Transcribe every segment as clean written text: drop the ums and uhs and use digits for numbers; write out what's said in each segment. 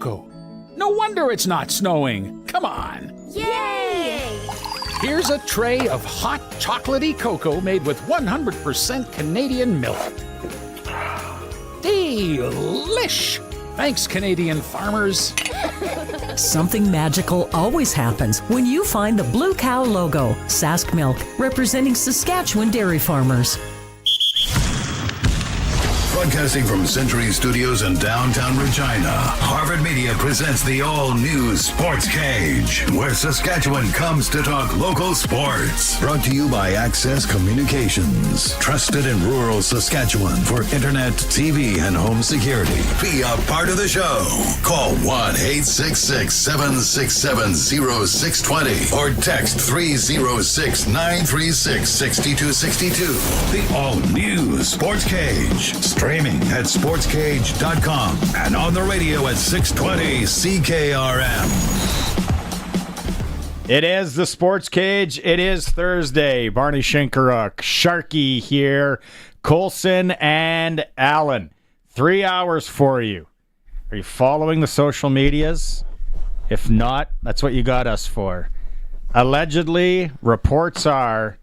Go. No wonder it's not snowing. Come on. Yay! Here's a tray of hot chocolatey cocoa made with 100% Canadian milk. Delish! Thanks, Canadian farmers. Something magical always happens when you find the Blue Cow logo, Sask Milk, representing Saskatchewan dairy farmers. Broadcasting from Century Studios in downtown Regina, Harvard Media presents the all-new Sportscage, where Saskatchewan comes to talk local sports. Brought to you by Access Communications, trusted in rural Saskatchewan for internet, TV, and home security. Be a part of the show. Call 1-866-767-0620 or text 306-936-6262. The all-new Sportscage. Streaming at sportscage.com and on the radio at 620 CKRM. It is the Sports Cage. It is Thursday. Barney Shinkaruk, Sharky here, Colson and Allen. 3 hours for you. Are you following the social medias? If not, that's what you got us for. Allegedly, reports are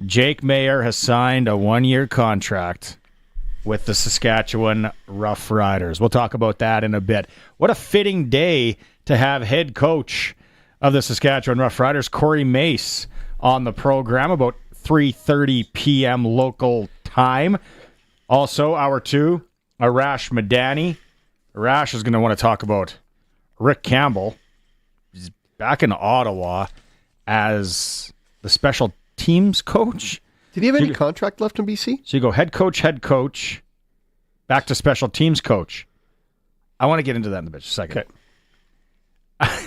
Jake Maier has signed a one-year contract with the Saskatchewan Roughriders. We'll talk about that in a bit. What a fitting day to have head coach of the Saskatchewan Roughriders, Cory Mace, on the program about 3:30 p.m. local time. Also, hour two, Arash Madani. Arash is going to want to talk about Rick Campbell. He's back in Ottawa as the special teams coach. Did he have any contract left in BC? So you go head coach, back to special teams coach. I want to get into that in a second. Okay.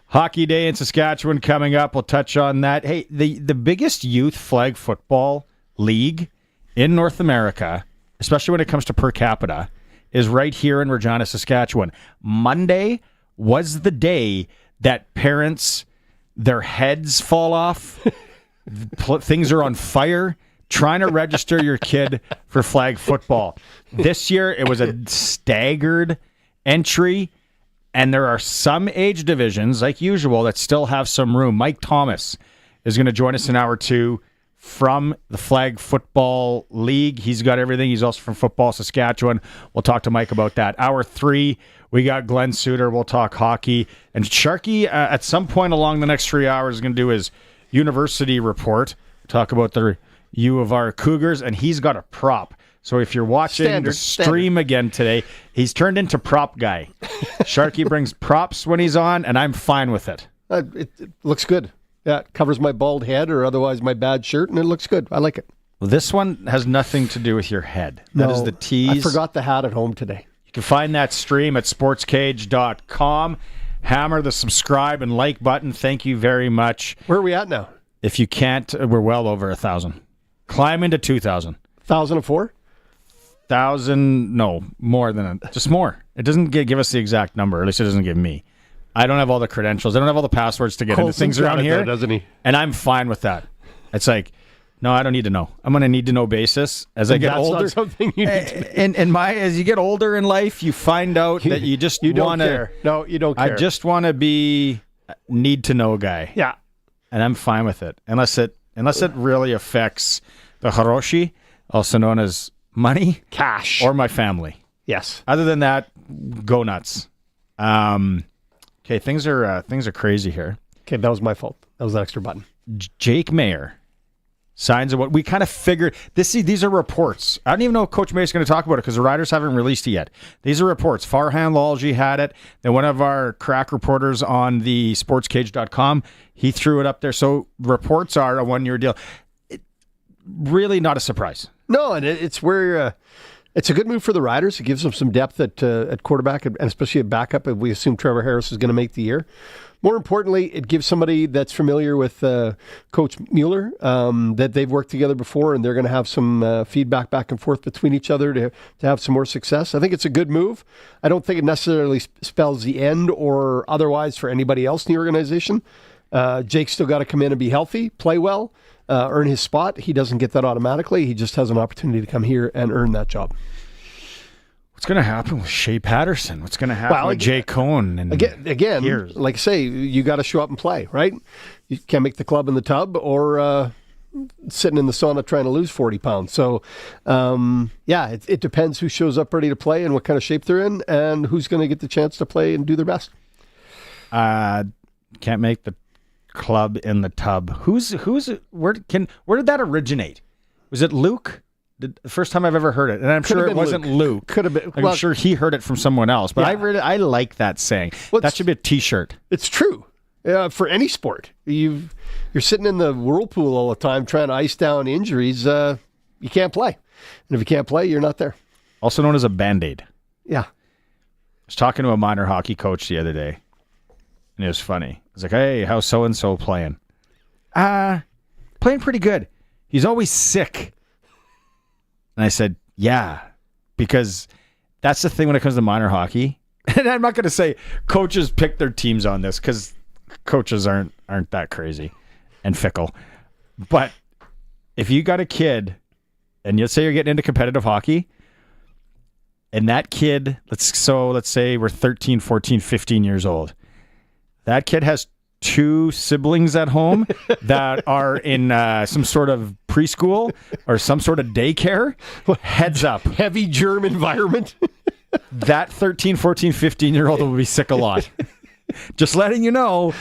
Hockey Day in Saskatchewan coming up. We'll touch on that. Hey, the biggest youth flag football league in North America, especially when it comes to per capita, is right here in Regina, Saskatchewan. Monday was the day that parents, their heads fall off. Things are on fire trying to register your kid for flag football. This year, it was a staggered entry, and there are some age divisions, like usual, that still have some room. Mike Thomas is going to join us in hour two from the Flag Football League. He's got everything. He's also from Football Saskatchewan. We'll talk to Mike about that. Hour three, we got Glenn Suter. We'll talk hockey. And Sharky, at some point along the next 3 hours, is going to do his university report, talk about the U of R Cougars, and he's got a prop. So if you're watching the stream again today, he's turned into prop guy. Sharky brings props when he's on, and I'm fine with it. It looks good. Yeah, it covers my bald head or otherwise my bad shirt, and it looks good. I like it. Well, this one has nothing to do with your head. That is the tease. I forgot the hat at home today. You can find that stream at sportscage.com. Hammer the subscribe and like button. Thank you very much. Where are we at now? If you can't, we're well over 1,000. Climb into 2,000. 1,004? 1,000, no, more than just more. It doesn't give us the exact number. At least it doesn't give me. I don't have all the credentials. I don't have all the passwords to get into things around here. There, doesn't he? And I'm fine with that. It's like, no, I don't need to know. I'm on a need-to-know basis as I get older. That's not something you need to know. As you get older in life, you find out that you just want to. No, you don't care. I just want to be need-to-know guy. Yeah. And I'm fine with it. Unless it really affects the Hiroshi, also known as money. Cash. Or my family. Yes. Other than that, go nuts. Okay, things are crazy here. Okay, that was my fault. That was an extra button. Jake Maier signs of what we kind of figured. These are reports. I don't even know if Coach Mace is going to talk about it because the Riders haven't released it yet. These are reports. Farhan Lalji had it. Then one of our crack reporters on the sportscage.com, he threw it up there. So reports are a one-year deal. Really not a surprise. No, and it's where it's a good move for the Riders. It gives them some depth at quarterback and especially at backup. We assume Trevor Harris is going to make the year. More importantly, it gives somebody that's familiar with Coach Mueller, that they've worked together before, and they're going to have some feedback back and forth between each other to have some more success. I think it's a good move. I don't think it necessarily spells the end or otherwise for anybody else in the organization. Jake's still got to come in and be healthy, play well, earn his spot. He doesn't get that automatically. He just has an opportunity to come here and earn that job. What's going to happen with Shea Patterson? What's going to happen with Jay Cohn? And again, like I say, you got to show up and play, right? You can't make the club in the tub or sitting in the sauna trying to lose 40 pounds. So, it depends who shows up ready to play and what kind of shape they're in and who's going to get the chance to play and do their best. Can't make the club in the tub. Where did that originate? Was it Luke? The first time I've ever heard it, and I'm sure it wasn't Luke. Could have been. I'm sure he heard it from someone else, but I like that saying. That should be a T-shirt. It's true. For any sport, you're sitting in the whirlpool all the time trying to ice down injuries. You can't play, and if you can't play, you're not there. Also known as a Band-Aid. Yeah. I was talking to a minor hockey coach the other day, and it was funny. I was like, "Hey, how's so and so playing?" Playing pretty good. He's always sick. And I said, "Yeah, because that's the thing when it comes to minor hockey." And I'm not going to say coaches pick their teams on this because coaches aren't that crazy and fickle. But if you got a kid, and let's say you're getting into competitive hockey, and that kid, let's say we're 13, 14, 15 years old. That kid has 2 siblings at home that are in some sort of preschool or some sort of daycare. Heads up. Heavy germ environment. That 13, 14, 15-year-old will be sick a lot. Just letting you know.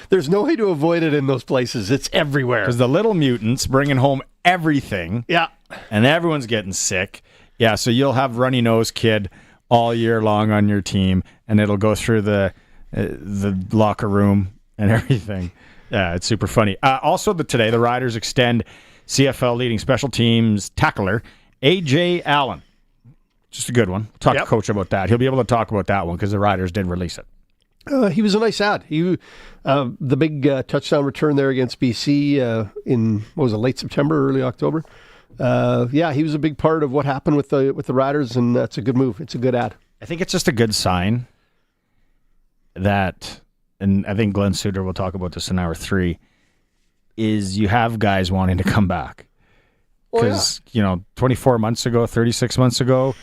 There's no way to avoid it in those places. It's everywhere. Because the little mutants bringing home everything. Yeah. And everyone's getting sick. Yeah, so you'll have runny nose kid all year long on your team, and it'll go through the locker room and everything. Yeah, it's super funny. Also, today, the Riders extend CFL leading special teams tackler A.J. Allen. Just a good one. Talk to Coach about that. He'll be able to talk about that one because the Riders did release it. He was a nice ad. The big touchdown return there against BC in, late September, early October. He was a big part of what happened with the Riders, and that's a good move. It's a good ad. I think it's just a good sign that, and I think Glenn Suter will talk about this in hour 3, is you have guys wanting to come back. Because, 24 months ago, 36 months ago,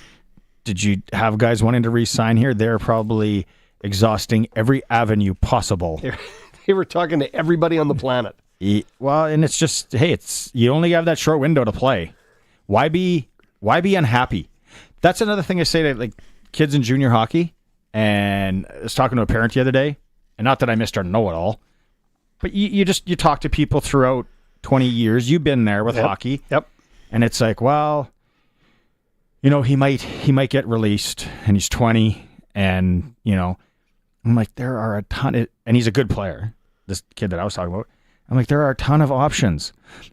did you have guys wanting to re-sign here? They're probably exhausting every avenue possible. They were talking to everybody on the planet. And it's just, hey, you only have that short window to play. Why be unhappy? That's another thing I say to kids in junior hockey. And I was talking to a parent the other day, and not that I'm Mr. Know-It-All, but you talk to people throughout 20 years. You've been there with hockey. Yep. And it's like, well, he might get released, and he's 20, and, I'm like, there are a ton and he's a good player, this kid that I was talking about. I'm like, there are a ton of options.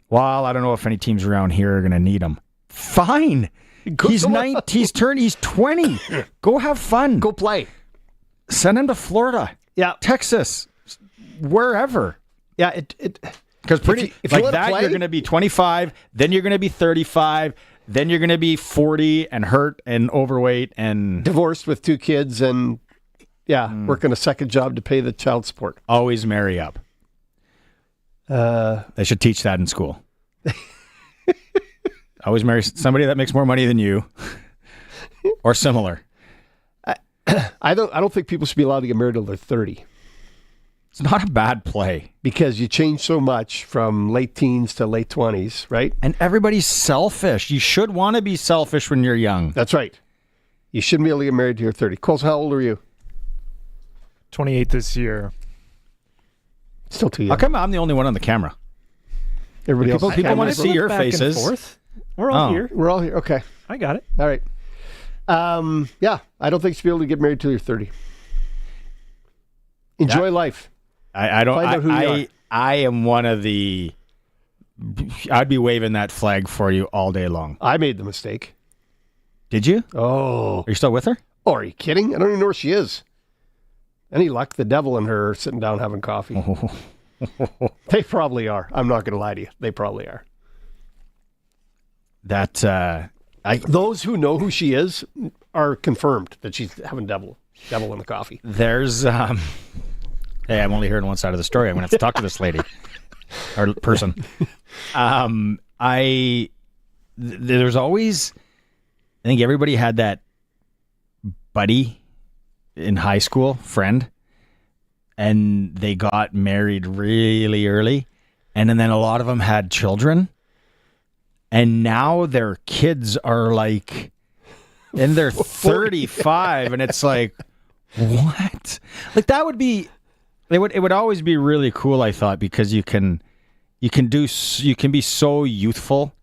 Well, I don't know if any teams around here are going to need him. Fine. He's 20. Go have fun. Go play. Send him to Florida. Yeah. Texas. Wherever. Yeah. Because if you that, you're going to be 25, then you're going to be 35, then you're going to be 40 and hurt and overweight and divorced with 2 kids and working a second job to pay the child support. Always marry up. They should teach that in school. Always marry somebody that makes more money than you, or similar. I don't think people should be allowed to get married till they're 30. It's not a bad play because you change so much from late teens to late 20s, right? And everybody's selfish. You should want to be selfish when you're young. That's right. You shouldn't be able to get married till you're 30. Coles, how old are you? 28 this year. Still too young. How come I'm the only one on the camera? Everybody else. People want to see your faces. We're all here. We're all here. Okay. I got it. All right. I don't think you should be able to get married till you're 30. Enjoy life. I don't. Find out who you are. I am one of the. I'd be waving that flag for you all day long. I made the mistake. Did you? Oh. Are you still with her? Oh, are you kidding? I don't even know where she is. Any luck? The devil and her are sitting down having coffee. They probably are. I'm not going to lie to you. They probably are. Those who know who she is are confirmed that she's having devil in the coffee. There's hey, I'm only hearing one side of the story. I'm going to have to talk to this lady or person. There's always, I think everybody had that buddy in high school, friend, and they got married really early, and then a lot of them had children, and now their kids are like in their 35, and it's like, what? Like that would be, it would always be really cool, I thought, because you can be so youthful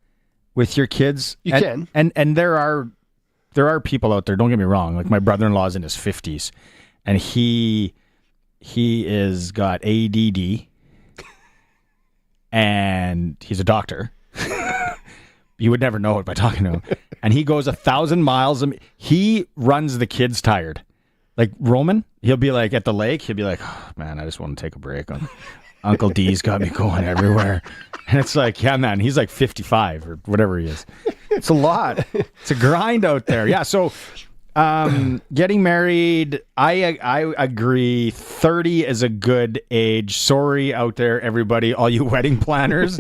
with your kids. And there are people out there, don't get me wrong, like my brother-in-law's in his 50s, and he is got ADD, and he's a doctor. You would never know it by talking to him. And he goes 1,000 miles. He runs the kids tired. Like Roman, he'll be like at the lake. He'll be like, oh, man, I just want to take a break. Uncle D's got me going everywhere. And it's like, yeah, man, he's like 55 or whatever he is. It's a lot. It's a grind out there. Yeah, so getting married, I agree. 30 is a good age. Sorry out there, everybody, all you wedding planners.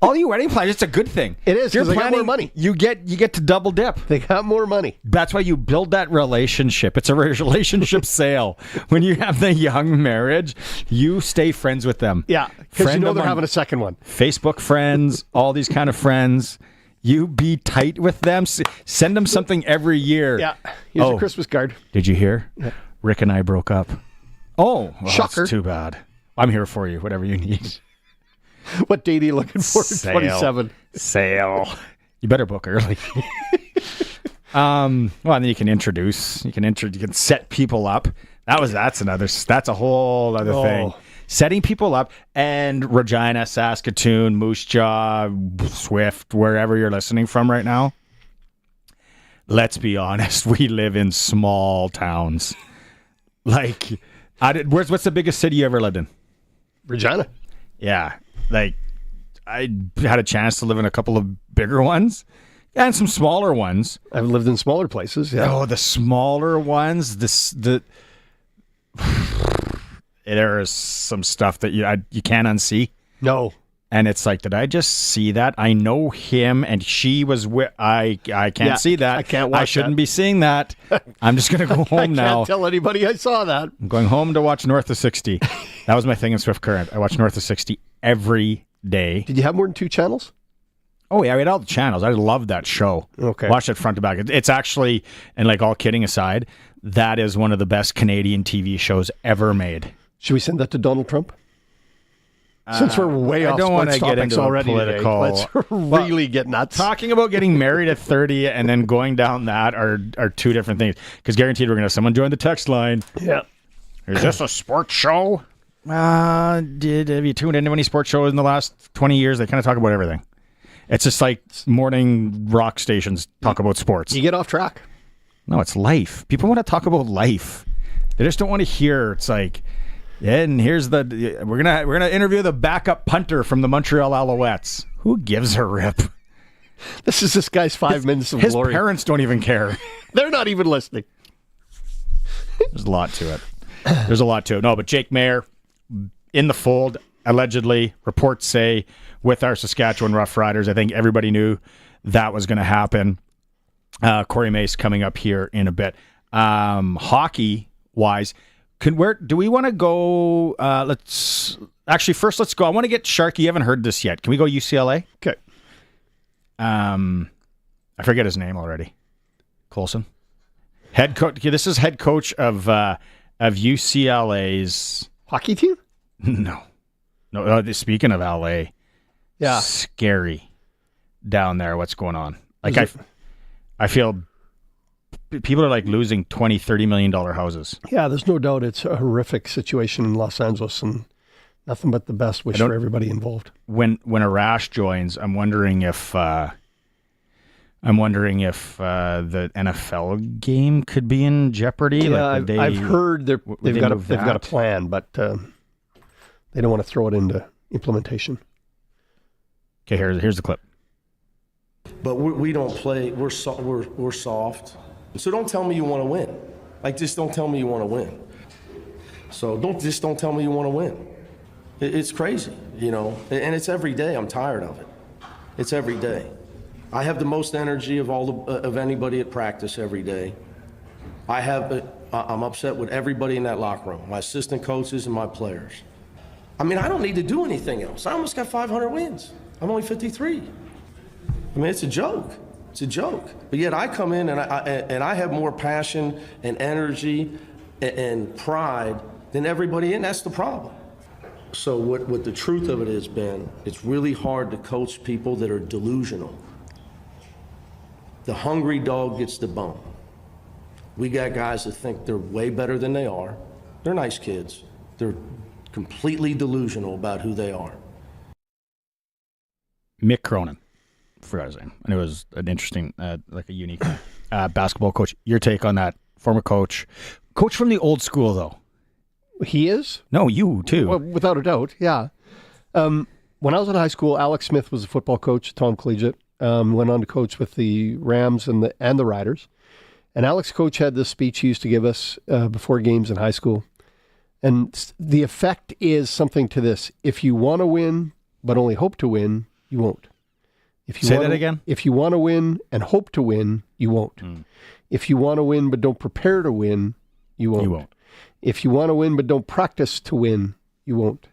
All you wedding planners, it's a good thing. It is, because they got more money. You get to double dip. They got more money. That's why you build that relationship. It's a relationship sale. When you have the young marriage, you stay friends with them. Yeah, because you know they're having a second one. Facebook friends, all these kind of friends. You be tight with them. Send them something every year. Yeah. Here's a Christmas card. Did you hear? Yeah. Rick and I broke up. Oh, well, shocker. That's too bad. I'm here for you, whatever you need. What date are you looking for? Sale. 27. Sale. You better book early. Well, and then you can introduce. You can set people up. That's a whole other thing. Setting people up. And Regina, Saskatoon, Moose Jaw, Swift, wherever you're listening from right now. Let's be honest. We live in small towns. Like, what's the biggest city you ever lived in? Regina. Yeah. Like, I had a chance to live in a couple of bigger ones and some smaller ones. I've lived in smaller places, yeah. Oh, the smaller ones. There is some stuff that you can't unsee. No. And it's like, did I just see that? I know him, and she was with. I can't see that. I can't watch I shouldn't be seeing that. I'm just going to go home now. I can't tell anybody I saw that. I'm going home to watch North of 60. That was my thing in Swift Current. I watched North of 60 every day. Did you have more than 2 channels? Oh, yeah, we had all the channels. I loved that show. Okay. Watched it front to back. It's actually, and like all kidding aside, that is one of the best Canadian TV shows ever made. Should we send that to Donald Trump? Since we're way off sports topics already today, let's really get nuts. Talking about getting married at 30 and then going down that are two different things. Because guaranteed we're going to have someone join the text line. Yeah. Is this a sports show? Have you tuned into any sports shows in the last 20 years? They kind of talk about everything. It's just like morning rock stations talk about sports. You get off track. No, it's life. People want to talk about life. They just don't want to hear. It's like, yeah, and here's we're gonna interview the backup punter from the Montreal Alouettes. Who gives a rip? This is this guy's 5 minutes of glory. His parents don't even care. They're not even listening. There's a lot to it. No, but Jake Mayer in the fold, allegedly, reports say, with our Saskatchewan Roughriders. I think everybody knew that was going to happen. Cory Mace coming up here in a bit. Hockey-wise, where do we want to go? Let's go. I want to get Sharky. You haven't heard this yet. Can we go UCLA? Okay. I forget his name already. Colson, head coach. Okay, this is head coach of UCLA's hockey team. No. Speaking of LA, yeah, scary down there. What's going on? Like I feel people are like losing $20-30 million houses. Yeah, there's no doubt it's a horrific situation in Los Angeles, and nothing but the best wish for everybody involved. When Arash joins, I'm wondering if the NFL game could be in jeopardy. Yeah, I've heard they've got a plan, but they don't want to throw it into implementation. Okay, here's the clip. But we don't play. We're soft. So don't tell me you want to win. Like, just don't tell me you want to win. So don't tell me you want to win. It's crazy, and it's every day. I'm tired of it. It's every day. I have the most energy of anybody at practice every day. I'm upset with everybody in that locker room, my assistant coaches and my players. I mean, I don't need to do anything else. I almost got 500 wins. I'm only 53. I mean, it's a joke. It's a joke. But yet I come in and I have more passion and energy and pride than everybody, and that's the problem. So what the truth of it is, Ben, it's really hard to coach people that are delusional. The hungry dog gets the bone. We got guys that think they're way better than they are. They're nice kids. They're completely delusional about who they are. Mick Cronin, forgot his name. And it was an interesting, like a unique basketball coach. Your take on that, former coach. Coach from the old school, though. He is? No, you too. Well, without a doubt, yeah. When I was in high school, Alex Smith was a football coach at Tom Collegiate. Went on to coach with the Rams and the Riders. And Alex Coach had this speech he used to give us before games in high school. And the effect is something to this. If you want to win, but only hope to win, you won't. If you Say that again? If you want to win and hope to win, you won't. If you want to win, but don't prepare to win, you won't. You won't. If you want to win, but don't practice to win, you won't.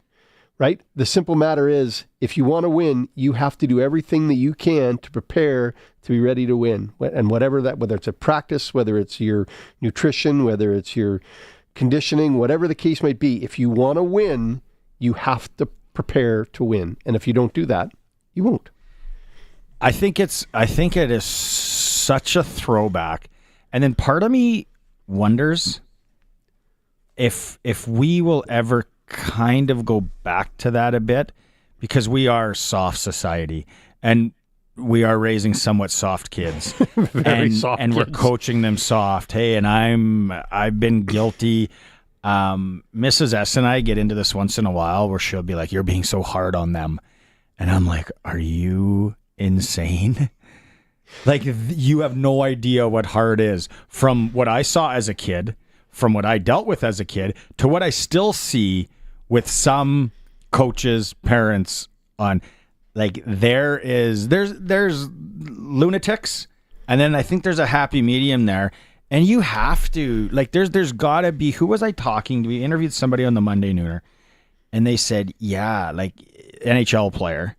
Right? The simple matter is, if you want to win, you have to do everything that you can to prepare to be ready to win. And whatever that, whether it's a practice, whether it's your nutrition, whether it's your conditioning, whatever the case might be, if you want to win, you have to prepare to win. And if you don't do that, you won't. I think it is such a throwback. And then part of me wonders if we will ever kind of go back to that a bit, because we are soft society and we are raising somewhat soft kids. Very soft and kids. We're coaching them soft. Hey, and I've been guilty. Mrs. S and I get into this once in a while where she'll be like, "You're being so hard on them." And I'm like, "Are you insane?" Like, you have no idea what hard is. From what I saw as a kid, from what I dealt with as a kid, to what I still see with some coaches, parents on, like, there's lunatics, and then I think there's a happy medium there. And you have to, like, there's gotta be, who was I talking to? We interviewed somebody on the Monday Nooner, and they said, yeah, like, NHL player.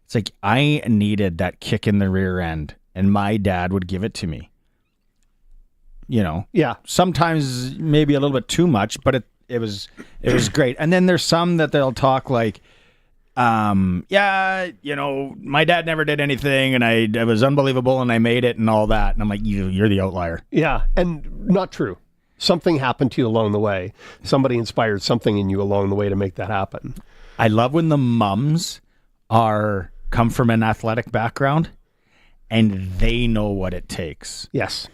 It's like, I needed that kick in the rear end, and my dad would give it to me. You know? Yeah. Sometimes maybe a little bit too much, but it was great. And then there's some that they'll talk like, yeah, you know, my dad never did anything, and it was unbelievable, and I made it and all that. And I'm like, you're the outlier. Yeah. And not true. Something happened to you along the way. Somebody inspired something in you along the way to make that happen. I love when the mums come from an athletic background and they know what it takes. Yes.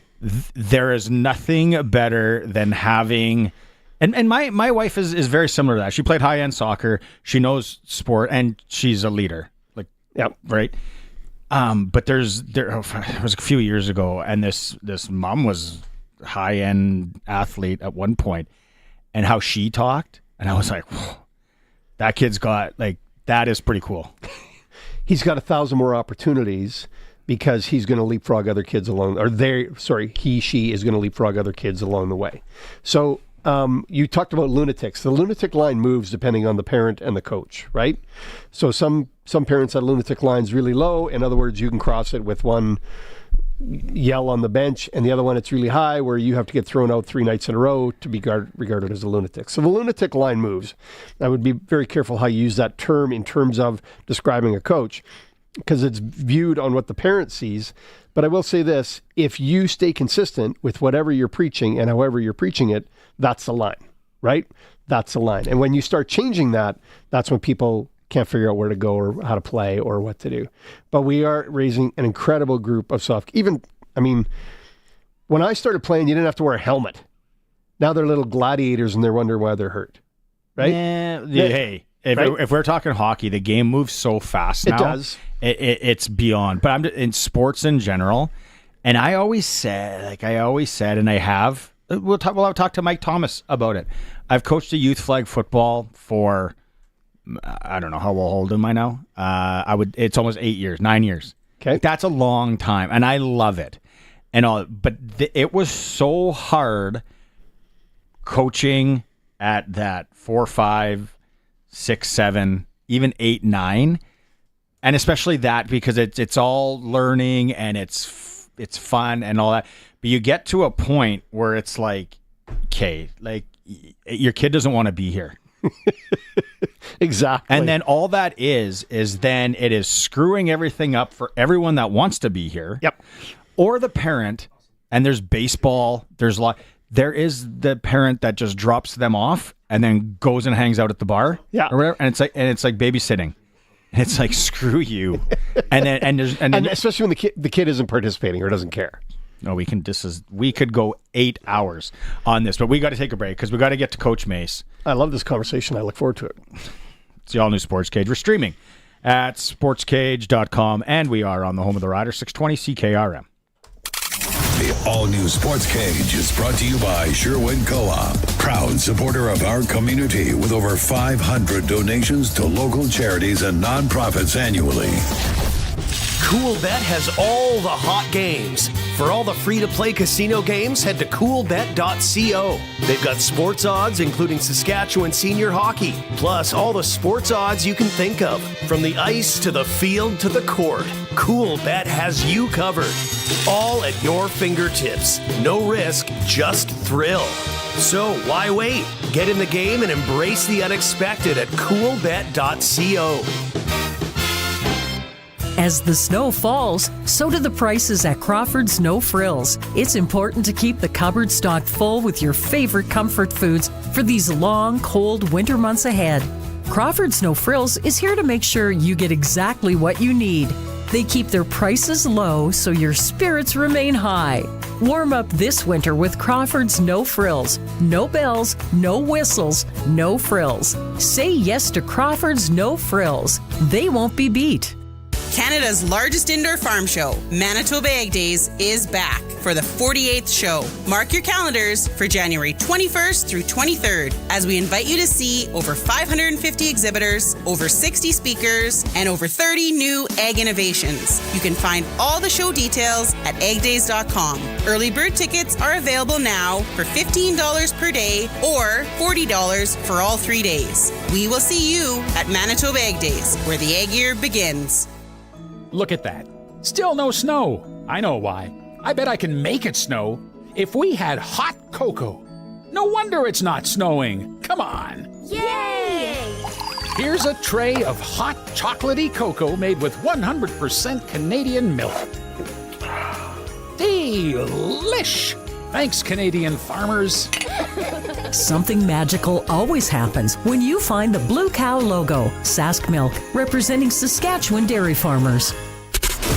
There is nothing better than having, and my wife is very similar to that. She played high-end soccer. She knows sport, and she's a leader. Like, yep. Right? But it was a few years ago, and this mom was a high-end athlete at one point, and how she talked, and I was like, whoa, that kid's got, like, that is pretty cool. He's got 1,000 more opportunities because he's going to leapfrog other kids along, she is going to leapfrog other kids along the way. So you talked about lunatics. The lunatic line moves depending on the parent and the coach, right? So some parents have lunatic lines really low. In other words, you can cross it with one yell on the bench, and the other one it's really high, where you have to get thrown out 3 nights in a row to be regarded as a lunatic. So the lunatic line moves. I would be very careful how you use that term in terms of describing a coach, because it's viewed on what the parent sees. But I will say this, if you stay consistent with whatever you're preaching and however you're preaching it, that's the line, right? That's the line. And when you start changing that, that's when people can't figure out where to go or how to play or what to do. But we are raising an incredible group of when I started playing, you didn't have to wear a helmet. Now they're little gladiators and they're wondering why they're hurt, right? Yeah. Hey, if we're talking hockey, the game moves so fast now. It does. It's beyond. But I'm in sports in general, and I always said, and I have. We'll talk to Mike Thomas about it. I've coached a youth flag football for, I don't know how old am I now. It's almost 9 years. Okay, that's a long time, and I love it. and all. But it was so hard coaching at that 4, 5, 6, 7, even 8, 9, and especially that because it's all learning and it's fun and all that. But you get to a point where it's like, okay, like your kid doesn't want to be here. Exactly. And then all that is then it is screwing everything up for everyone that wants to be here. Yep. Or the parent, and there's baseball, there is the parent that just drops them off and then goes and hangs out at the bar. Yeah. Or whatever. And it's like babysitting. And it's like, screw you. And then especially when the kid isn't participating or doesn't care. No, we could go 8 hours on this, but we got to take a break because we got to get to Coach Mace. I love this conversation. I look forward to it. It's the all new Sportscage. We're streaming at sportscage.com, and we are on the home of the Riders, 620 CKRM. The all-new Sports Cage is brought to you by Sherwood Co-op, proud supporter of our community with over 500 donations to local charities and nonprofits annually. CoolBet has all the hot games. For all the free-to-play casino games, head to coolbet.co. They've got sports odds, including Saskatchewan senior hockey, plus all the sports odds you can think of. From the ice to the field to the court, CoolBet has you covered. All at your fingertips. No risk, just thrill. So why wait? Get in the game and embrace the unexpected at coolbet.co. As the snow falls, so do the prices at Crawford's No Frills. It's important to keep the cupboard stocked full with your favorite comfort foods for these long, cold winter months ahead. Crawford's No Frills is here to make sure you get exactly what you need. They keep their prices low so your spirits remain high. Warm up this winter with Crawford's No Frills. No bells, no whistles, no frills. Say yes to Crawford's No Frills. They won't be beat. Canada's largest indoor farm show, Manitoba Egg Days, is back for the 48th show. Mark your calendars for January 21st through 23rd as we invite you to see over 550 exhibitors, over 60 speakers, and over 30 new egg innovations. You can find all the show details at eggdays.com. Early bird tickets are available now for $15 per day or $40 for all 3 days. We will see you at Manitoba Egg Days, where the egg year begins. Look at that. Still no snow. I know why. I bet I can make it snow if we had hot cocoa. No wonder it's not snowing. Come on. Yay! Here's a tray of hot chocolatey cocoa made with 100% Canadian milk. Delish! Thanks, Canadian farmers. Something magical always happens when you find the Blue Cow logo, Sask Milk, representing Saskatchewan dairy farmers.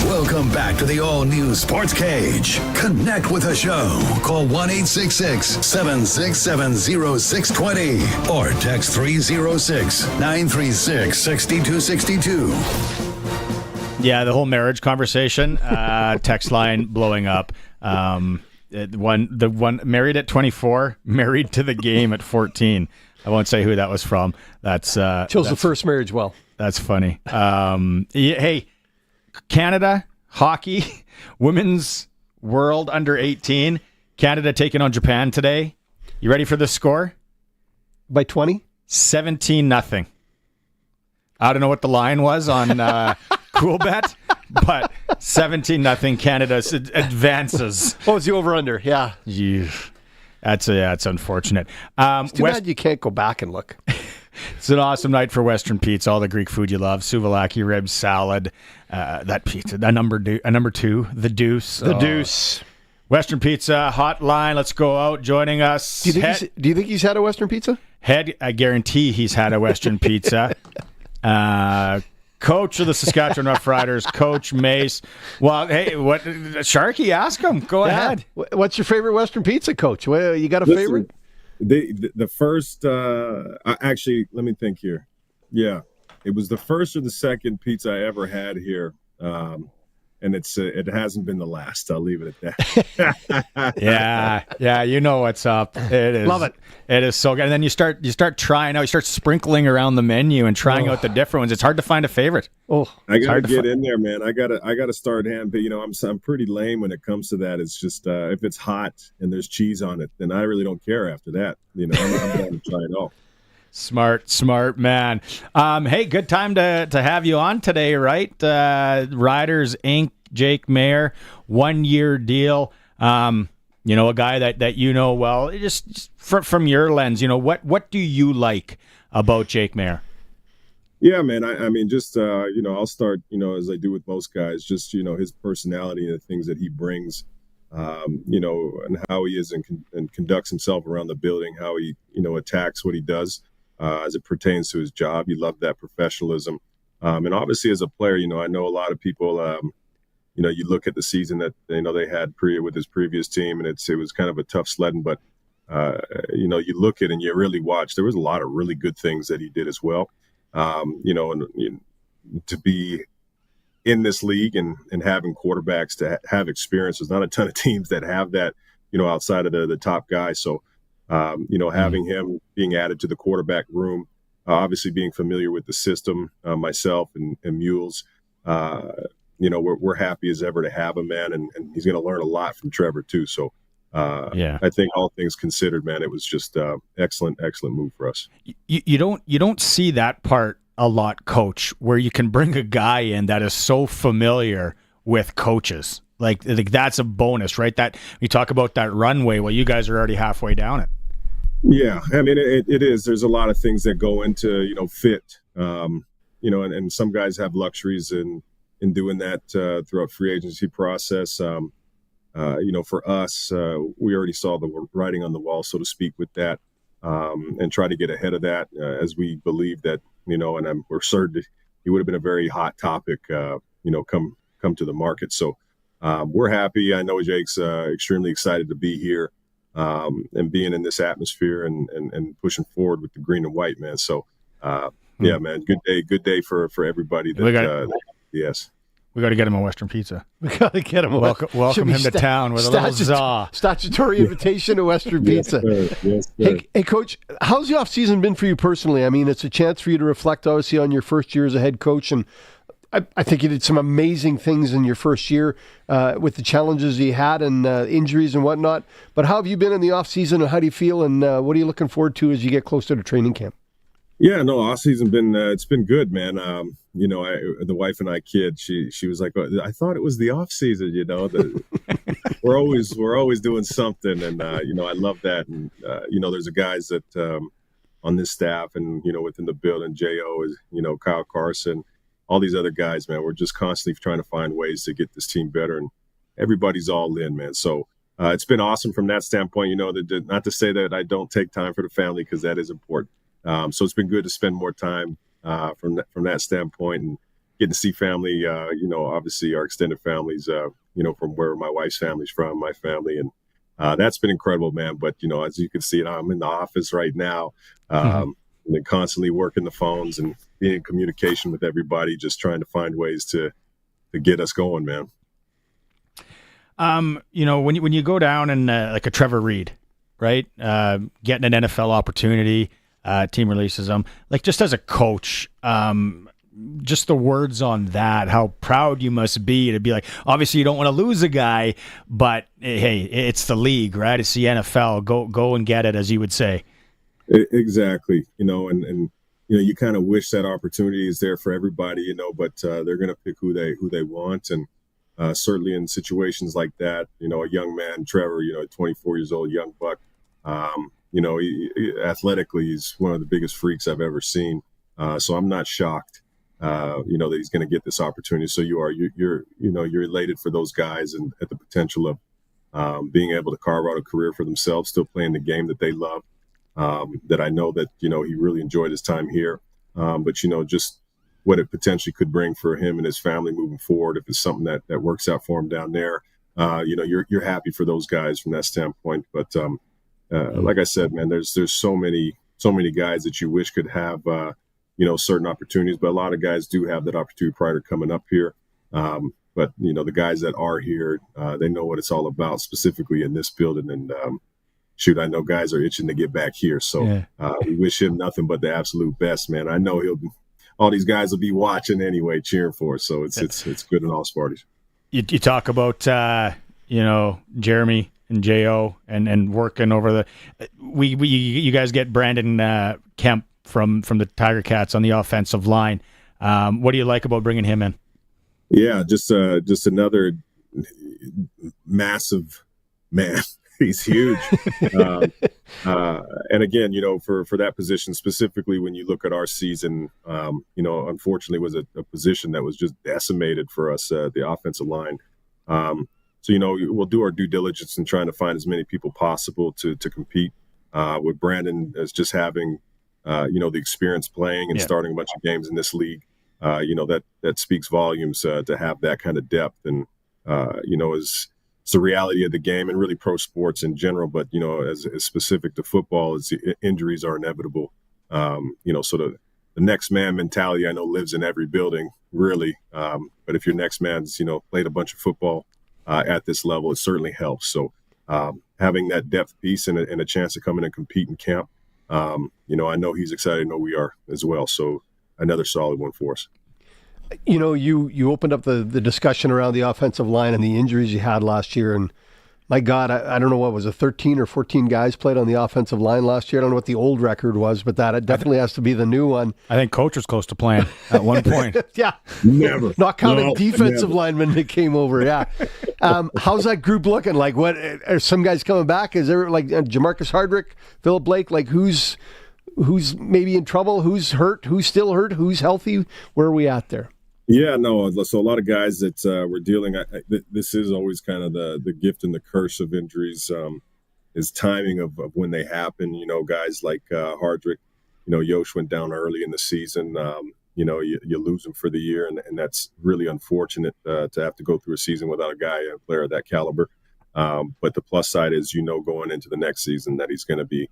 Welcome back to the all-new Sports Cage. Connect with the show. Call 1-866-767-0620 or text 306-936-6262. Yeah, the whole marriage conversation, text line blowing up. The one married at 24, married to the game at 14. I won't say who that was from. Chose the first marriage well. That's funny. Hey, Canada hockey, women's world under 18. Canada taking on Japan today. You ready for the score? By 20? 17-0. I don't know what the line was on CoolBet, but 17-0 Canada advances. What was the over-under? Yeah. That's unfortunate. It's too bad you can't go back and look. It's an awesome night for Western Pizza. All the Greek food you love. Souvlaki, ribs, salad. That pizza. A number two. The Deuce. The Deuce. Western Pizza hotline. Let's go out. Joining us. Do you think he's had a Western Pizza? I guarantee he's had a Western Pizza. Coach of the Saskatchewan Roughriders, Coach Mace. Well, hey, what Sharky? Ask him. Go ahead. What's your favorite Western Pizza, Coach? Well, you got a favorite? The first. Actually, let me think here. Yeah, it was the first or the second pizza I ever had here. and it hasn't been the last. I'll leave it at that. Yeah, you know what's up. It is. Love it. It is so good. And then you start trying out. You start sprinkling around the menu and trying out the different ones. It's hard to find a favorite. Oh, I gotta get in there, man. I gotta start hand. But I'm pretty lame when it comes to that. It's just if it's hot and there's cheese on it, then I really don't care after that. I'm going to try it all. Smart man. Hey, good time to have you on today, right? Riders Inc. Jake Maier, 1-year deal. A guy that you know well. Just from your lens, what do you like about Jake Maier? Yeah, man. I mean, just I'll start, as I do with most guys, just his personality and the things that he brings. And how he is and conducts himself around the building, how he, attacks what he does as it pertains to his job. You love that professionalism. And obviously as a player, I know a lot of people, you look at the season that, they had with his previous team, and it was kind of a tough sledding, but, you look at it and you really watch, there was a lot of really good things that he did as well. And to be in this league and having quarterbacks to have experience. There's not a ton of teams that have that, outside of the top guys. So, having him being added to the quarterback room, obviously being familiar with the system, myself and Mules, we're happy as ever to have him, man. And he's going to learn a lot from Trevor too. So, I think all things considered, man, it was just excellent move for us. You don't see that part a lot, Coach, where you can bring a guy in that is so familiar with coaches. Like that's a bonus, right? That you talk about that runway. Well, you guys are already halfway down it. Yeah, I mean it is. There's a lot of things that go into fit. And some guys have luxuries in doing that throughout free agency process. For us, we already saw the writing on the wall, so to speak, with that, and try to get ahead of that as we believe that. And we're certain he would have been a very hot topic, come to the market. So we're happy. I know Jake's extremely excited to be here and being in this atmosphere and pushing forward with the green and white, man. So, yeah, man, good day for everybody. Yes. We got to get him a Western pizza. We got to get him a welcome him to town with a little za. Statutory invitation to Western Pizza. Yes, sir. Hey, Coach, how's the offseason been for you personally? I mean, it's a chance for you to reflect, obviously, on your first year as a head coach. And I think you did some amazing things in your first year with the challenges you had and injuries and whatnot. But how have you been in the offseason, and how do you feel, and what are you looking forward to as you get closer to training camp? Yeah, no, off season it's been good, man. The wife and I kid. She was like, I thought it was the off season. We're always doing something, and I love that. And there's a guys that on this staff and within the building. Jo is Kyle Carson, all these other guys, man. We're just constantly trying to find ways to get this team better, and everybody's all in, man. So it's been awesome from that standpoint. Not to say that I don't take time for the family, because that is important. So it's been good to spend more time from that standpoint, and getting to see family, obviously our extended families, from where my wife's family's from, my family. And that's been incredible, man. But, as you can see, I'm in the office right now, and then constantly working the phones and being in communication with everybody, just trying to find ways to get us going, man. When you go down and like a Trevor Reed, right? Getting an NFL opportunity, team releases them. Like, just as a coach, just the words on that, how proud you must be to be like, obviously you don't want to lose a guy, but hey, it's the league, right? It's the NFL. Go and get it, as you would say. Exactly. And you kind of wish that opportunity is there for everybody, but they're going to pick who they want. And certainly in situations like that, a young man, Trevor, 24 years old, young buck, athletically, he's one of the biggest freaks I've ever seen. So I'm not shocked, that he's going to get this opportunity. So you're elated for those guys and at the potential of being able to carve out a career for themselves, still playing the game that they love. That I know that, he really enjoyed his time here. But, just what it potentially could bring for him and his family moving forward, if it's something that works out for him down there, you're happy for those guys from that standpoint. But, like I said, man, there's so many guys that you wish could have, certain opportunities, but a lot of guys do have that opportunity prior to coming up here. but the guys that are here, they know what it's all about, specifically in this building. And shoot, I know guys are itching to get back here. So we wish him nothing but the absolute best, man. I know all these guys will be watching anyway, cheering for us. So it's good in all parties. You talk about Jeremy and Jo and working over the. You guys get Brandon Kemp from the Tiger Cats on the offensive line. What do you like about bringing him in? Yeah, just another massive man. He's huge. And again, for that position specifically, when you look at our season, unfortunately was a position that was just decimated for us, the offensive line. So, we'll do our due diligence in trying to find as many people possible to compete with Brandon as just having, the experience playing and starting a bunch of games in this league. That speaks volumes to have that kind of depth. And, it's the reality of the game and really pro sports in general. But, as specific to football, injuries are inevitable. So the next man mentality I know lives in every building, really. But if your next man's, played a bunch of football at this level, it certainly helps. So having that depth piece and a chance to come in and compete in camp, I know he's excited. I know we are as well. So another solid one for us. You opened up the discussion around the offensive line and the injuries you had last year. And my God, I don't know what was it, 13 or 14 guys played on the offensive line last year. I don't know what the old record was, but that definitely has to be the new one. I think Coach was close to playing at one point. Yeah. Never. Not counting defensive linemen that came over, yeah. How's that group looking? Like, what are some guys coming back? Is there like Jamarcus Hardrick, Philip Blake, like who's maybe in trouble, who's hurt, who's still hurt, who's healthy? Where are we at there? Yeah, no. So a lot of guys that we're dealing. This is always kind of the gift and the curse of injuries. Is timing of when they happen. Guys like Hardrick. Yosh went down early in the season. You lose him for the year, and that's really unfortunate to have to go through a season without a player of that caliber. But the plus side is, going into the next season that he's going to be,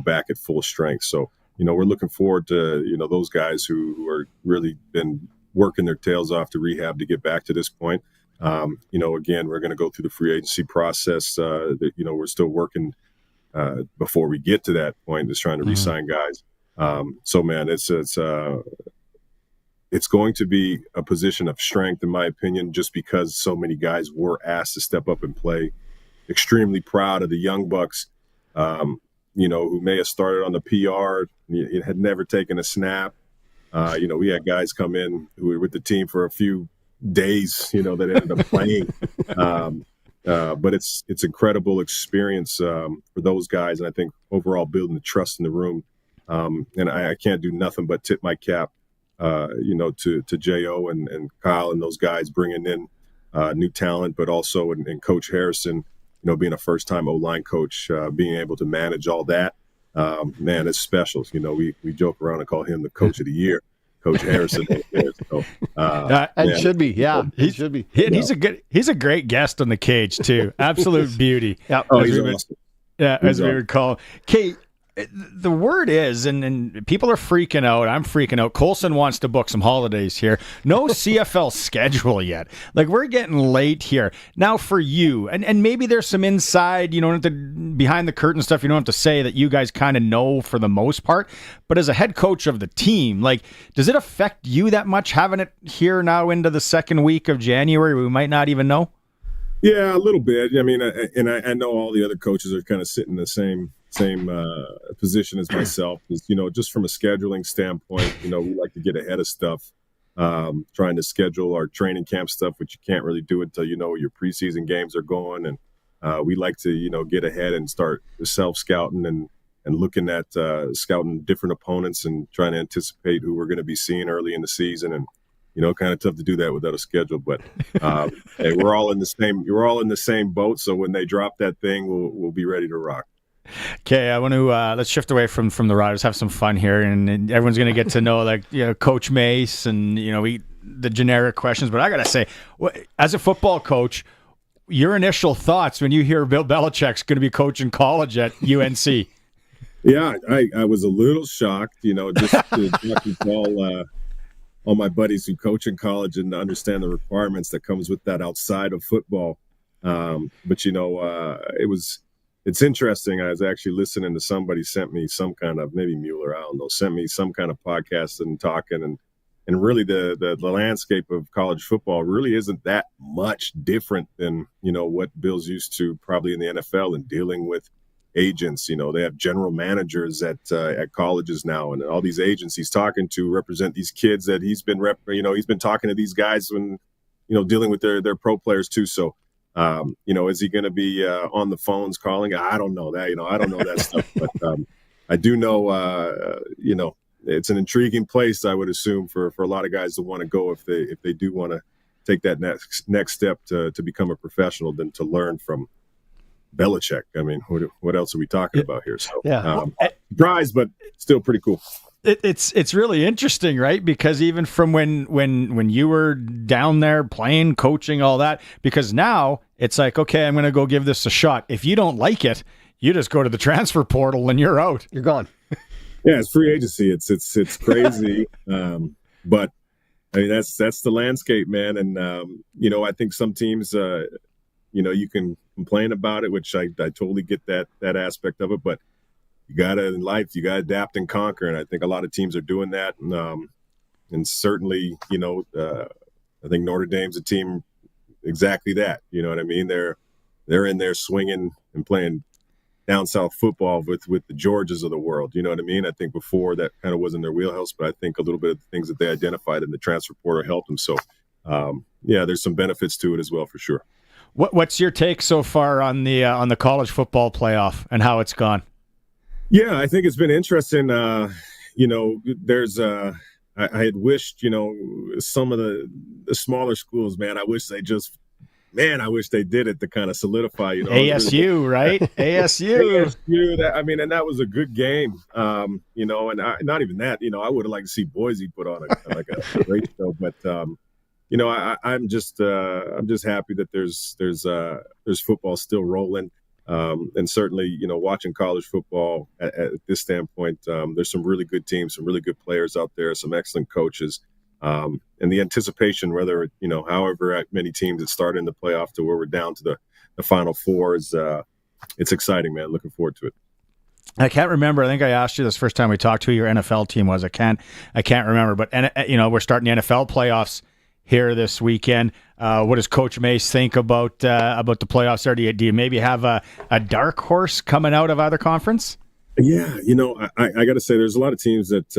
back at full strength. So, we're looking forward to, those guys who are really been working their tails off to rehab to get back to this point. Again, we're going to go through the free agency process. We're still working before we get to that point, just trying to re-sign guys. So, man, it's going to be a position of strength, in my opinion, just because so many guys were asked to step up and play. Extremely proud of the young bucks, who may have started on the PR, had never taken a snap. We had guys come in who were with the team for a few days, that ended up playing. But it's incredible experience for those guys, and I think overall building the trust in the room. And I can't do nothing but tip my cap, to Jo and Kyle and those guys bringing in new talent, but also and Coach Harrison, being a first-time O-line coach, being able to manage all that. Man, it's special. We joke around and call him the coach of the year, Coach Harrison. So, and should be, yeah. He should be. He's a great guest on the Cage too. Absolute beauty. Yeah. He's awesome. Yeah, as we recall. Kate, the word is, and people are freaking out. I'm freaking out. Colson wants to book some holidays here. No CFL schedule yet. Like, we're getting late here. Now for you, and maybe there's some inside, behind the curtain stuff you don't have to say that you guys kind of know for the most part. But as a head coach of the team, like, does it affect you that much having it here now into the second week of January? We might not even know. Yeah, a little bit. I mean, I know all the other coaches are kind of sitting in the same position as myself. Is, just from a scheduling standpoint, we like to get ahead of stuff, trying to schedule our training camp stuff, which you can't really do until your preseason games are going. And we like to get ahead and start self scouting and looking at scouting different opponents and trying to anticipate who we're going to be seeing early in the season. And kind of tough to do that without a schedule, but hey, we're all in the same boat. So when they drop that thing, we'll be ready to rock. Okay, I want to let's shift away from the Riders, have some fun here, and everyone's going to get to know Coach Mace and the generic questions. But I got to say, as a football coach, your initial thoughts when you hear Bill Belichick's going to be coaching college at UNC? Yeah, I was a little shocked, just to Paul. all my buddies who coach in college and understand the requirements that comes with that outside of football. But it's interesting. I was actually listening to somebody sent me some kind of, maybe Mueller, I don't know, sent me some kind of podcast and talking, and really the landscape of college football really isn't that much different than, what Bill's used to probably in the NFL and dealing with agents. They have general managers at colleges now, and all these agents he's talking to represent these kids that he's been talking to these guys when, dealing with their pro players too. So, is he going to be on the phones calling? I don't know that, I don't know that stuff, but I do know, it's an intriguing place, I would assume, for a lot of guys to want to go if they do want to take that next step to become a professional, than to learn from Belichick. I mean, what else are we talking about here? So, surprised, but still pretty cool. It's really interesting, right? Because even from when you were down there playing, coaching, all that, because now it's like, okay, I'm going to go give this a shot. If you don't like it, you just go to the transfer portal and you're out. You're gone. Yeah, it's free agency. It's crazy, but I mean that's the landscape, man. And I think some teams, you can complain about it, which I totally get that aspect of it, but you gotta adapt and conquer, and I think a lot of teams are doing that. And certainly, I think Notre Dame's a team exactly that. You know what I mean? They're in there swinging and playing down south football with the Georgias of the world. You know what I mean? I think before that kind of wasn't their wheelhouse, but I think a little bit of the things that they identified in the transfer portal helped them. So, there's some benefits to it as well, for sure. What's your take so far on the college football playoff and how it's gone? Yeah, I think it's been interesting. There's I had wished, some of the smaller schools, man, I wish they did it to kind of solidify, ASU, right? ASU. And that was a good game. And not even that, I would have liked to see Boise put on a great show, but I'm just happy that there's football still rolling. And certainly, watching college football at this standpoint, there's some really good teams, some really good players out there, some excellent coaches. And the anticipation, whether, however many teams that start in the playoff to where we're down to the Final Four, is it's exciting, man. Looking forward to it. I can't remember. I think I asked you this first time we talked who your NFL team was. I can't remember. But, we're starting the NFL playoffs here this weekend. What does Coach Mace think about the playoffs there? Do you maybe have a dark horse coming out of either conference? Yeah, I got to say there's a lot of teams that,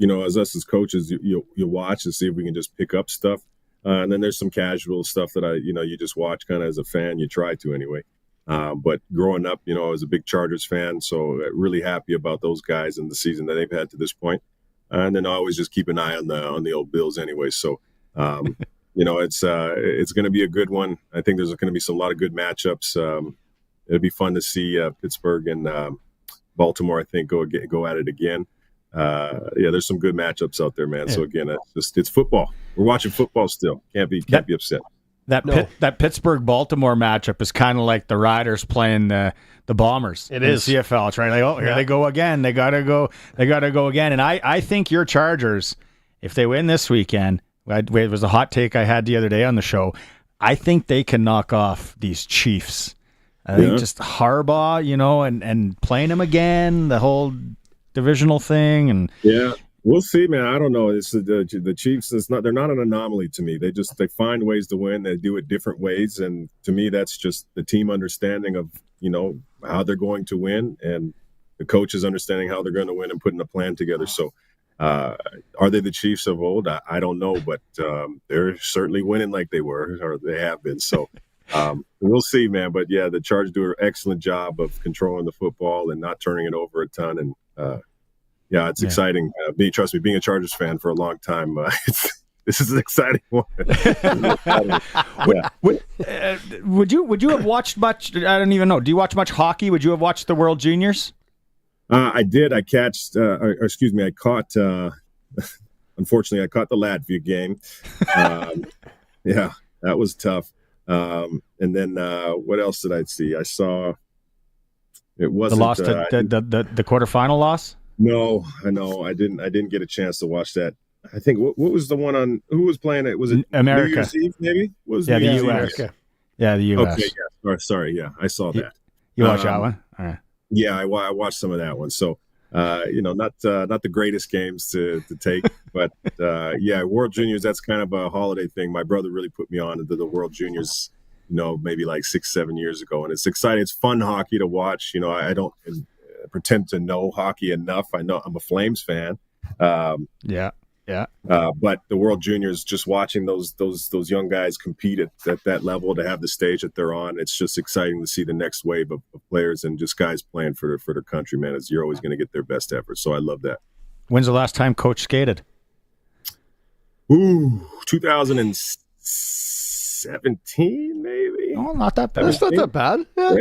as us as coaches, you watch and see if we can just pick up stuff. And then there's some casual stuff that you just watch kind of as a fan. You try to anyway. But growing up, I was a big Chargers fan, so really happy about those guys and the season that they've had to this point. And then I always just keep an eye on the old Bills anyway. So, it's going to be a good one. I think there's going to be a lot of good matchups. It'll be fun to see Pittsburgh and Baltimore, I think, go at it again. There's some good matchups out there, man. Yeah. So again, it's football. We're watching football still. Can't be upset. That Pittsburgh-Baltimore matchup is kind of like the Riders playing the Bombers. It is CFL. It's right. Like, here they go again. They gotta go again. And I think your Chargers, if they win this weekend, it was a hot take I had the other day on the show. I think they can knock off these Chiefs. I think just Harbaugh, and playing them again, the whole divisional thing, and we'll see, man. I don't know. It's the Chiefs. They're not an anomaly to me. They find ways to win. They do it different ways, and to me, that's just the team understanding of how they're going to win, and the coaches understanding how they're going to win and putting a plan together. So, are they the Chiefs of old? I don't know, but they're certainly winning like they were, or they have been. So. We'll see, man. But yeah, the Chargers do an excellent job of controlling the football and not turning it over a ton. And it's exciting. Trust me, being a Chargers fan for a long time, this is an exciting one. Would you have watched much? I don't even know. Do you watch much hockey? Would you have watched the World Juniors? I did. I caught. Unfortunately, I caught the Latvia game. That was tough. And then what else did I see? I saw it wasn't the loss to the quarterfinal loss. No, I know I didn't get a chance to watch that I think what was the one on who was playing it? Was it America? New Year's Eve, maybe? The U.S. America. Yeah, the U.S. Okay, yeah. Sorry, yeah, I saw that. You watch that one? All right. Yeah, I watched some of that one. So, not the greatest games to take, but yeah, World Juniors. That's kind of a holiday thing. My brother really put me on into the World Juniors, maybe like 6-7 years ago, and it's exciting. It's fun hockey to watch. I don't pretend to know hockey enough. I know I'm a Flames fan. Yeah. But the World Juniors, just watching those young guys compete at that level, to have the stage that they're on, it's just exciting to see the next wave of players and just guys playing for their country, man. You're always going to get their best effort. So I love that. When's the last time Coach skated? 2017, maybe. Oh, not that bad. That's not that bad. Yeah.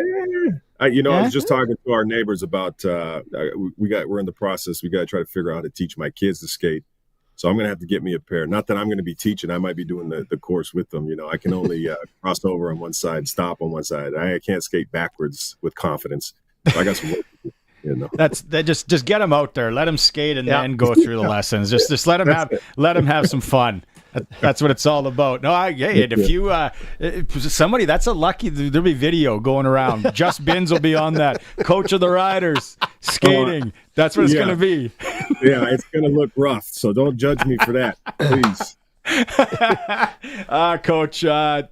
I was just talking to our neighbors about we're in the process. We got to try to figure out how to teach my kids to skate. So I'm going to have to get me a pair. Not that I'm going to be teaching. I might be doing the course with them. I can only cross over on one side, stop on one side. I can't skate backwards with confidence. So I got some work to do. Just get them out there. Let them skate and then go through the lessons. Just let them have some fun. That's what it's all about. No, if you somebody, that's a lucky. There'll be video going around. Just Bins will be on that. Coach of the Riders skating. That's what it's going to be. Yeah, it's going to look rough. So don't judge me for that, please. Coach,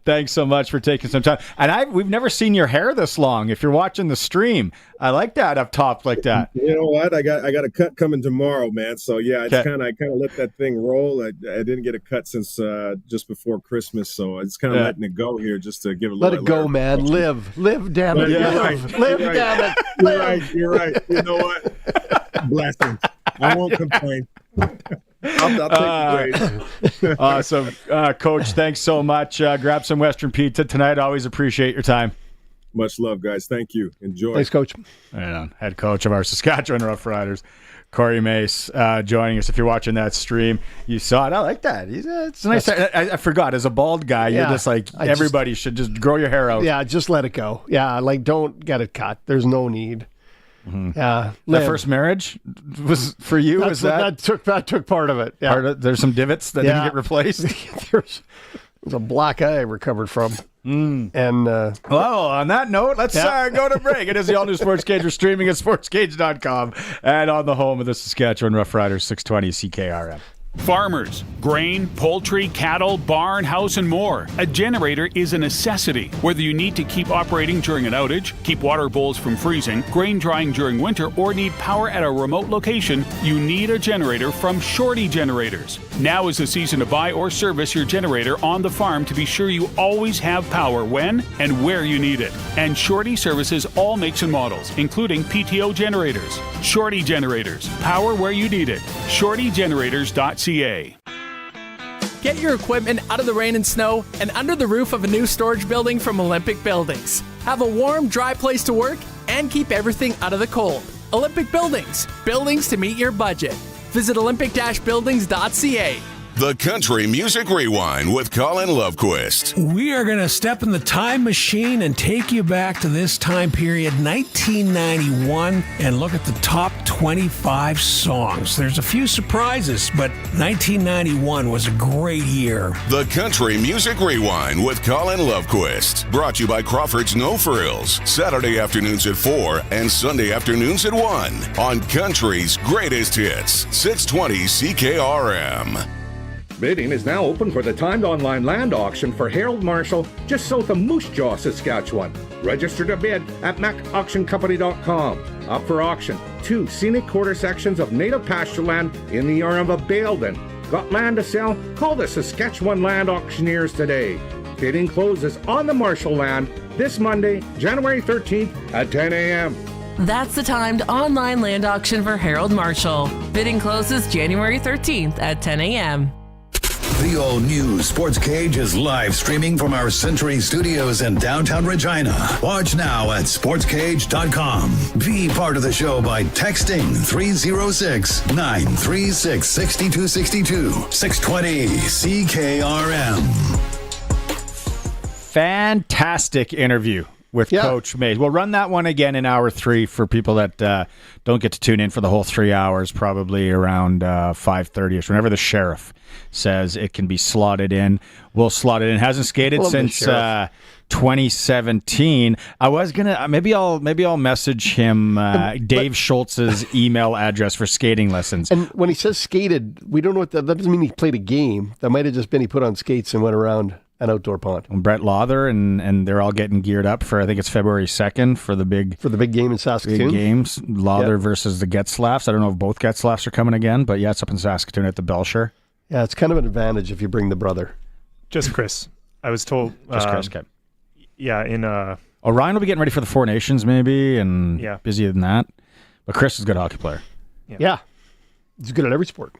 thanks so much for taking some time. And we've never seen your hair this long. If you're watching the stream, I like that up top like that. You know what? I got a cut coming tomorrow, man. So yeah, I kind of let that thing roll. I didn't get a cut since just before Christmas, so it's kind of letting it go here just to give it a little. Let it go, man. Live, damn it. Live, damn it. You're right. You know what? Blessings. I won't complain. I'll take the grade. Awesome. Coach, thanks so much. Grab some Western Pizza tonight. Always appreciate your time. Much love, guys. Thank you. Enjoy. Thanks, Coach. Right on. Head coach of our Saskatchewan Roughriders, Cory Mace, joining us. If you're watching that stream, you saw it. I like that. It's nice. I forgot. As a bald guy, you're just like, everybody should just grow your hair out. Yeah, just let it go. Yeah, don't get it cut. There's no need. Mm-hmm. Yeah, that first marriage was for you. That took part of it. Yeah, there's some divots that didn't get replaced. There's a black eye I recovered from. And well, on that note, let's go to break. It is the all new Sportscage. We're streaming at sportscage.com and on the home of the Saskatchewan Roughriders, 620 CKRM. Farmers, grain, poultry, cattle, barn, house, and more. A generator is a necessity. Whether you need to keep operating during an outage, keep water bowls from freezing, grain drying during winter, or need power at a remote location, you need a generator from Shorty Generators. Now is the season to buy or service your generator on the farm to be sure you always have power when and where you need it. And Shorty services all makes and models, including PTO generators. Shorty Generators. Power where you need it. ShortyGenerators.ca. Get your equipment out of the rain and snow and under the roof of a new storage building from Olympic Buildings. Have a warm, dry place to work and keep everything out of the cold. Olympic Buildings. Buildings to meet your budget. Visit olympic-buildings.ca. The Country Music Rewind with Colin Lovequist. We are going to step in the time machine and take you back to this time period, 1991, and look at the top 25 songs. There's a few surprises, but 1991 was a great year. The Country Music Rewind with Colin Lovequist. Brought to you by Crawford's No Frills. Saturday afternoons at 4 and Sunday afternoons at 1 on Country's Greatest Hits, 620 CKRM. Bidding is now open for the timed online land auction for Harold Marshall, just south of Moose Jaw, Saskatchewan. Register to bid at macauctioncompany.com. Up for auction, 2 scenic quarter sections of native pasture land in the area of Baildon. Got land to sell? Call the Saskatchewan Land Auctioneers today. Bidding closes on the Marshall land this Monday, January 13th at 10 a.m. That's the timed online land auction for Harold Marshall. Bidding closes January 13th at 10 a.m. The all-new Sportscage is live streaming from our Century Studios in downtown Regina. Watch now at sportscage.com. Be part of the show by texting 306-936-6262. 620 CKRM. Fantastic interview with Coach Mace. We'll run that one again in hour 3 for people that don't get to tune in for the whole 3 hours, probably around 5:30ish. Whenever the sheriff says it can be slotted in, we'll slot it in. Hasn't skated since 2017. I was gonna maybe I'll message him Dave Schultz's email address for skating lessons. And when he says skated, we don't know what that doesn't mean he played a game. That might have just been he put on skates and went around an outdoor pond. And Brett Lawther and they're all getting geared up for, I think it's February 2nd for the big game in Saskatoon. Big games. Lawther versus the Getzlaffs. I don't know if both Getzlaffs are coming again, but yeah, it's up in Saskatoon at the Belshire. Yeah, it's kind of an advantage if you bring the brother. Just Chris. I was told. Just Chris. Okay. Yeah, Ryan will be getting ready for the Four Nations maybe, and Yeah. busier than that. But Chris is a good hockey player. Yeah. He's good at every sport.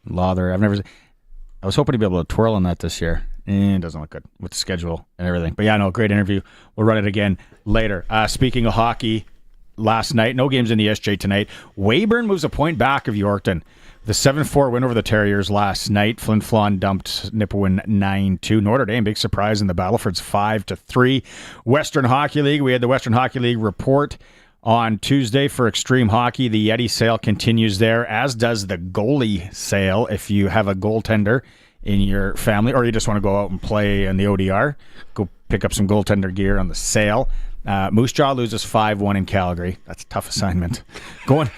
Lawther, I was hoping to be able to twirl on that this year. It doesn't look good with the schedule and everything. But yeah, no, great interview. We'll run it again later. Speaking of hockey, last night, no games in the SJ tonight. Weyburn moves a point back of Yorkton. The 7-4 win over the Terriers last night. Flin Flon dumped Nipawin 9-2. Notre Dame, big surprise in the Battlefords 5-3. Western Hockey League, we had the Western Hockey League report on Tuesday for Extreme Hockey. The Yeti sale continues there, as does the goalie sale. If you have a goaltender in your family, or you just want to go out and play in the ODR, go pick up some goaltender gear on the sale. Moose Jaw loses 5-1 in Calgary. That's a tough assignment. Going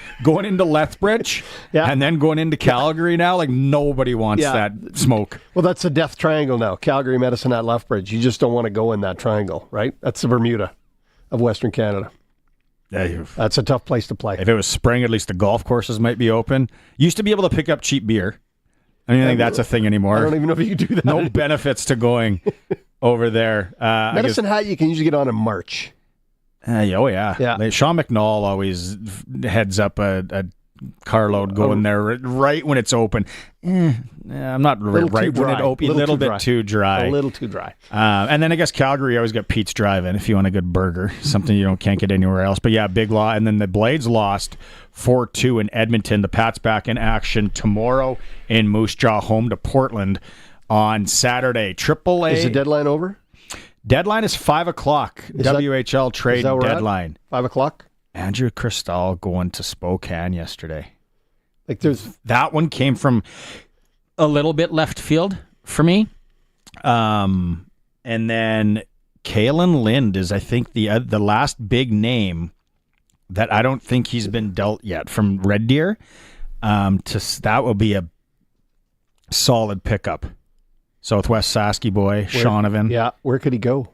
into Lethbridge and then going into Calgary now, like nobody wants that smoke. Well, that's a death triangle now. Calgary, Medicine at Lethbridge. You just don't want to go in that triangle, right? That's the Bermuda of Western Canada. Yeah, that's a tough place to play. If it was spring, at least the golf courses might be open. Used to be able to pick up cheap beer. I don't think that's a thing anymore. I don't even know if you can do that. No benefits to going over there. Medicine Hat, you can usually get on in March. Yeah. Sean McNall always heads up a carload going there right when it's open. I'm not right when it opens. A little bit too dry. A little too dry. And then I guess Calgary always got Pete's Drive-In if you want a good burger, something you can't get anywhere else. But yeah, big law. And then the Blades lost 4-2 in Edmonton. The Pats back in action tomorrow in Moose Jaw, home to Portland on Saturday. AAA. Is the deadline over? Deadline is 5 o'clock. WHL trade deadline. 5 o'clock? Andrew Cristal going to Spokane yesterday. There's that one came from a little bit left field for me. And then Kalen Lind is, I think, the last big name that I don't think he's been dealt yet from Red Deer. That will be a solid pickup. Southwest Sasky boy, Shaunavon. Yeah, where could he go?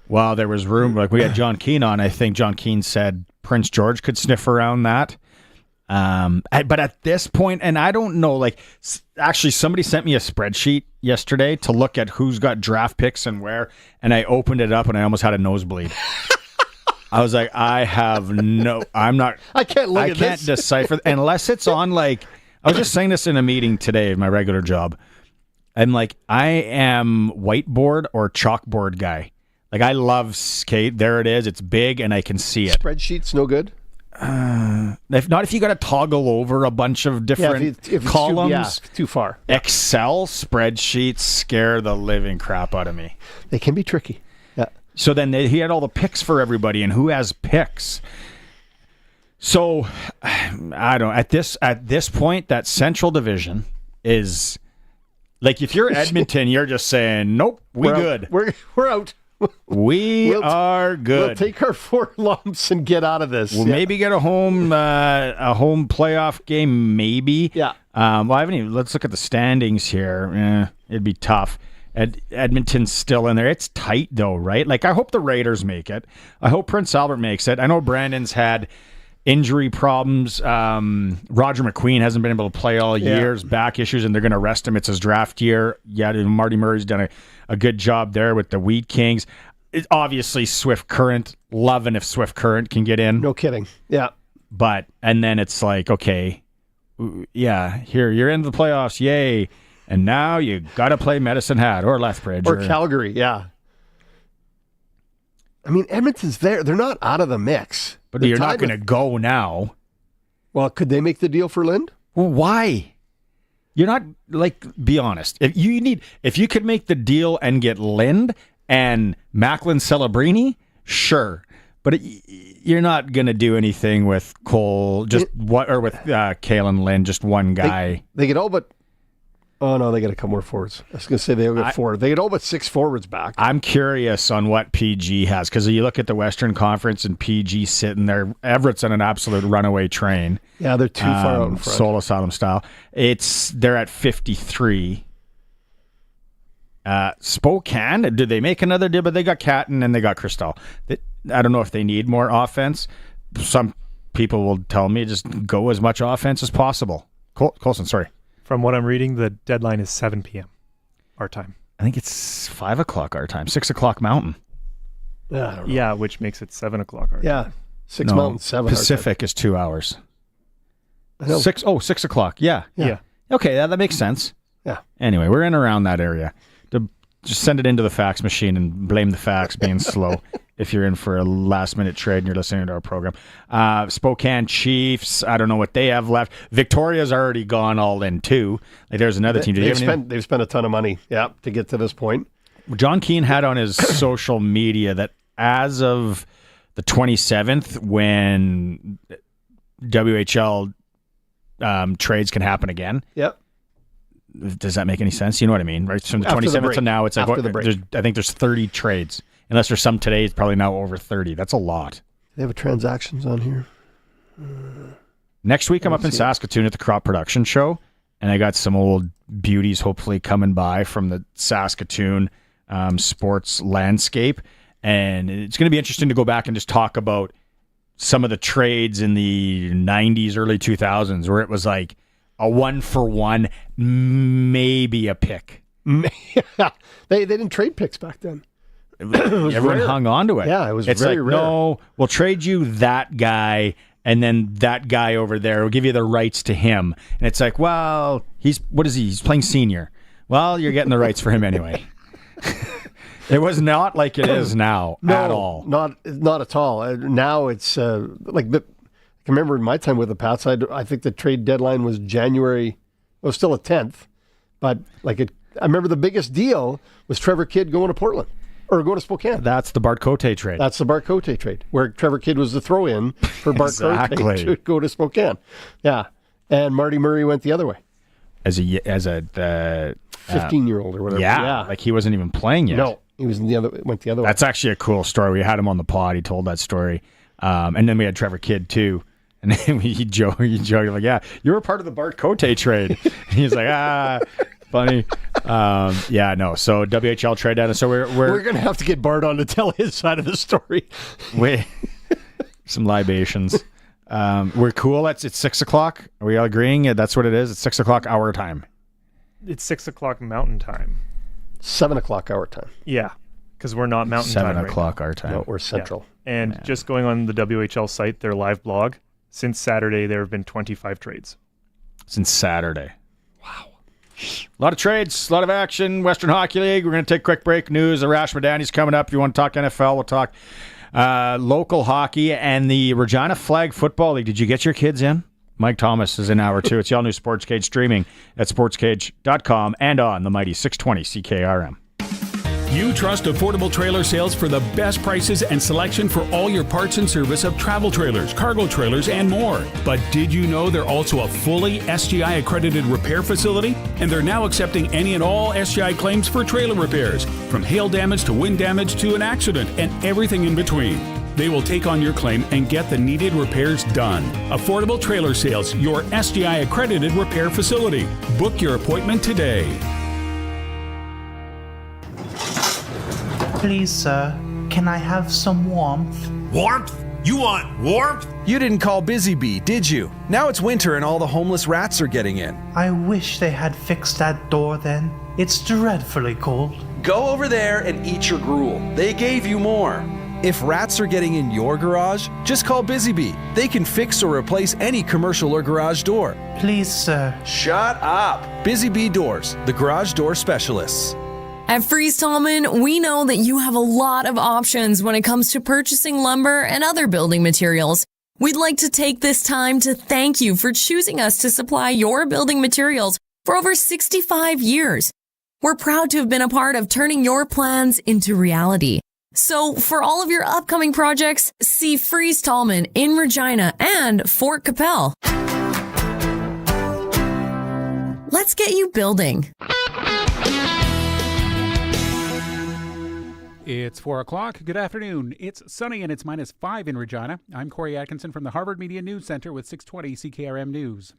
Well, there was room. Like we had John Keane on. I think John Keane said Prince George could sniff around that. But at this point, and I don't know, actually somebody sent me a spreadsheet yesterday to look at who's got draft picks and where, and I opened it up and I almost had a nosebleed. I was like, I can't look at this. I can't decipher, unless it's on I was just saying this in a meeting today, my regular job. I'm like, I am whiteboard or chalkboard guy. I love skate. There it is. It's big and I can see it. Spreadsheets no good? If you got to toggle over a bunch of different columns. Too far. Excel spreadsheets scare the living crap out of me. They can be tricky. Yeah. So then he had all the picks for everybody, and who has picks? So I don't. At this point, that Central Division is if you're Edmonton, you're just saying, nope, we're good. We're out. We are good. We'll take our 4 lumps and get out of this. We'll maybe get a home playoff game, maybe. Yeah. Let's look at the standings here. It'd be tough. Edmonton's still in there. It's tight though, right? I hope the Raiders make it. I hope Prince Albert makes it. I know Brandon's had injury problems. Roger McQueen hasn't been able to play all year. Back issues, and they're going to rest him. It's his draft year. Yeah, Marty Murray's done a good job there with the Wheat Kings. It's obviously Swift Current. Loving if Swift Current can get in. No kidding. Yeah. And then it's okay, yeah, here, you're in the playoffs. Yay. And now you got to play Medicine Hat or Lethbridge. Or Calgary, yeah. I mean, Edmonton's there. They're not out of the mix. But you're not going to go now. Well, could they make the deal for Lind? Well, why? You're not, be honest. If you could make the deal and get Lind and Macklin Celebrini, Sure. But you're not going to do anything with Cole, with Kalen Lynn, just one guy. They get all but... Oh, no, they got a couple more forwards. I was going to say they'll get 4. They get all but 6 forwards back. I'm curious on what PG has, because you look at the Western Conference and PG sitting there. Everett's on an absolute runaway train. Yeah, they're too far out in front. Soul Asylum style. They're at 53. Spokane, did they make another deal? But they got Catton and they got Cristal. I don't know if they need more offense. Some people will tell me just go as much offense as possible. Colson, sorry. From what I'm reading, the deadline is 7 p.m. our time. I think it's 5 o'clock our time, 6 o'clock Mountain. Yeah, I don't know. Yeah, which makes it 7 o'clock our time. Yeah, 6 Mountain, 7 Pacific is 2 hours. 6 o'clock. Yeah. Okay, that makes sense. Yeah. Anyway, we're in around that area. Just send it into the fax machine and blame the fax being slow if you're in for a last-minute trade and you're listening to our program. Spokane Chiefs, I don't know what they have left. Victoria's already gone all in, too. There's another team. They've spent a ton of money, to get to this point. John Keane had on his social media that as of the 27th, when WHL trades can happen again. Yep. Does that make any sense? You know what I mean, right? From the 27th to now, it's like I think there's 30 trades. Unless there's some today, it's probably now over 30. That's a lot. They have transactions on here. Next week, I'm up in Saskatoon at the Crop Production Show, and I got some old beauties hopefully coming by from the Saskatoon sports landscape, and it's going to be interesting to go back and just talk about some of the trades in the 90s, early 2000s, where it was like a 1-for-1, maybe a pick. They didn't trade picks back then. Everyone hung on to it. Yeah, it was very rare. No, we'll trade you that guy, and then that guy over there. We'll give you the rights to him. And it's like, well, he's playing senior. Well, you're getting the rights for him anyway. It was not like it is now at all. Not at all. Now it's like the. I can remember in my time with the Pats, I think the trade deadline was January. It was still a 10th, but I remember the biggest deal was Trevor Kidd going to Portland or going to Spokane. That's the Bart Cote trade. That's the Bart Cote trade, where Trevor Kidd was the throw-in for Bart Cote to go to Spokane. Yeah, and Marty Murray went the other way as a 15-year-old or whatever. Yeah, like he wasn't even playing yet. No, he was went the other way. That's actually a cool story. We had him on the pod. He told that story, and then we had Trevor Kidd too. And then he joked like, yeah, you were part of the Bart Cote trade. He's like, funny. So WHL trade down. So we're going to have to get Bart on to tell his side of the story. Some libations. We're cool. It's 6 o'clock. Are we all agreeing? That's what it is. It's 6 o'clock our time. It's 6 o'clock Mountain Time. 7 o'clock our time. Yeah, because we're not Mountain 7 Time. 7 o'clock our time. No, we're Central. Yeah. And just going on the WHL site, their live blog, since Saturday, there have been 25 trades. Since Saturday. Wow. A lot of trades, a lot of action. Western Hockey League. We're going to take a quick break. News. Arash Madani's coming up. If you want to talk NFL, we'll talk local hockey and the Regina Flag Football League. Did you get your kids in? Mike Thomas is in hour 2. It's the all-new Sportscage, streaming at sportscage.com and on the mighty 620 CKRM. You trust affordable trailer sales for the best prices and selection for all your parts and service of travel trailers, cargo trailers, and more. But did you know they're also a fully SGI accredited repair facility? And they're now accepting any and all SGI claims for trailer repairs, from hail damage to wind damage to an accident and everything in between. They will take on your claim and get the needed repairs done. Affordable Trailer Sales, your SGI accredited repair facility. Book your appointment today. Please, sir, can I have some warmth? Warmth? You want warmth? You didn't call Busy Bee, did you? Now it's winter and all the homeless rats are getting in. I wish they had fixed that door then. It's dreadfully cold. Go over there and eat your gruel. They gave you more. If rats are getting in your garage, just call Busy Bee. They can fix or replace any commercial or garage door. Please, sir. Shut up. Busy Bee Doors, the garage door specialists. At Freeze Tallman, we know that you have a lot of options when it comes to purchasing lumber and other building materials. We'd like to take this time to thank you for choosing us to supply your building materials for over 65 years. We're proud to have been a part of turning your plans into reality. So for all of your upcoming projects, see Freeze Tallman in Regina and Fort Capel. Let's get you building. It's 4 o'clock. Good afternoon. It's sunny and it's -5 in Regina. I'm Corey Atkinson from the Harvard Media News Center with 620 CKRM News.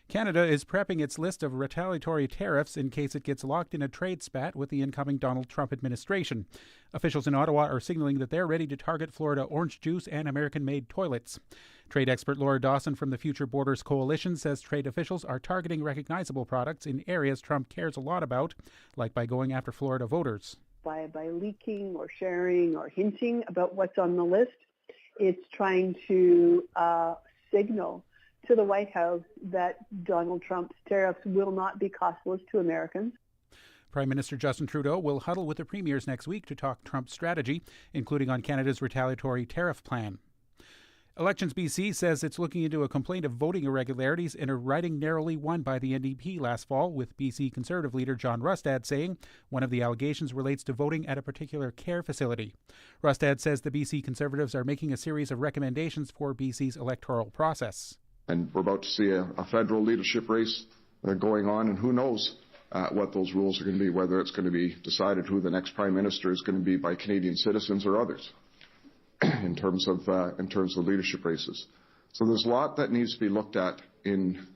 Canada is prepping its list of retaliatory tariffs in case it gets locked in a trade spat with the incoming Donald Trump administration. Officials in Ottawa are signaling that they're ready to target Florida orange juice and American-made toilets. Trade expert Laura Dawson from the Future Borders Coalition says trade officials are targeting recognizable products in areas Trump cares a lot about, like by going after Florida voters. By leaking or sharing or hinting about what's on the list, it's trying to signal to the White House that Donald Trump's tariffs will not be costless to Americans. Prime Minister Justin Trudeau will huddle with the premiers next week to talk Trump's strategy, including on Canada's retaliatory tariff plan. Elections BC says it's looking into a complaint of voting irregularities in a riding narrowly won by the NDP last fall, with BC Conservative leader John Rustad saying one of the allegations relates to voting at a particular care facility. Rustad says the BC Conservatives are making a series of recommendations for BC's electoral process. And we're about to see a federal leadership race going on, and who knows what those rules are going to be, whether it's going to be decided who the next Prime Minister is going to be by Canadian citizens or others. in terms of leadership races. So there's a lot that needs to be looked at in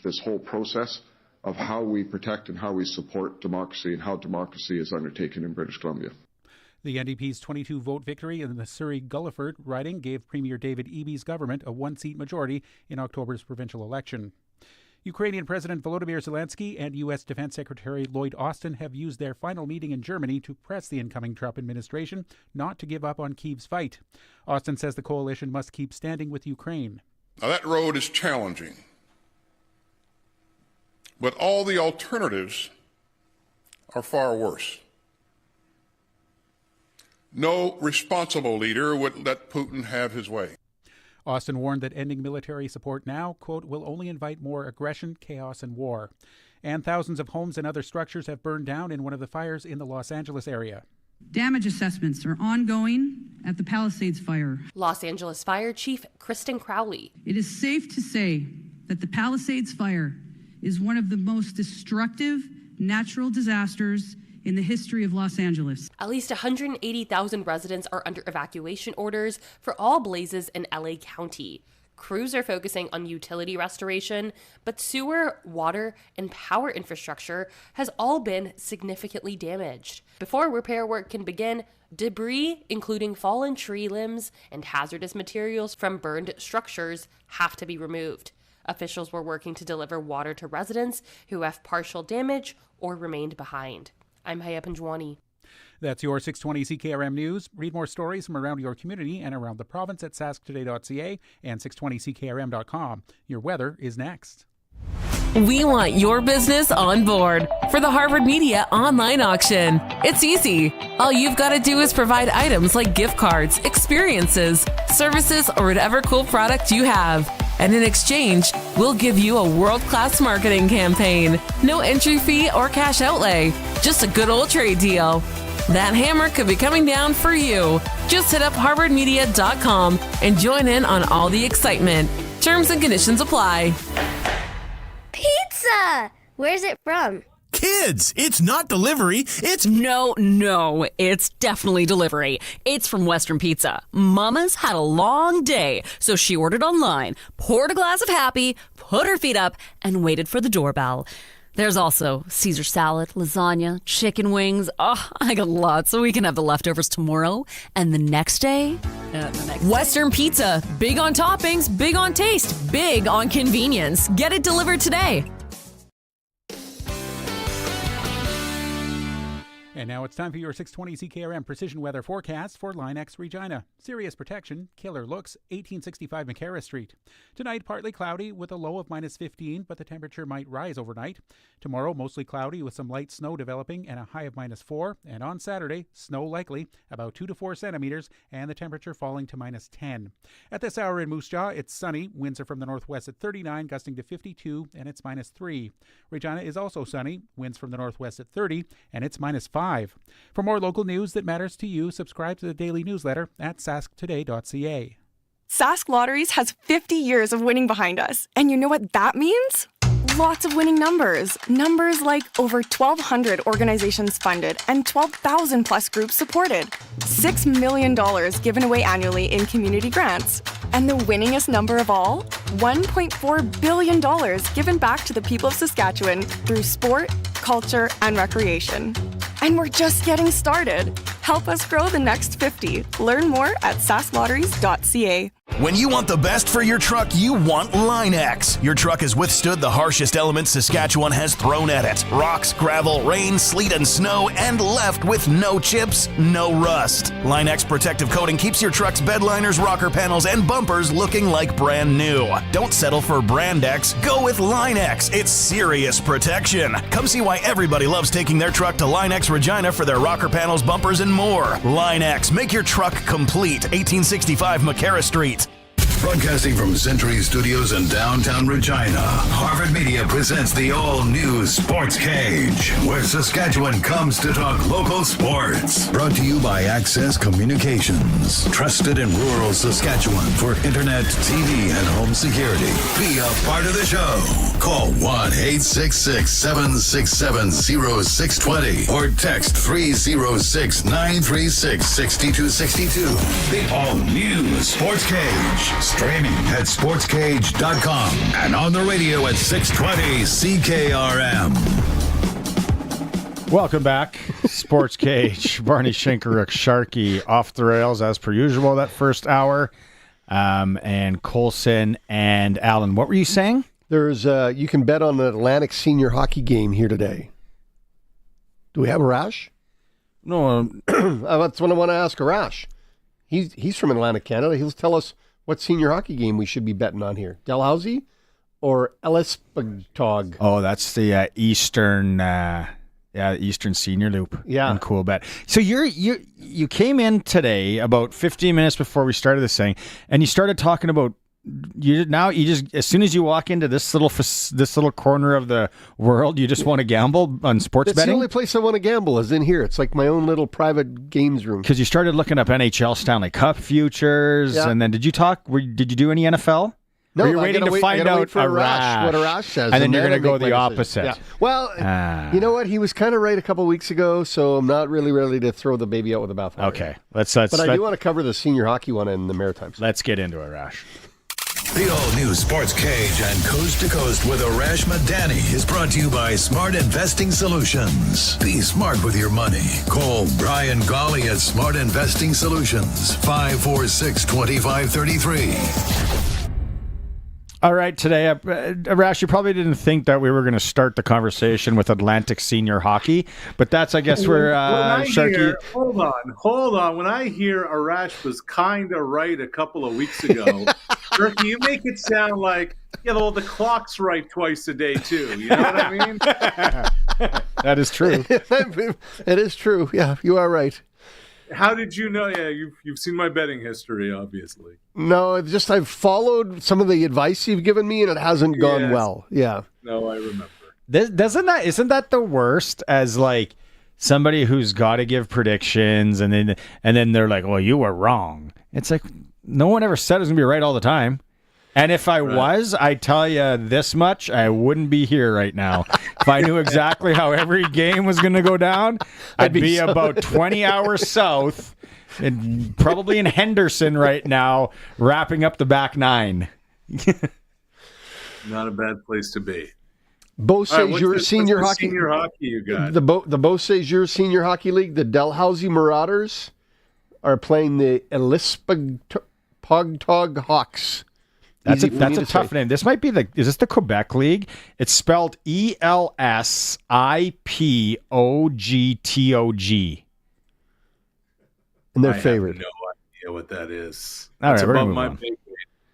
this whole process of how we protect and how we support democracy and how democracy is undertaken in British Columbia. The NDP's 22-vote victory in the Surrey-Gulliford riding gave Premier David Eby's government a one-seat majority in October's provincial election. Ukrainian President Volodymyr Zelensky and U.S. Defense Secretary Lloyd Austin have used their final meeting in Germany to press the incoming Trump administration not to give up on Kyiv's fight. Austin says the coalition must keep standing with Ukraine. Now, that road is challenging, but all the alternatives are far worse. No responsible leader would let Putin have his way. Austin warned that ending military support now, quote, will only invite more aggression, chaos, and war. And thousands of homes and other structures have burned down in one of the fires in the Los Angeles area. Damage assessments are ongoing at the Palisades fire. Los Angeles Fire Chief Kristen Crowley. It is safe to say that the Palisades fire is one of the most destructive natural disasters in the history of Los Angeles. At least 180,000 residents are under evacuation orders for all blazes in LA County. Crews are focusing on utility restoration, but sewer, water, and power infrastructure has all been significantly damaged. Before repair work can begin, debris, including fallen tree limbs and hazardous materials from burned structures, have to be removed. Officials were working to deliver water to residents who have partial damage or remained behind. I'm Haya Panjwani. That's your 620 CKRM News. Read more stories from around your community and around the province at sasktoday.ca and 620ckrm.com. Your weather is next. We want your business on board for the Harvard Media online auction. It's easy. All you've got to do is provide items like gift cards, experiences, services, or whatever cool product you have. And in exchange, we'll give you a world-class marketing campaign. No entry fee or cash outlay. Just a good old trade deal. That hammer could be coming down for you. Just hit up harvardmedia.com and join in on all the excitement. Terms and conditions apply. Pizza! Where's it from? Kids, it's not delivery, it's... No, it's definitely delivery. It's from Western Pizza. Mama's had a long day, so she ordered online, poured a glass of Happy, put her feet up, and waited for the doorbell. There's also Caesar salad, lasagna, chicken wings. Oh, I got lots, so we can have the leftovers tomorrow and the next day. Western Pizza. Big on toppings, big on taste, big on convenience. Get it delivered today. And now it's time for your 620 CKRM precision weather forecast for Line X Regina. Serious protection, killer looks, 1865 McCarra Street. Tonight, partly cloudy with a low of -15, but the temperature might rise overnight. Tomorrow, mostly cloudy with some light snow developing and a high of -4. And on Saturday, snow likely, about 2 to 4 centimeters, and the temperature falling to -10. At this hour in Moose Jaw, it's sunny. Winds are from the northwest at 39, gusting to 52, and it's -3. Regina is also sunny. Winds from the northwest at 30, and it's -5. 5. For more local news that matters to you, subscribe to the daily newsletter at sasktoday.ca. Sask Lotteries has 50 years of winning behind us. And you know what that means? Lots of winning numbers. Numbers like over 1,200 organizations funded and 12,000 plus groups supported. $6 million given away annually in community grants. And the winningest number of all? $1.4 billion given back to the people of Saskatchewan through sport, culture, and recreation. And we're just getting started. Help us grow the next 50. Learn more at sasklotteries.ca. When you want the best for your truck, you want Line-X. Your truck has withstood the harshest elements Saskatchewan has thrown at it. Rocks, gravel, rain, sleet, and snow, and left with no chips, no rust. Line-X protective coating keeps your truck's bed liners, rocker panels, and bumpers looking like brand new. Don't settle for Brand X. Go with Line-X. It's serious protection. Come see why everybody loves taking their truck to Line-X Regina for their rocker panels, bumpers, and more. Line-X. Make your truck complete. 1865 McCarra Street. Broadcasting from Century Studios in downtown Regina, Harvard Media presents the all-new Sportscage, where Saskatchewan comes to talk local sports. Brought to you by Access Communications, trusted in rural Saskatchewan for internet, TV, and home security. Be a part of the show. Call 1-866-767-0620 or text 306-936-6262. The all-new Sportscage. Streaming at sportscage.com and on the radio at 620 CKRM. Welcome back. Sportscage. Barney Shinkaruk Sharkey off the rails as per usual that first hour. And Colson and Alan, what were you saying? There's you can bet on an Atlantic senior hockey game here today. Do we have Arash? No. That's what I want to ask Arash. He's from Atlantic, Canada. He'll tell us what senior hockey game we should be betting on here. Dalhousie or Ellispagtog? Oh, that's the Eastern Eastern Senior Loop. Yeah. And cool bet. So you came in today about 15 minutes before we started this thing, and you started talking about you just as soon as you walk into this little corner of the world, you just want to gamble on sports betting. The only place I want to gamble is in here. It's like my own little private games room. Because you started looking up NHL Stanley Cup futures, and then did you do any NFL? No, you're waiting to find out what Arash says, and then you're going to go the opposite. Yeah. Well, you know what? He was kind of right a couple of weeks ago, so I'm not really ready to throw the baby out with the bathwater. Okay, but I do want to cover the senior hockey one in the Maritimes. Let's get into Arash. The all-new Sports Cage and Coast to Coast with Arash Madani is brought to you by Smart Investing Solutions. Be smart with your money. Call Brian Golly at Smart Investing Solutions, 546-2533. All right, today, Arash, you probably didn't think that we were going to start the conversation with Atlantic senior hockey, but that's, I guess, where Sharky... Hold on. When I hear Arash was kind of right a couple of weeks ago, Sharky, you make it sound like, the clock's right twice a day, too. You know what I mean? That is true. It is true. Yeah, you are right. How did you know? Yeah, you've seen my betting history, obviously. No, it's just I've followed some of the advice you've given me, and it hasn't gone well. Yeah. No, I remember. Isn't that the worst? As like somebody who's got to give predictions, and then they're like, "Well, you were wrong." It's like no one ever said it was gonna be right all the time. And if I was, I tell you this much, I wouldn't be here right now. If I knew exactly how every game was going to go down, I'd be about 20 hours south and probably in Henderson right now, wrapping up the back nine. Not a bad place to be. Beausejour Senior Hockey. Senior hockey you got. The Beausejour Senior Hockey League, the Dalhousie Marauders are playing the Ellispagtog Hawks. That's a tough name. This might be is this the Quebec League? It's spelled ELSIPOGTOG. And they're favored. I have no idea what that is. All right, it's we're above gonna my move pay grade.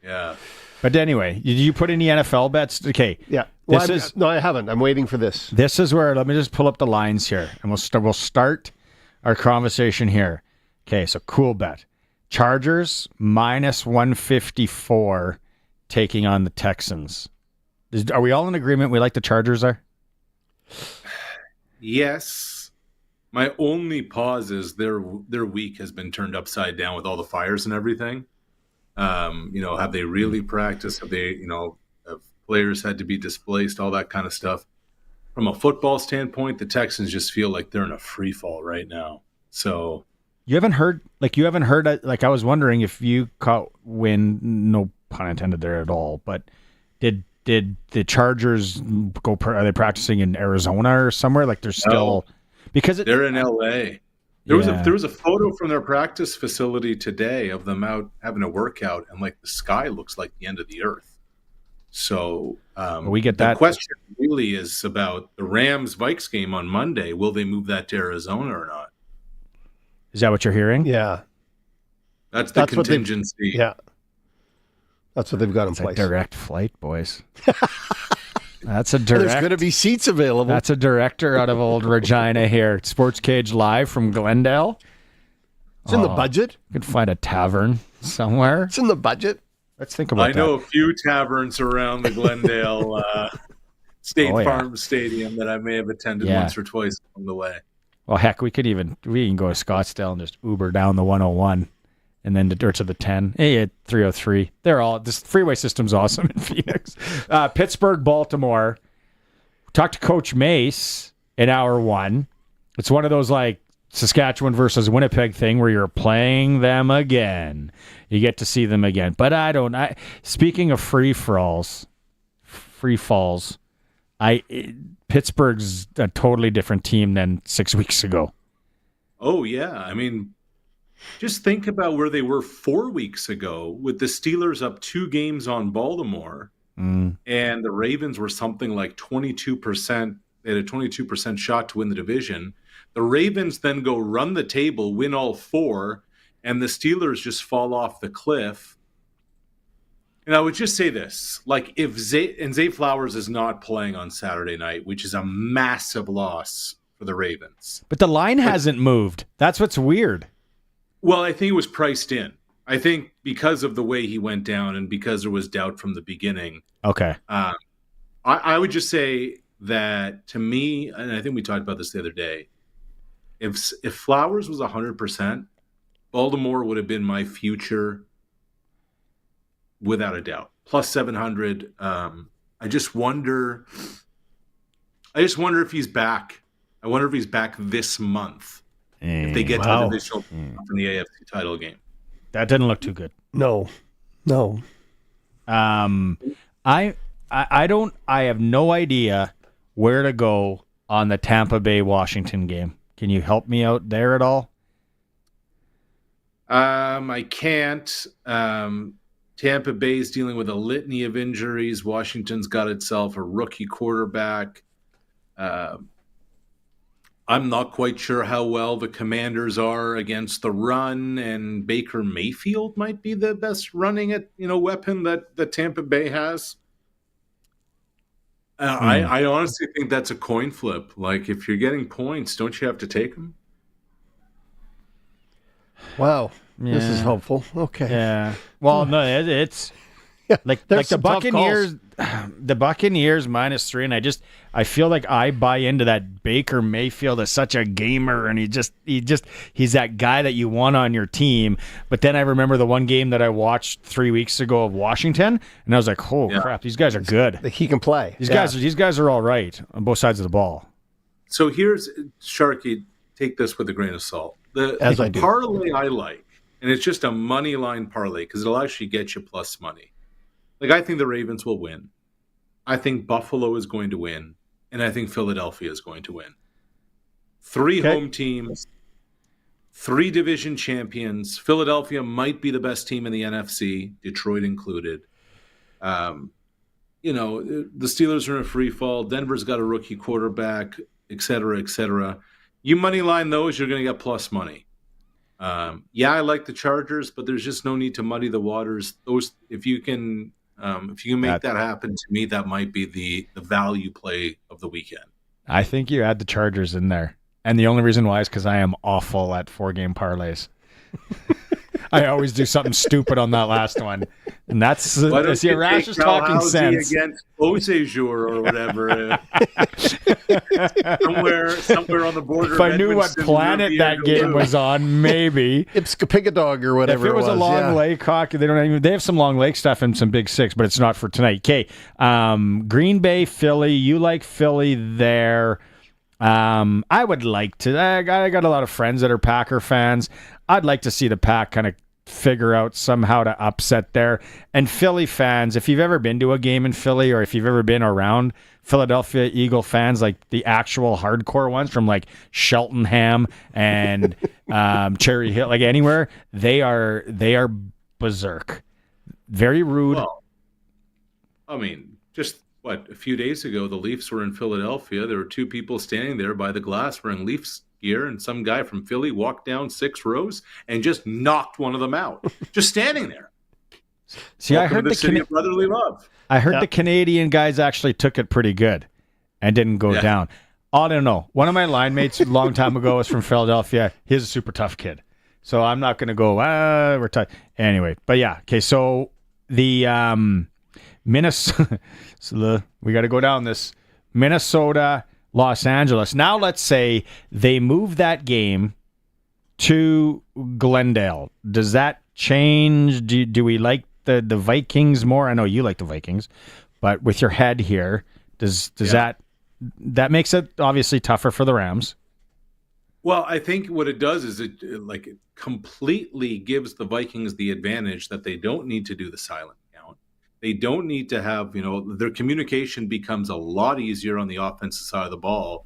Yeah. But anyway, did you put any NFL bets? Okay. Yeah. Well, no, I haven't. I'm waiting for this. This is where, let me just pull up the lines here, and we'll start our conversation here. Okay, so cool bet. Chargers minus 154 taking on the Texans. Are we all in agreement we like the Chargers there? Yes. My only pause is their week has been turned upside down with all the fires and everything. Have they really practiced? Have they, have players had to be displaced, all that kind of stuff. From a football standpoint, the Texans just feel like they're in a free fall right now. So you haven't heard, I was wondering if you caught wind, no pun intended there at all, but did the Chargers are they practicing in Arizona or somewhere? Like they're still, because they're in LA. There was a photo from their practice facility today of them out having a workout, and like the sky looks like the end of the earth. So we get that. The question really is about the Rams-Vikes game on Monday. Will they move that to Arizona or not? Is that what you're hearing? Yeah. That's the contingency. Yeah. That's what they've got in place. A direct flight, boys. That's a direct. There's going to be seats available. That's a director out of old Regina here. Sportscage live from Glendale. It's in the budget. You could find a tavern somewhere. It's in the budget. Let's think about that. I know a few taverns around the Glendale State Farm Stadium that I may have attended once or twice along the way. Well, heck, we can go to Scottsdale and just Uber down the 101 and then to the 10. Hey, 303. This freeway system's awesome in Phoenix. Pittsburgh, Baltimore. Talked to Coach Mace in hour one. It's one of those like Saskatchewan versus Winnipeg thing where you're playing them again. You get to see them again. But speaking of free falls, Pittsburgh's a totally different team than 6 weeks ago. Oh, yeah. I mean, just think about where they were 4 weeks ago with the Steelers up 2 games on Baltimore, and the Ravens were something like 22%. They had a 22% shot to win the division. The Ravens then go run the table, win all 4, and the Steelers just fall off the cliff. And I would just say this, like if Zay Flowers is not playing on Saturday night, which is a massive loss for the Ravens. But the line hasn't moved. That's what's weird. Well, I think it was priced in. I think because of the way he went down and because there was doubt from the beginning. Okay. I would just say that to me, and I think we talked about this the other day, if Flowers was 100%, Baltimore would have been my future without a doubt. Plus 700. I just wonder if he's back. I wonder if he's back this month. If they get to the divisional from the AFC title game. That didn't look too good. No. I have no idea where to go on the Tampa Bay Washington game. Can you help me out there at all? I can't. Tampa Bay's dealing with a litany of injuries. Washington's got itself a rookie quarterback. I'm not quite sure how well the Commanders are against the run, and Baker Mayfield might be the best running weapon that Tampa Bay has. I honestly think that's a coin flip. Like, if you're getting points, don't you have to take them? Wow. Yeah. This is helpful. Okay. Yeah. Well, no, it's like the Buccaneers. The Buccaneers -3, and I feel like I buy into that. Baker Mayfield is such a gamer, and he's that guy that you want on your team. But then I remember the one game that I watched 3 weeks ago of Washington, and I was like, "Oh crap, these guys are good. He can play. These guys are all right on both sides of the ball." So here's Sharky. Take this with a grain of salt. The parlay I like, and it's just a money line parlay because it'll actually get you plus money. Like, I think the Ravens will win. I think Buffalo is going to win. And I think Philadelphia is going to win. 3 home teams, 3 division champions. Philadelphia might be the best team in the NFC, Detroit included. The Steelers are in a free fall. Denver's got a rookie quarterback, et cetera, et cetera. You money line those, you're going to get plus money. I like the Chargers, but there's just no need to muddy the waters. If you can make that happen, to me, that might be the value play of the weekend. I think you add the Chargers in there. And the only reason why is because I am awful at 4-game parlays. I always do something stupid on that last one. And that's Why don't you Arash take is talking Dalhousie sense. against Beausejour or whatever. somewhere on the border. If I knew what planet that game was on, maybe. Ipskapigadog or whatever If it was a long yeah. lake hockey, they have some long lake stuff and some Big Six, but it's not for tonight. Okay, Green Bay, Philly. You like Philly there. I would like to. I got a lot of friends that are Packer fans. I'd like to see the Pack kind of figure out somehow to upset there. And Philly fans, if you've ever been to a game in Philly or if you've ever been around Philadelphia Eagle fans, like the actual hardcore ones from like Cheltenham and Cherry Hill, like anywhere, they are berserk. Very rude. Well, I mean, just a few days ago, the Leafs were in Philadelphia. There were two people standing there by the glass wearing Leafs gear, and some guy from Philly walked down 6 rows and just knocked one of them out, just standing there. See, Welcome to the city of brotherly love. I heard the Canadian guys actually took it pretty good and didn't go down. I don't know. One of my line mates a long time ago was from Philadelphia. He's a super tough kid. So I'm not going to go, we're tough. Anyway, but yeah. Okay, so the Minnesota, we got to go down this. Minnesota, Los Angeles. Now let's say they move that game to Glendale. Does that change? Do we like the Vikings more? I know you like the Vikings, but with your head here, does that makes it obviously tougher for the Rams? Well, I think what it does is it completely gives the Vikings the advantage that they don't need to do the silent count. They don't need to have, their communication becomes a lot easier on the offensive side of the ball.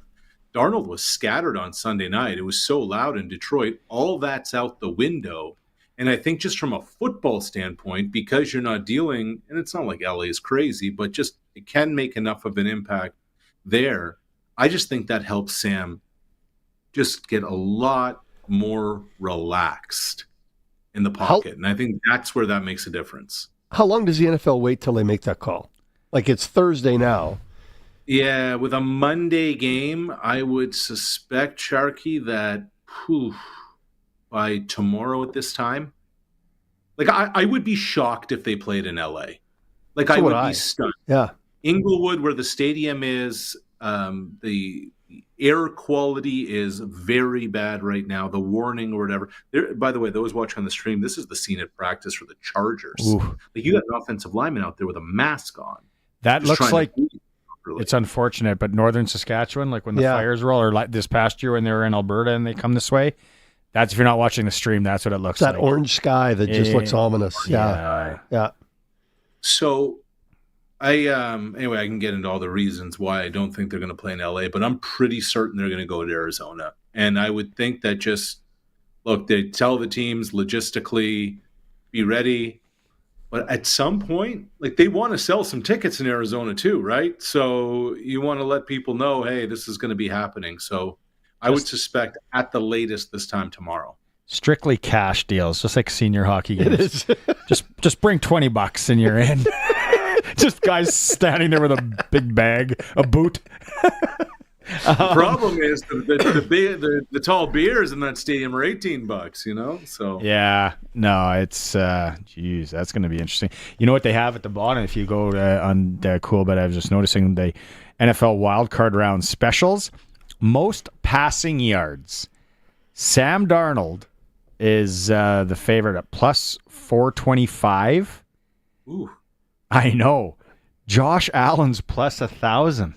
Darnold was scattered on Sunday night. It was so loud in Detroit. All that's out the window. And I think just from a football standpoint, because you're not dealing, and it's not like LA is crazy, but just it can make enough of an impact there. I just think that helps Sam just get a lot more relaxed in the pocket. And I think that's where that makes a difference. How long does the NFL wait till they make that call? Like it's Thursday now. Yeah, with a Monday game, I would suspect, Sharky, that by tomorrow at this time, I would be shocked if they played in LA. I would be stunned. Yeah. Inglewood, where the stadium is, the air quality is very bad right now. The warning or whatever. By the way, those watching on the stream, this is the scene at practice for the Chargers. You got an offensive lineman out there with a mask on. That looks like it's unfortunate, but northern Saskatchewan, like when the fires roll, or like this past year when they were in Alberta and they come this way, that's if you're not watching the stream, that's what it looks like. That orange sky that just looks ominous. Yeah. So anyway, I can get into all the reasons why I don't think they're going to play in LA, but I'm pretty certain they're going to go to Arizona. And I would think that they tell the teams logistically, be ready. But at some point, they want to sell some tickets in Arizona too, right? So you want to let people know, hey, this is going to be happening. So I would suspect at the latest this time tomorrow. Strictly cash deals, just like senior hockey games. It is. just bring $20 and you're in. Just guys standing there with a big bag, a boot. The problem is the tall beers in that stadium are $18, So yeah, no, it's geez, that's going to be interesting. You know what they have at the bottom? If you go on the cool, but I was just noticing the NFL wildcard round specials, most passing yards. Sam Darnold is the favorite at plus 425. Ooh, I know. Josh Allen's plus 1,000.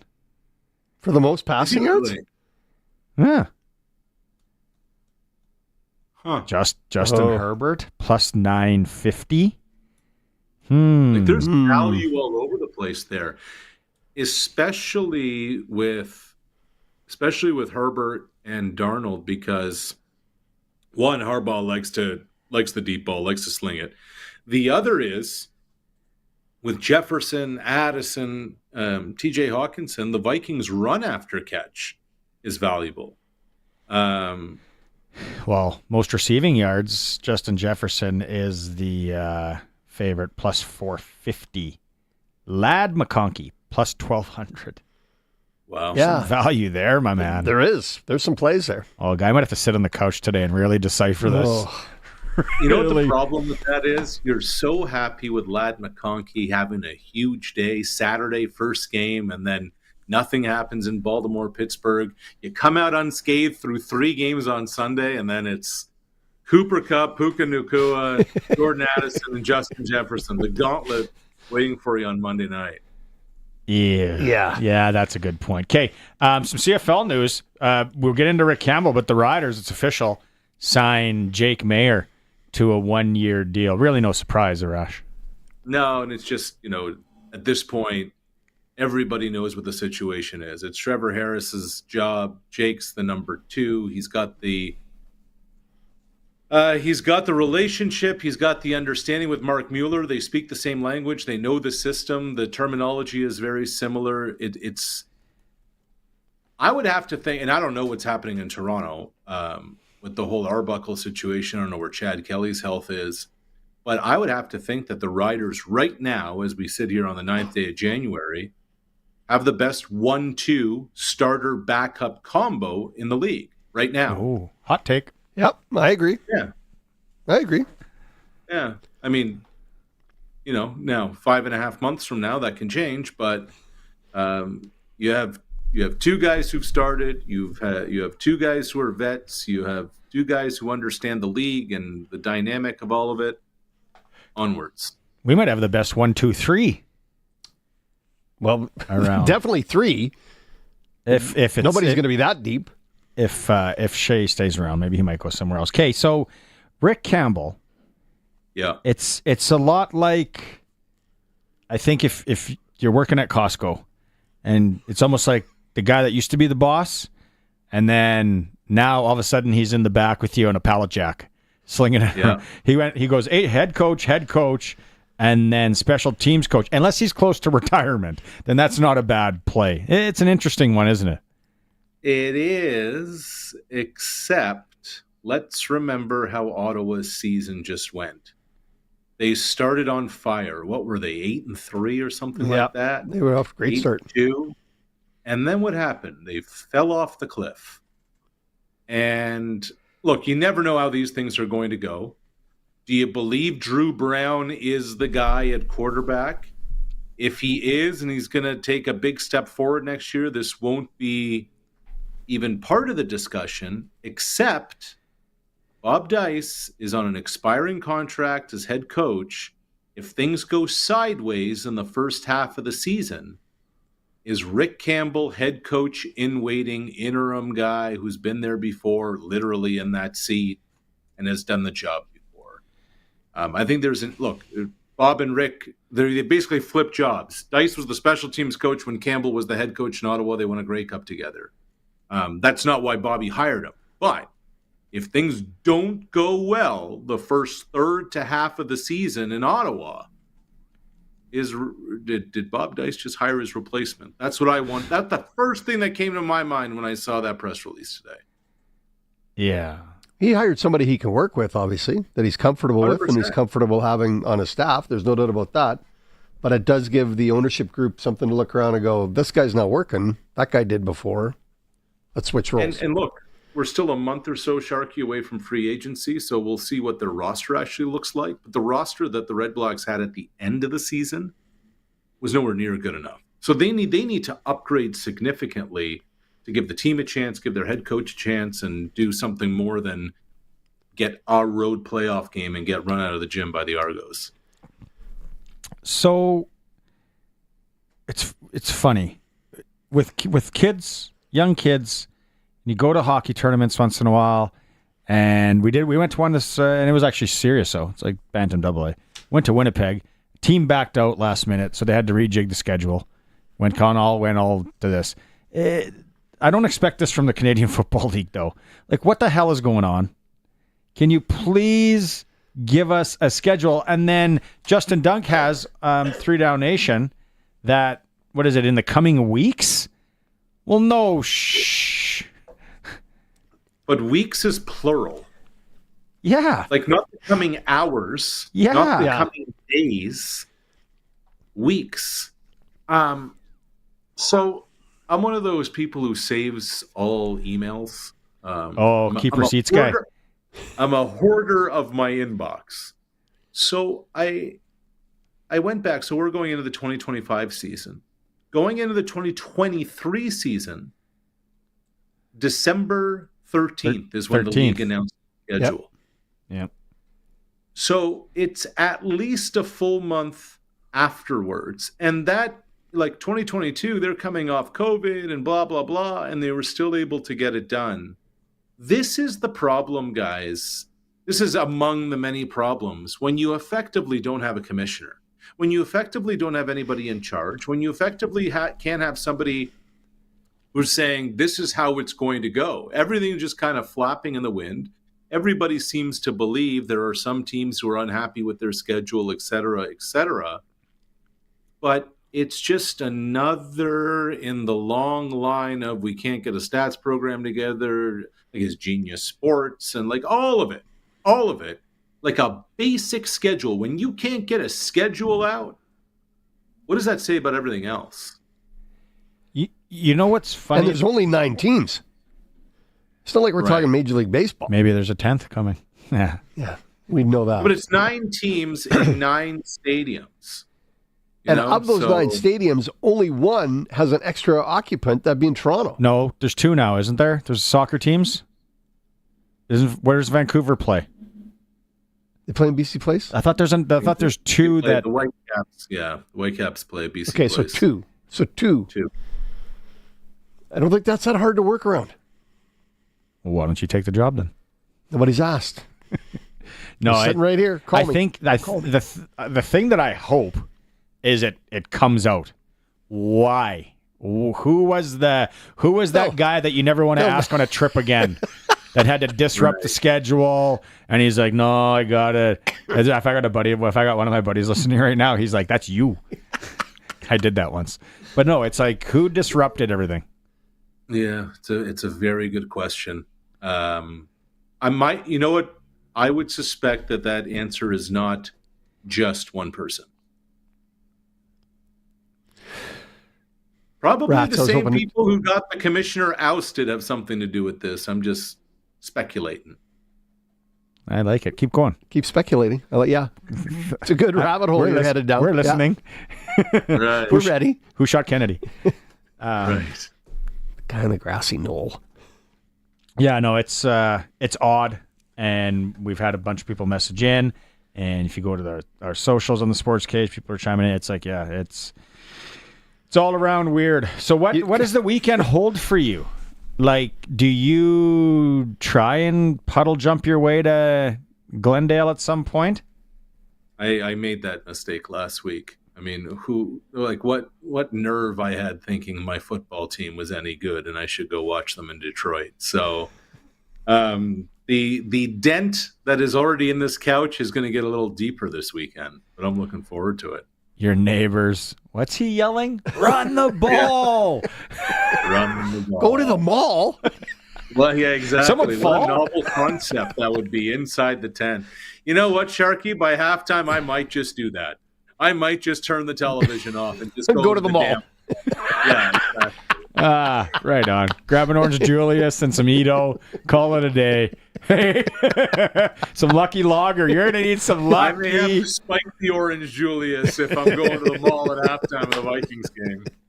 For the most passing yards? Really? Yeah. Huh. Justin Herbert plus 950. There's value all over the place there, especially with Herbert and Darnold, because one, Harbaugh likes the deep ball, likes to sling it. The other is with Jefferson, Addison, TJ Hawkinson, the Vikings' run after catch is valuable. Well, most receiving yards, Justin Jefferson is the favorite, plus 450. Lad McConkey, plus 1,200. Wow. Some value there, my man. There is. There's some plays there. Oh, a guy might have to sit on the couch today and really decipher this. You know what the problem with that is? You're so happy with Ladd McConkey having a huge day, Saturday first game, and then nothing happens in Baltimore, Pittsburgh. You come out unscathed through 3 games on Sunday, and then it's Cooper Kupp, Puka Nacua, Jordan Addison, and Justin Jefferson, the gauntlet waiting for you on Monday night. Yeah, that's a good point. Okay, some CFL news. We'll get into Rick Campbell, but the Riders, it's official, signed Jake Mayer to a 1-year deal. Really no surprise, Arash. No, and it's just, at this point, everybody knows what the situation is. It's Trevor Harris's job. Jake's the number 2. He's got the relationship. He's got the understanding with Mark Mueller. They speak the same language. They know the system. The terminology is very similar. I would have to think, and I don't know what's happening in Toronto with the whole Arbuckle situation. I don't know where Chad Kelly's health is. But I would have to think that the Riders right now, as we sit here on the 9th day of January, have the best 1-2 starter backup combo in the league right now. Oh, hot take. Yep, I agree. Yeah. I agree. Yeah. I mean, now 5.5 months from now that can change, but you have 2 guys who've started, you have 2 guys who are vets, you have 2 guys who understand the league and the dynamic of all of it. Onwards. We might have the best 1-2-3. Well, around. Definitely 3. If it's, nobody's going to be that deep. If Shea stays around, maybe he might go somewhere else. Okay, so Rick Campbell. Yeah. It's a lot like, I think if you're working at Costco, and it's almost like the guy that used to be the boss, and then now all of a sudden he's in the back with you on a pallet jack, slinging it. Yeah. He goes head coach, and then special teams coach. Unless he's close to retirement, then that's not a bad play. It's an interesting one, isn't it? It is, except let's remember how Ottawa's season just went. They started on fire. What were they, 8-3 or something like that? They were off a great start. 8-2. And then what happened? They fell off the cliff. And look, you never know how these things are going to go. Do you believe Drew Brown is the guy at quarterback? If he is, and he's going to take a big step forward next year, this won't be even part of the discussion, except Bob Dice is on an expiring contract as head coach. If things go sideways in the first half of the season, is Rick Campbell, head coach in waiting, interim guy who's been there before, literally in that seat, and has done the job before? I think Bob and Rick, they basically flipped jobs. Dice was the special teams coach when Campbell was the head coach in Ottawa. They won a Grey Cup together. That's not why Bobby hired him. But if things don't go well the first third to half of the season in Ottawa, did Bob Dice just hire his replacement? That's what I want. That's the first thing that came to my mind when I saw that press release today. Yeah. He hired somebody he can work with, obviously, that he's comfortable 100%. with and he's comfortable having on his staff. There's no doubt about that. But it does give the ownership group something to look around and go, this guy's not working. That guy did before. Let's switch roles. And look, we're still a month or so, Sharky, away from free agency, so we'll see what their roster actually looks like. But the roster that the Red Blacks had at the end of the season was nowhere near good enough. So they need to upgrade significantly to give the team a chance, give their head coach a chance, and do something more than get a road playoff game and get run out of the gym by the Argos. So it's funny with kids. Young kids, you go to hockey tournaments once in a while, and we went to one this, and it was actually serious. So it's like Bantam AA. Went to Winnipeg, team backed out last minute, so they had to rejig the schedule. Went all to this. I don't expect this from the Canadian Football League though. Like, what the hell is going on? Can you please give us a schedule? And then Justin Dunk has 3 Down Nation that, what is it, in the coming weeks? Well, no, shh. But weeks is plural. Yeah. Like not the coming hours. Yeah. Not the coming days. Weeks. So I'm one of those people who saves all emails. Keep receipts guy. I'm a hoarder of my inbox. So I went back. So we're going into the 2025 season. Going into the 2023 season, December 13th is when the league announced the schedule. Yep. So it's at least a full month afterwards. And that, like 2022, they're coming off COVID and blah, blah, blah, and they were still able to get it done. This is the problem, guys. This is among the many problems when you effectively don't have a commissioner, when you effectively don't have anybody in charge, when you effectively can't have somebody who's saying this is how it's going to go. Everything just kind of flapping in the wind. Everybody seems to believe there are some teams who are unhappy with their schedule, et cetera, et cetera. But it's just another in the long line of we can't get a stats program together, like his Genius Sports, and like all of it, like a basic schedule. When you can't get a schedule out, what does that say about everything else? You know what's funny? And there's only 9 teams. It's not like we're talking Major League Baseball. Maybe there's a 10th coming. Yeah. Yeah, we know that. But it's 9 teams in 9 stadiums. And of those 9 stadiums, only one has an extra occupant, that'd be in Toronto. No, there's 2 now, isn't there? There's soccer teams. Where does Vancouver play? They play in BC Place? I thought there's 2 that the Whitecaps. Yeah, the Whitecaps play BC Okay, Place. so two. I don't think that's that hard to work around. Well, why don't you take the job then? Nobody's asked. No, sitting right here. Call me. Think the thing that I hope is it comes out. Why? Who was that guy that you never want to ask on a trip again? That had to disrupt the schedule, and he's like, "No, I got it." If I got one of my buddies listening right now, he's like, "That's you." I did that once, but no, it's like who disrupted everything. Yeah, it's a very good question. I might, you know what? I would suspect that answer is not just one person. Probably the same people who got the commissioner ousted have something to do with this. I'm just speculating. I like it. Keep going. Keep speculating. Yeah. It's a good rabbit hole you're headed down. We're listening. Yeah. Right. We're ready. Who shot Kennedy? Right. Guy on the grassy knoll. Yeah, no, it's odd, and we've had a bunch of people message in, and if you go to our socials on the Sportscage, people are chiming in. It's like, yeah, it's all around weird. So what does the weekend hold for you? Like, do you try and puddle jump your way to Glendale at some point? I made that mistake last week. I mean, what nerve I had thinking my football team was any good and I should go watch them in Detroit. So the dent that is already in this couch is going to get a little deeper this weekend, but I'm looking forward to it. Your neighbors. What's he yelling? Run the ball! Run the ball. Go to the mall? Well, yeah, exactly. Someone fall? What a novel concept that would be inside the tent. You know what, Sharky? By halftime, I might just do that. I might just turn the television off and just go to the mall. Yeah, exactly. Right on. Grab an Orange Julius and some Edo. Call it a day. Hey, some Lucky Lager. You're going to need some Lucky. I may have to spike the Orange Julius if I'm going to the mall at halftime of the Vikings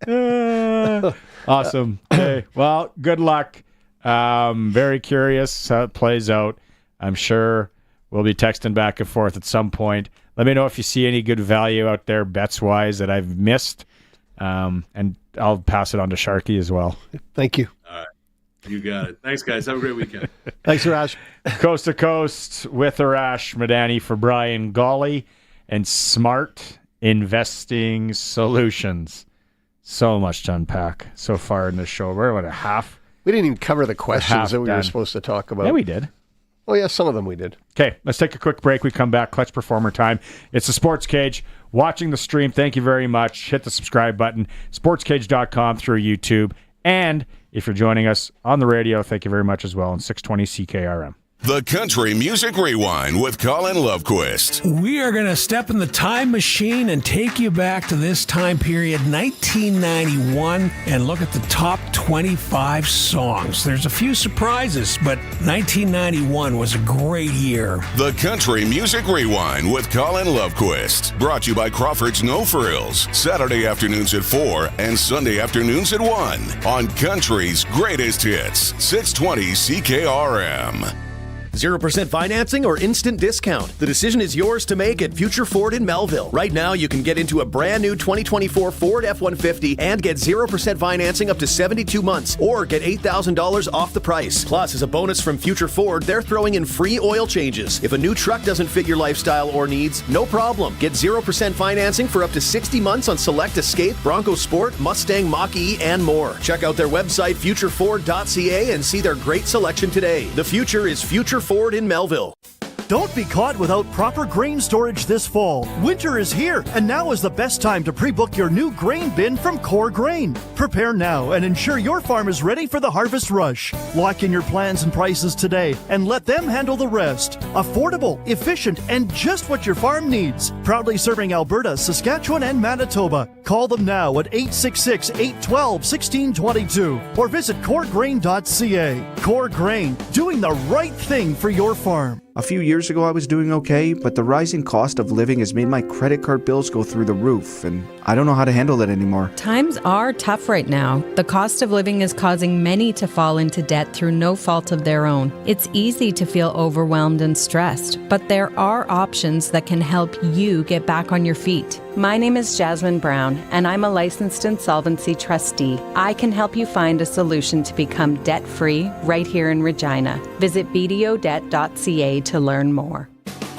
game. Awesome. Hey, well, good luck. Very curious how it plays out. I'm sure we'll be texting back and forth at some point. Let me know if you see any good value out there bets-wise that I've missed. And I'll pass it on to Sharky as well. Thank you. All right. You got it. Thanks, guys. Have a great weekend. Thanks, Arash. Coast to Coast with Arash Madani for Brian Golly and Smart Investing Solutions. So much to unpack so far in this show. We're at a half. We didn't even cover the questions that we were supposed to talk about. Yeah, we did. Oh, yeah, some of them we did. Okay, let's take a quick break. We come back. Clutch Performer time. It's the Sports Cage. Watching the stream, thank you very much. Hit the subscribe button. Sportscage.com through YouTube. And if you're joining us on the radio, thank you very much as well on 620 CKRM. The Country Music Rewind with Colin Lovequist. We are going to step in the time machine and take you back to this time period, 1991, and look at the top 25 songs. There's a few surprises, but 1991 was a great year. The Country Music Rewind with Colin Lovequist. Brought to you by Crawford's No Frills. Saturday afternoons at 4 and Sunday afternoons at 1 on Country's Greatest Hits, 620 CKRM. 0% financing or instant discount. The decision is yours to make at Future Ford in Melville. Right now, you can get into a brand new 2024 Ford F-150 and get 0% financing up to 72 months or get $8,000 off the price. Plus, as a bonus from Future Ford, they're throwing in free oil changes. If a new truck doesn't fit your lifestyle or needs, no problem. Get 0% financing for up to 60 months on select Escape, Bronco Sport, Mustang Mach-E, and more. Check out their website, futureford.ca, and see their great selection today. The future is Future Ford in Melville. Don't be caught without proper grain storage this fall. Winter is here, and now is the best time to pre-book your new grain bin from Core Grain. Prepare now and ensure your farm is ready for the harvest rush. Lock in your plans and prices today, and let them handle the rest. Affordable, efficient, and just what your farm needs. Proudly serving Alberta, Saskatchewan, and Manitoba. Call them now at 866-812-1622 or visit coregrain.ca. Core Grain, doing the right thing for your farm. A few years ago I was doing okay, but the rising cost of living has made my credit card bills go through the roof, and I don't know how to handle it anymore. Times are tough right now. The cost of living is causing many to fall into debt through no fault of their own. It's easy to feel overwhelmed and stressed, but there are options that can help you get back on your feet. My name is Jasmine Brown, and I'm a licensed insolvency trustee. I can help you find a solution to become debt-free right here in Regina. Visit bdodebt.ca to learn more.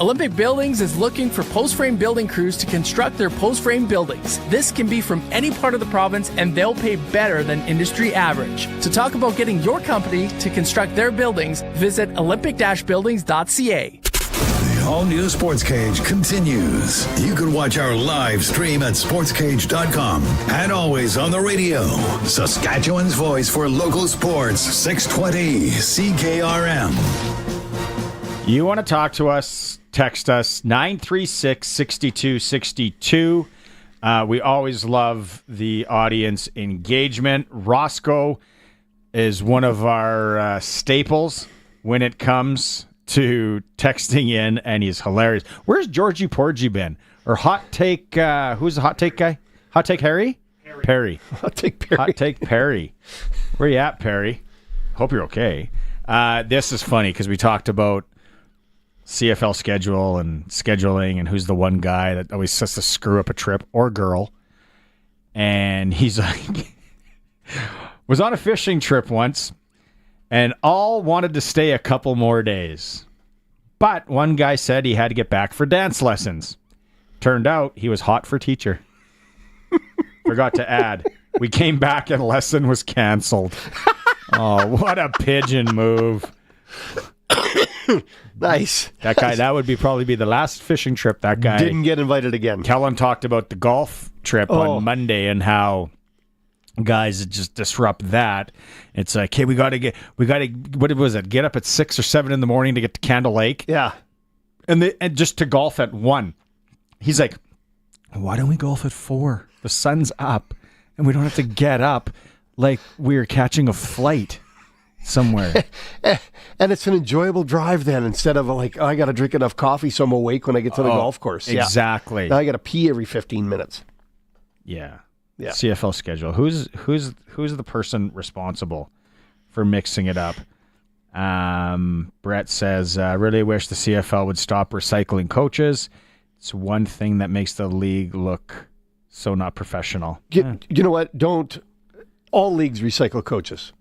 Olympic Buildings is looking for post-frame building crews to construct their post-frame buildings. This can be from any part of the province, and they'll pay better than industry average. To talk about getting your company to construct their buildings, visit olympic-buildings.ca. All-new Sportscage continues. You can watch our live stream at sportscage.com and always on the radio. Saskatchewan's voice for local sports, 620 CKRM. You want to talk to us, text us 936-6262. We always love the audience engagement. Roscoe is one of our staples when it comes to texting in, and he's hilarious. Where's Georgie Porgy been? Or Hot Take, who's the Hot Take guy? Hot Take Harry? Perry. Hot Take Perry. Hot Take Perry. Where you at, Perry? Hope you're okay. This is funny because we talked about CFL schedule and scheduling and who's the one guy that always has to screw up a trip or girl. And he's like, was on a fishing trip once, and all wanted to stay a couple more days. But one guy said he had to get back for dance lessons. Turned out he was hot for teacher. Forgot to add, we came back and lesson was canceled. Oh, what a pigeon move. Nice. That guy, that would probably be the last fishing trip that guy didn't get invited again. Kellen talked about the golf trip on Monday and how guys just disrupt that. It's like, hey, we got to what was it? Get up at 6 or 7 in the morning to get to Candle Lake. Yeah. And just to golf at 1. He's like, why don't we golf at 4? The sun's up and we don't have to get up like we're catching a flight somewhere. And it's an enjoyable drive then, instead of like, I got to drink enough coffee so I'm awake when I get to the golf course. Exactly. Yeah. Now I got to pee every 15 minutes. Yeah. Yeah. CFL schedule. Who's the person responsible for mixing it up? Brett says, really wish the CFL would stop recycling coaches. It's one thing that makes the league look so not professional. You know what? All leagues recycle coaches.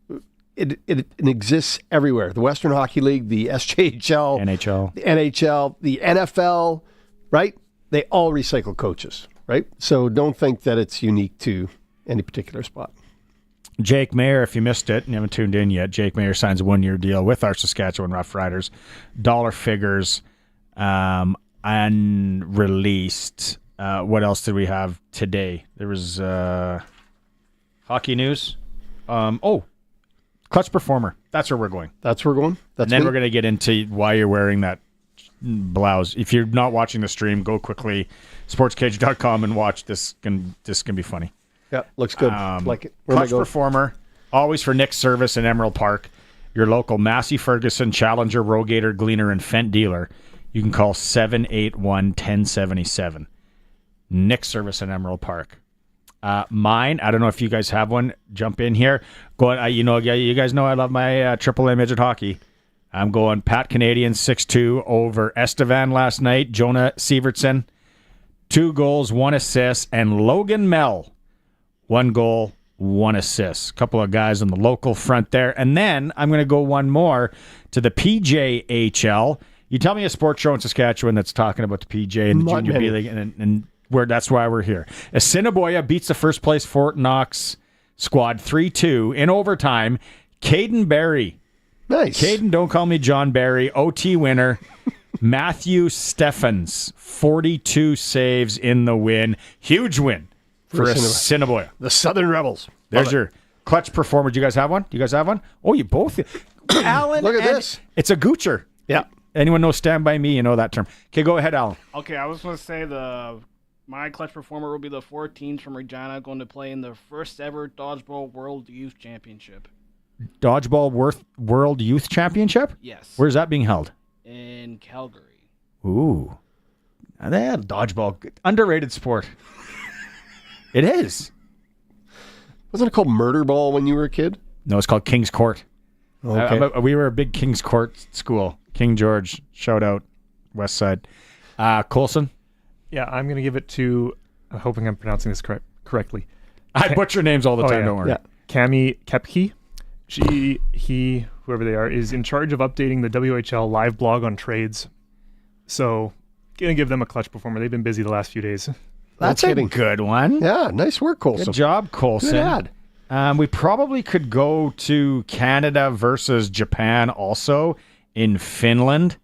It exists everywhere. The Western Hockey League, the SJHL, NHL, the NHL, the NFL, right? They all recycle coaches, right? So don't think that it's unique to any particular spot. Jake Mayer, if you missed it and you haven't tuned in yet, Jake Mayer signs a 1-year deal with our Saskatchewan Roughriders. Dollar figures, unreleased. What else did we have today? There was hockey news. Clutch Performer. That's where we're going. That's where we're going. And then we're going to get into why you're wearing that blouse. If you're not watching the stream, go quickly sportscage.com and watch. This can be funny. Yeah, looks good. Like it. Clutch Performer, always for Nick's Service in Emerald Park. Your local Massey Ferguson, Challenger, Rogator, Gleaner, and Fendt dealer. You can call 781-1077. Nick's Service in Emerald Park. Mine, I don't know if you guys have one. Jump in here. You guys know I love my AAA midget hockey. I'm going Pat Canadian 6-2 over Estevan last night. Jonah Sievertson, 2 goals, 1 assist, and Logan Mell, 1 goal, 1 assist. A couple of guys on the local front there. And then I'm going to go one more to the PJHL. You tell me a sports show in Saskatchewan that's talking about the PJ and the Not Junior many. B League, and that's why we're here. Assiniboia beats the first place Fort Knox squad 3-2 in overtime. Caden Barry. Nice. Caden, don't call me John Barry. OT winner. Matthew Steffens, 42 saves in the win. Huge win for Assiniboia. The Southern Rebels. There's your Clutch Performer. Do you guys have one? Oh, you both. Alan. Look at this. It's a goocher. Yeah. Anyone know Stand By Me? You know that term. Okay, go ahead, Alan. Okay, I was going to say my Clutch Performer will be the 4 teams from Regina going to play in the first ever Dodgeball World Youth Championship. Dodgeball World Youth Championship? Yes. Where's that being held? In Calgary. Ooh. They had dodgeball. Underrated sport. It is. Wasn't it called Murder Ball when you were a kid? No, it's called King's Court. Okay. We were a big King's Court school. King George, shout out, West Side. Coulson? Yeah, I'm going to give it to, I'm hoping I'm pronouncing this correctly. I butcher names all the time, don't worry. Yeah. Cami Kepke. He, whoever they are, is in charge of updating the WHL live blog on trades. So, going to give them a Clutch Performer. They've been busy the last few days. That's a good one. Yeah, nice work, Coulson. Good job, Coulson. Good ad. We probably could go to Canada versus Japan also in Finland.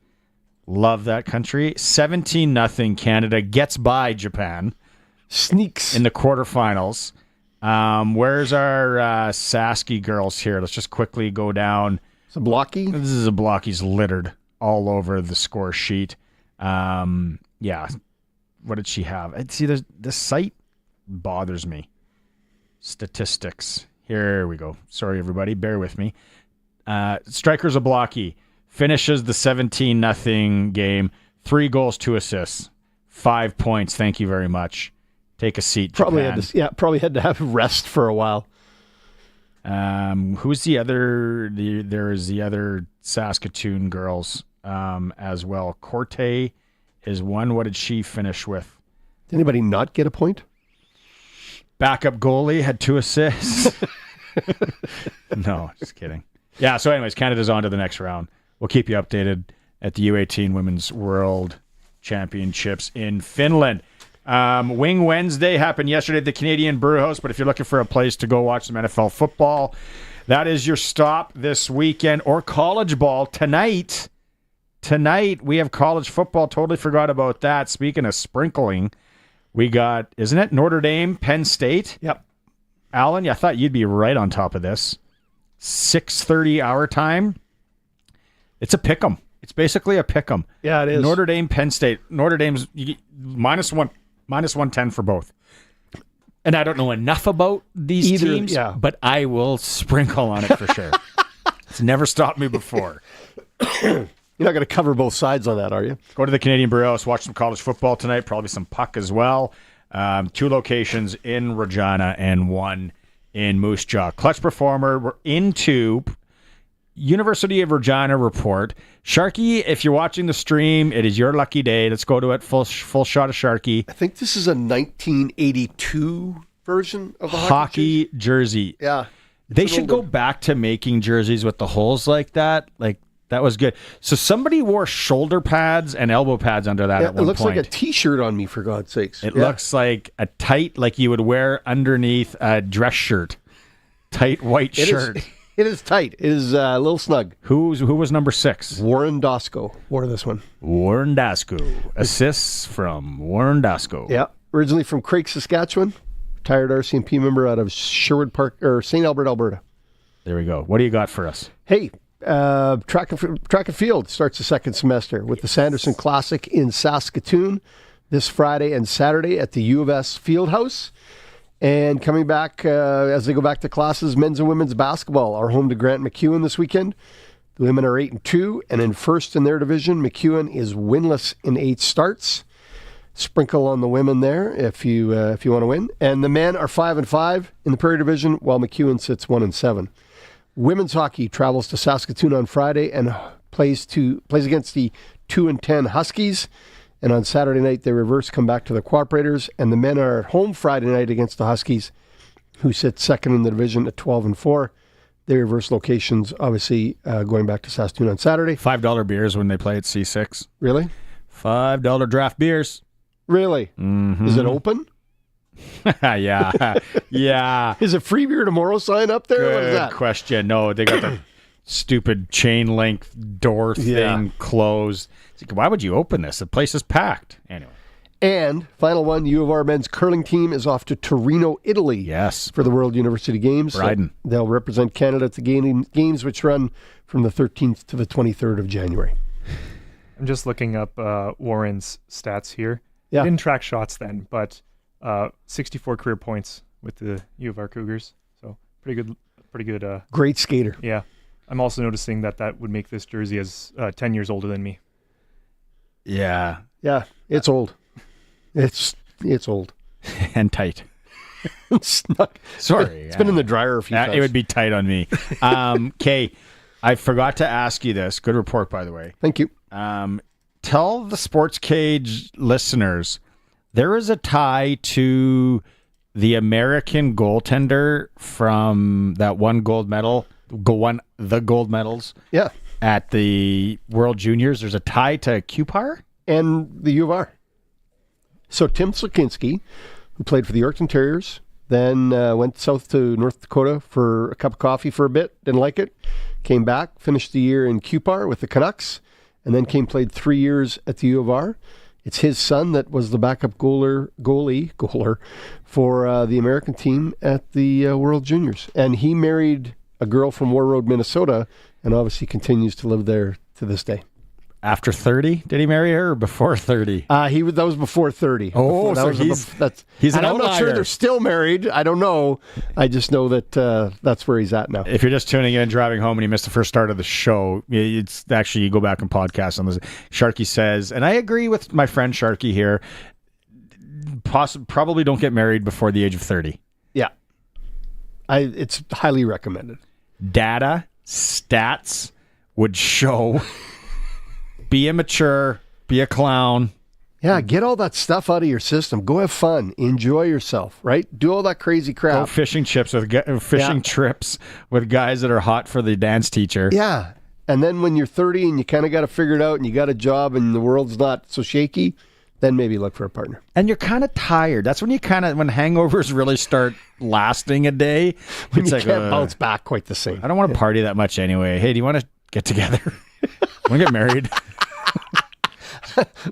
Love that country. 17-0 Canada gets by Japan. Sneaks. In the quarterfinals. Where's our Sasky girls here? Let's just quickly go down. Zablocki? This is Zablocki's littered all over the score sheet. Yeah. What did she have? See, the site bothers me. Statistics. Here we go. Sorry, everybody. Bear with me. Striker Zablocki finishes the 17-0 game. 3 goals, 2 assists. 5 points. Thank you very much. Take a seat, Probably Japan. probably had to have rest for a while. Who's the other? There is the other Saskatoon girls as well. Corte is one. What did she finish with? Did anybody not get a point? Backup goalie had 2 assists. No, just kidding. Yeah, so anyways, Canada's on to the next round. We'll keep you updated at the U18 Women's World Championships in Finland. Wing Wednesday happened yesterday at the Canadian Brewhouse, but if you're looking for a place to go watch some NFL football, that is your stop this weekend. Or college ball tonight. Tonight, we have college football. Totally forgot about that. Speaking of sprinkling, we got, isn't it, Notre Dame, Penn State? Yep. Alan, I thought you'd be right on top of this. 6:30 our time. It's a pick'em. It's basically a pick'em. Yeah, it is. Notre Dame, Penn State. Notre Dame's minus 110 for both. And I don't know enough about these teams, but I will sprinkle on it for sure. It's never stopped me before. You're not going to cover both sides on that, are you? Go to the Canadian Brewhouse, watch some college football tonight, probably some puck as well. 2 locations in Regina and 1 in Moose Jaw. Clutch Performer, we're into University of Regina report. Sharky, if you're watching the stream, it is your lucky day. Let's go to it. Full shot of Sharky. I think this is a 1982 version of the hockey jersey. Yeah. They should go back to making jerseys with the holes like that. Like, that was good. So somebody wore shoulder pads and elbow pads under that at one point. It looks like a T-shirt on me, for God's sakes. It looks like a tight, like you would wear underneath a dress shirt. Tight white shirt. It is tight. It is a little snug. Who was number 6? Warren Dosco wore this one. Warren Dosco. Assists from Warren Dosco. Yeah. Originally from Craig, Saskatchewan. Retired RCMP member out of Sherwood Park, or St. Albert, Alberta. There we go. What do you got for us? Hey, track and field starts the second semester with the Sanderson Classic in Saskatoon this Friday and Saturday at the U of S Fieldhouse. And coming back, as they go back to classes, men's and women's basketball are home to Grant MacEwan this weekend. The women are 8-2, and in first in their division, MacEwan is winless in 8 starts. Sprinkle on the women there if you want to win. And the men are 5-5 in the Prairie Division, while MacEwan sits 1-7. Women's hockey travels to Saskatoon on Friday and plays against the 2-10 Huskies. And on Saturday night, they reverse, come back to the Cooperators. And the men are at home Friday night against the Huskies, who sit second in the division at 12-4. They reverse locations, obviously, going back to Saskatoon on Saturday. $5 beers when they play at C6. Really? $5 draft beers. Really? Mm-hmm. Is it open? Yeah. Yeah. Is it free beer tomorrow sign up there? Good What is that? question. No, they got the stupid chain link door thing closed. It's like, why would you open this? The place is packed. Anyway. And final one, U of R men's curling team is off to Torino, Italy. Yes. For the World University Games. Riding. So they'll represent Canada at the games, which run from the 13th to the 23rd of January. I'm just looking up Warren's stats here. Yeah. I didn't track shots then, but 64 career points with the U of R Cougars. So pretty good. Great skater. Yeah. I'm also noticing that would make this jersey as 10 years older than me. Yeah. Yeah, it's old. It's old. And tight. Sorry. It's been in the dryer a few times. It would be tight on me. Kay, I forgot to ask you this. Good report, by the way. Thank you. Tell the Sportscage listeners, there is a tie to the American goaltender from that one gold medal, the gold medals. Yeah. At the World Juniors. There's a tie to Cupar? And the U of R. So Tim Slakinski, who played for the Yorkton Terriers, then went south to North Dakota for a cup of coffee for a bit, didn't like it, came back, finished the year in Cupar with the Canucks, and then played 3 years at the U of R. It's his son that was the backup goaler for the American team at the World Juniors. And he married a girl from War Road, Minnesota, and obviously continues to live there to this day. After 30? Did he marry her or before 30? That was before 30. Oh, so he's an I'm not sure they're still married. I don't know. I just know that that's where he's at now. If you're just tuning in, driving home, and you missed the first start of the show, it's actually, you go back and podcast on this. Sharky says, and I agree with my friend Sharky here, probably don't get married before the age of 30. Yeah. It's highly recommended. Data, stats would show... Be immature, be a clown. Yeah, get all that stuff out of your system. Go have fun. Enjoy yourself, right? Do all that crazy crap. Go fishing trips with guys that are hot for the dance teacher. Yeah. And then when you're 30 and you kind of got it figured out and you got a job and the world's not so shaky, then maybe look for a partner. And you're kind of tired. That's when when hangovers really start lasting a day. When you can't bounce back quite the same. I don't want to party that much anyway. Hey, do you want to get together? Want to get married?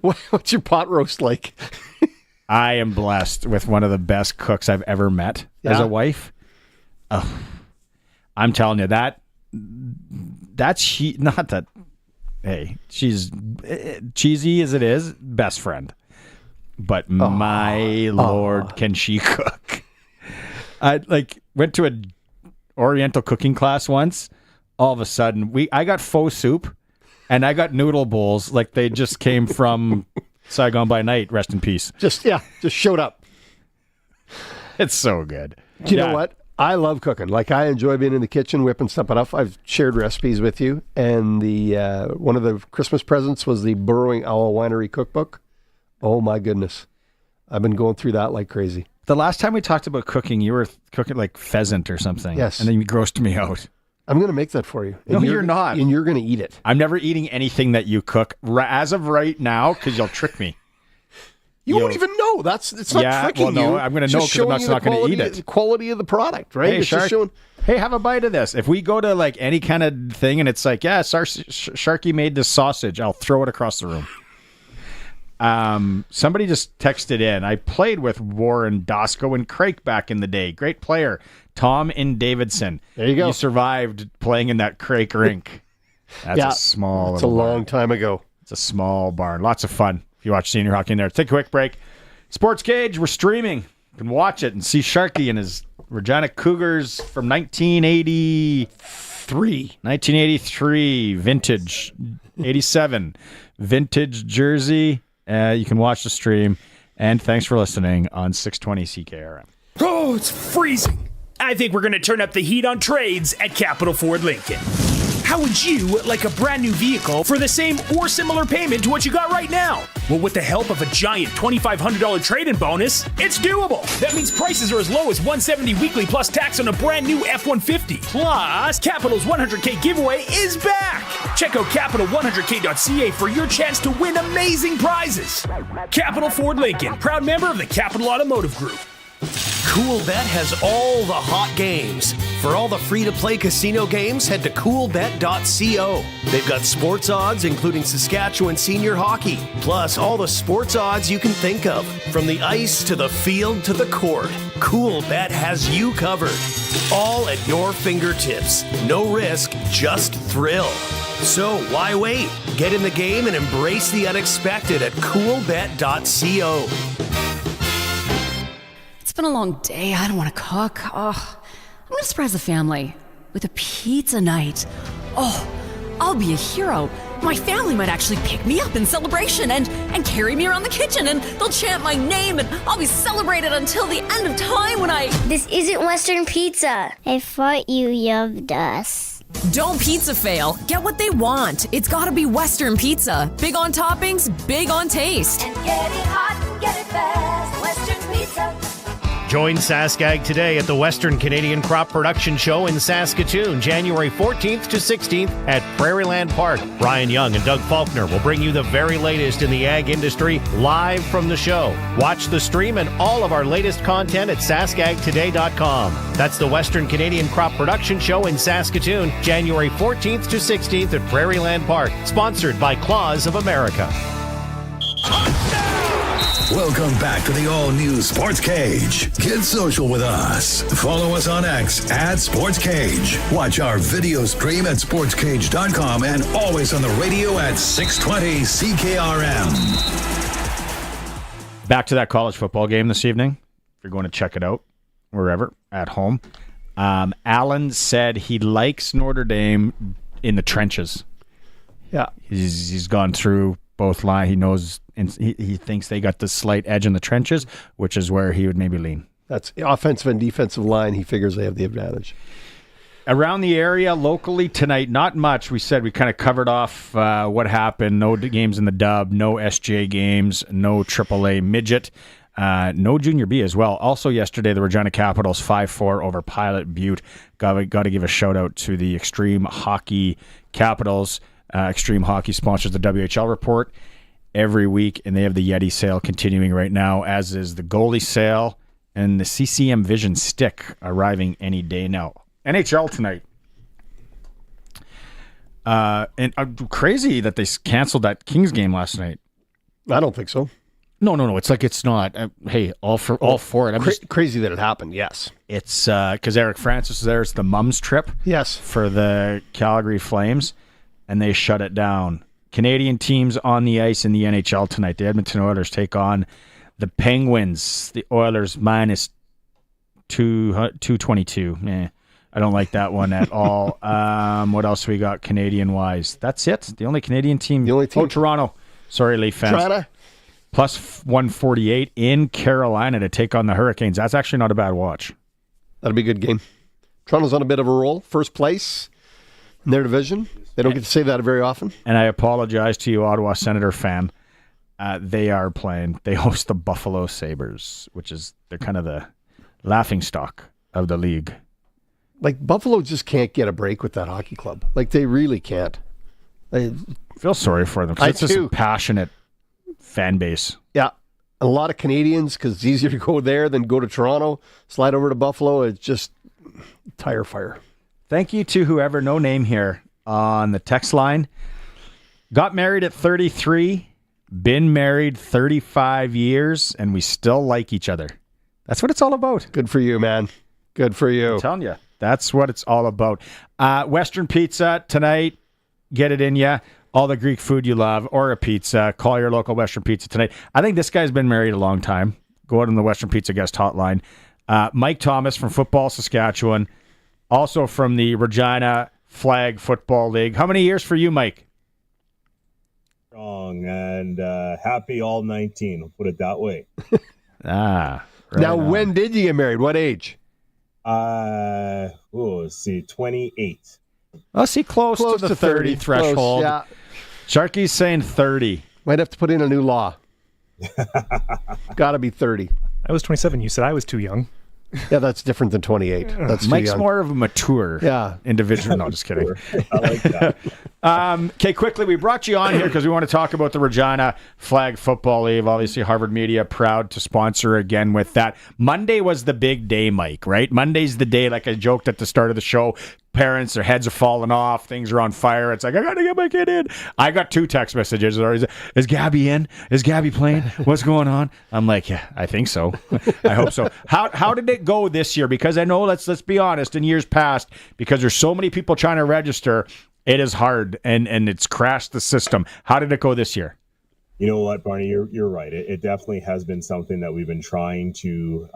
What's your pot roast like? I am blessed with one of the best cooks I've ever met as a wife. Oh, I'm telling you she's cheesy as it is, best friend. But my Lord, can she cook? I went to a Oriental cooking class once. All of a sudden, I got pho soup. And I got noodle bowls like they just came from Saigon by Night, rest in peace. Just showed up. It's so good. Do you know what? I love cooking. I enjoy being in the kitchen, whipping stuff up. I've shared recipes with you. And the one of the Christmas presents was the Burrowing Owl Winery cookbook. Oh, my goodness. I've been going through that like crazy. The last time we talked about cooking, you were cooking like pheasant or something. Yes. And then you grossed me out. I'm going to make that for you. No, you're not. And you're going to eat it. I'm never eating anything that you cook as of right now because you'll trick me. You won't even know. It's not tricking you. I'm going to know because I'm not going to eat it. The quality of the product, right? Hey, Shark, hey, have a bite of this. If we go to any kind of thing and it's like, yeah, Sharky made this sausage, I'll throw it across the room. Somebody just texted in. I played with Warren Dosco and Craig back in the day. Great player. Tom in Davidson. There you go. You survived playing in that Crake rink. That's a small. It's a long time ago. It's a small barn. Lots of fun if you watch senior hockey in there. Take a quick break. Sportscage, we're streaming. You can watch it and see Sharky and his Regina Cougars from 1983 vintage, 87 vintage jersey. You can watch the stream. And thanks for listening on 620 CKRM. Oh, it's freezing. I think we're going to turn up the heat on trades at Capital Ford Lincoln. How would you like a brand new vehicle for the same or similar payment to what you got right now? Well, with the help of a giant $2,500 trade-in bonus, it's doable. That means prices are as low as $170 weekly plus tax on a brand new F-150. Plus, Capital's 100K giveaway is back. Check out Capital100K.ca for your chance to win amazing prizes. Capital Ford Lincoln, proud member of the Capital Automotive Group. CoolBet has all the hot games. For all the free-to-play casino games, head to coolbet.co. They've got sports odds, including Saskatchewan senior hockey, plus all the sports odds you can think of. From the ice to the field to the court, CoolBet has you covered. All at your fingertips. No risk, just thrill. So why wait? Get in the game and embrace the unexpected at coolbet.co. It's been a long day. I don't want to cook. Oh, I'm going to surprise the family with a pizza night. Oh, I'll be a hero. My family might actually pick me up in celebration and carry me around the kitchen, and they'll chant my name, and I'll be celebrated until the end of time when I... This isn't Western Pizza. I thought you loved us. Don't pizza fail. Get what they want. It's got to be Western Pizza. Big on toppings, big on taste. And get it hot and get it fast. Western Pizza. Join Saskag today at the Western Canadian Crop Production Show in Saskatoon, January 14th to 16th at Prairieland Park. Brian Young and Doug Faulkner will bring you the very latest in the ag industry live from the show. Watch the stream and all of our latest content at saskagtoday.com. That's the Western Canadian Crop Production Show in Saskatoon, January 14th to 16th at Prairieland Park. Sponsored by Claws of America. Welcome back to the all-new Sports Cage. Get social with us. Follow us on X at Sports Cage. Watch our video stream at sportscage.com and always on the radio at 620 CKRM. Back to that college football game this evening. If you're going to check it out, wherever, at home. Allen said he likes Notre Dame in the trenches. Yeah. He's gone through both lines. He knows, and he thinks they got the slight edge in the trenches, which is where he would maybe lean. That's the offensive and defensive line. He figures they have the advantage. Around the area, locally tonight, not much. We said we kind of covered off what happened. No games in the dub, no SJ games, no AAA midget, no Junior B as well. Also yesterday, the Regina Capitals 5-4 over Pilot Butte. Got to give a shout out to the Extreme Hockey Capitals. Extreme Hockey sponsors the WHL Report every week, and they have the Yeti sale continuing right now, as is the goalie sale and the CCM Vision Stick arriving any day now. NHL tonight. And crazy that they canceled that Kings game last night. I don't think so. No. It's like it's not. Hey, all for it. I'm just crazy that it happened. Yes, it's because Eric Francis is there. It's the Mums trip. Yes, for the Calgary Flames. And they shut it down. Canadian teams on the ice in the NHL tonight. The Edmonton Oilers take on the Penguins. The Oilers minus 222. I don't like that one at all. What else we got Canadian-wise? That's it. The only Canadian team. Oh, Toronto. Sorry, Leaf fans. Toronto. Plus 148 in Carolina to take on the Hurricanes. That's actually not a bad watch. That'll be a good game. Toronto's on a bit of a roll. First place in their division. They don't get to say that very often. And I apologize to you, Ottawa Senator fan. They are playing. They host the Buffalo Sabres, they're kind of the laughingstock of the league. Like, Buffalo just can't get a break with that hockey club. Like, they really can't. I feel sorry for them because it's just a passionate fan base. Yeah. A lot of Canadians, because it's easier to go there than go to Toronto, slide over to Buffalo. It's just tire fire. Thank you to whoever, no name here, on the text line. Got married at 33, been married 35 years, and we still like each other. That's what it's all about. Good for you, man. Good for you. I'm telling you, that's what it's all about. Western Pizza tonight. Get it in ya. All the Greek food you love, or a pizza. Call your local Western Pizza tonight. I think this guy's been married a long time. Go out on the Western Pizza guest hotline. Mike Thomas from Football Saskatchewan, also from the Regina Flag Football League. How many years for you, Mike? Strong and happy all 19. I'll put it that way. Right now, when did you get married? What age? Let's see, 28. Oh, see, close to the 30 threshold. Close, yeah. Sharky's saying 30. Might have to put in a new law. Got to be 30. I was 27. You said I was too young. Yeah, that's different than 28. That's Mike's too young. more of a mature individual. No, just kidding. I like that. Okay, quickly, we brought you on here because we want to talk about the Regina Flag Football League. Obviously, Harvard Media proud to sponsor again with that. Monday was the big day, Mike, right? Monday's the day, like I joked at the start of the show, parents, their heads are falling off, things are on fire. It's like, I got to get my kid in. I got 2 text messages. Is Gabby in? Is Gabby playing? What's going on? I'm like, yeah, I think so. I hope so. How did it go this year? Because I know, let's be honest, in years past, because there's so many people trying to register, it is hard, and it's crashed the system. How did it go this year? You know what, Barney, you're right. It definitely has been something that we've been trying to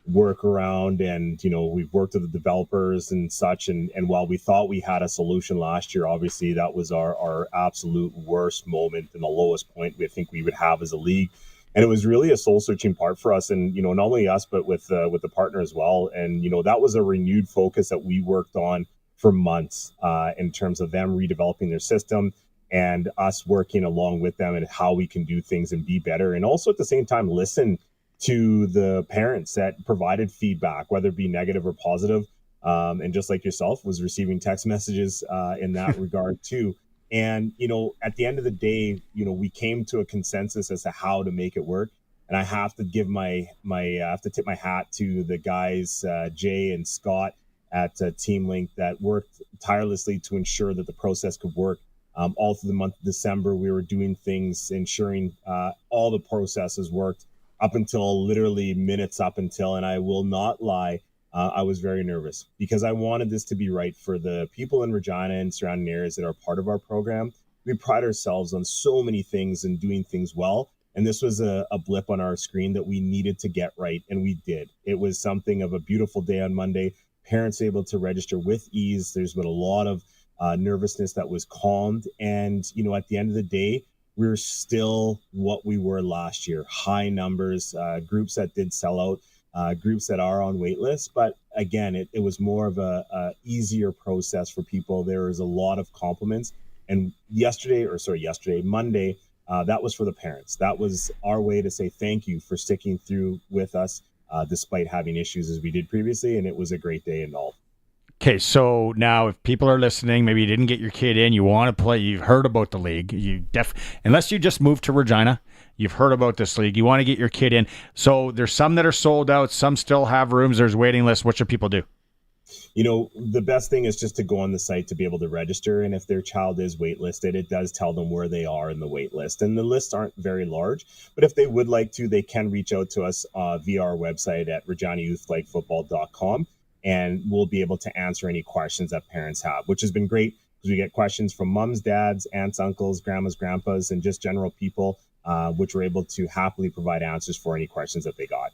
work around, and we've worked with the developers and such, and while we thought we had a solution last year, obviously that was our absolute worst moment and the lowest point we think we would have as a league. And it was really a soul-searching part for us, and not only us, but with the partner as well. And that was a renewed focus that we worked on for months in terms of them redeveloping their system and us working along with them and how we can do things and be better. And also at the same time, listen to the parents that provided feedback, whether it be negative or positive. And just like yourself, was receiving text messages in that regard too. And, at the end of the day, we came to a consensus as to how to make it work. And I have to give I have to tip my hat to the guys, Jay and Scott at Team Link, that worked tirelessly to ensure that the process could work. All through the month of December, we were doing things, ensuring all the processes worked up until literally minutes up until, and I will not lie, I was very nervous because I wanted this to be right for the people in Regina and surrounding areas that are part of our program. We pride ourselves on so many things and doing things well. And this was a blip on our screen that we needed to get right, and we did. It was something of a beautiful day on Monday. Parents able to register with ease. There's been a lot of nervousness that was calmed. And, at the end of the day, we're still what we were last year. High numbers, groups that did sell out, groups that are on wait lists. But again, it was more of a easier process for people. There was a lot of compliments. And Monday, that was for the parents. That was our way to say thank you for sticking through with us, despite having issues as we did previously. And it was a great day and all. Okay, so now if people are listening, maybe you didn't get your kid in, you want to play, you've heard about the league, unless you just moved to Regina, you've heard about this league, you want to get your kid in. So there's some that are sold out, some still have rooms, there's waiting lists. What should people do? The best thing is just to go on the site to be able to register. And if their child is waitlisted, it does tell them where they are in the wait list. And the lists aren't very large, but if they would like to, they can reach out to us via our website at reginayouthflagfootball.com. And we'll be able to answer any questions that parents have, which has been great because we get questions from moms, dads, aunts, uncles, grandmas, grandpas, and just general people, which we're able to happily provide answers for any questions that they got.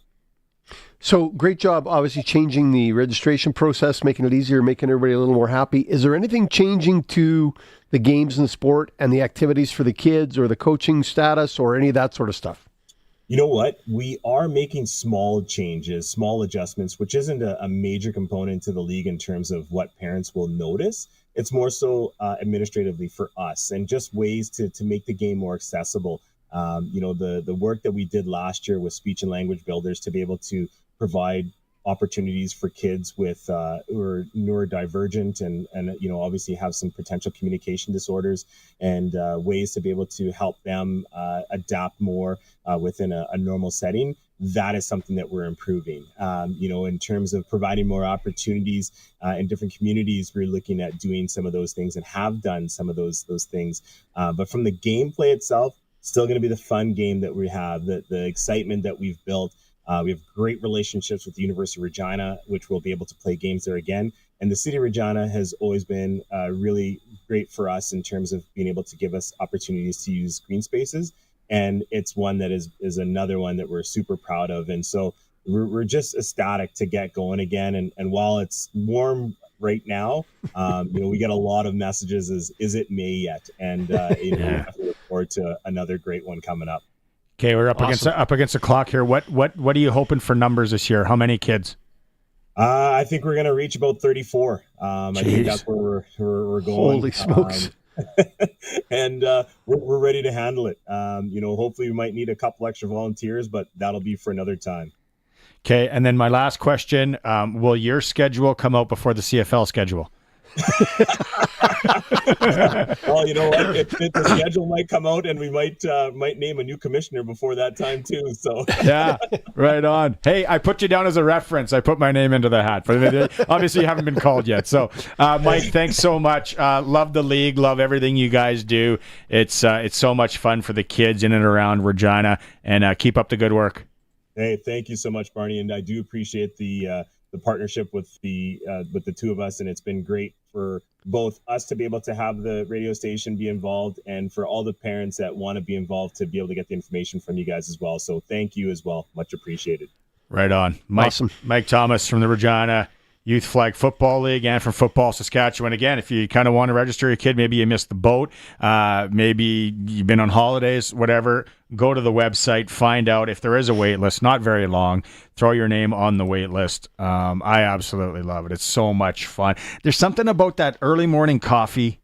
So great job, obviously, changing the registration process, making it easier, making everybody a little more happy. Is there anything changing to the games and the sport and the activities for the kids or the coaching status or any of that sort of stuff? You know what? We are making small changes, small adjustments, which isn't a major component to the league in terms of what parents will notice. It's more so administratively for us and just ways to make the game more accessible. The work that we did last year with speech and language builders to be able to provide opportunities for kids with who are neurodivergent and obviously have some potential communication disorders and ways to be able to help them adapt more within a normal setting. That is something that we're improving. In terms of providing more opportunities in different communities, we're looking at doing some of those things and have done some of those things. But from the gameplay itself, still going to be the fun game that we have, the excitement that we've built. We have great relationships with the University of Regina, which we'll be able to play games there again. And the City of Regina has always been really great for us in terms of being able to give us opportunities to use green spaces. And it's one that is another one that we're super proud of. And so we're just ecstatic to get going again. And while it's warm right now, we get a lot of messages is it May yet? And we definitely look forward to another great one coming up. Okay, we're up against the clock here. What are you hoping for numbers this year? How many kids? I think we're going to reach about 34. I think that's where we're going. Holy smokes. And we're ready to handle it. Hopefully we might need a couple extra volunteers, but that'll be for another time. Okay, and then my last question, will your schedule come out before the CFL schedule? Well, you know what? The schedule might come out, and we might name a new commissioner before that time too. So yeah, right on. Hey, I put you down as a reference. I put my name into the hat. Obviously, you haven't been called yet. So, Mike, thanks so much. Love the league. Love everything you guys do. It's so much fun for the kids in and around Regina. And keep up the good work. Hey, thank you so much, Barney, and I do appreciate the partnership with the two of us, and it's been great for both us to be able to have the radio station be involved, and for all the parents that want to be involved to be able to get the information from you guys as well. So thank you as well, much appreciated. Right on, Mike. Awesome. Mike Thomas from the Regina Youth Flag Football League and from Football Saskatchewan. Again, if you kind of want to register your kid, maybe you missed the boat, maybe you've been on holidays, whatever, go to the website, find out if there is a wait list, not very long, throw your name on the wait list. I absolutely love it. It's so much fun. There's something about that early morning coffee,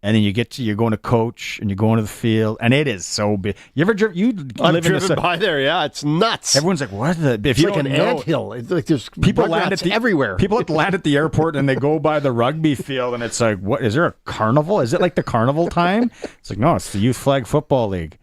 and then you're going to coach, and you're going to the field, and it is so big. You ever driven? I've driven by there. Yeah, it's nuts. Everyone's like, "What?" It's like an anthill. It's like there's people land everywhere. People land at the airport, and they go by the rugby field, and it's like, "What? Is there a carnival? Is it like the carnival time?" It's like, no, it's the Youth Flag Football League.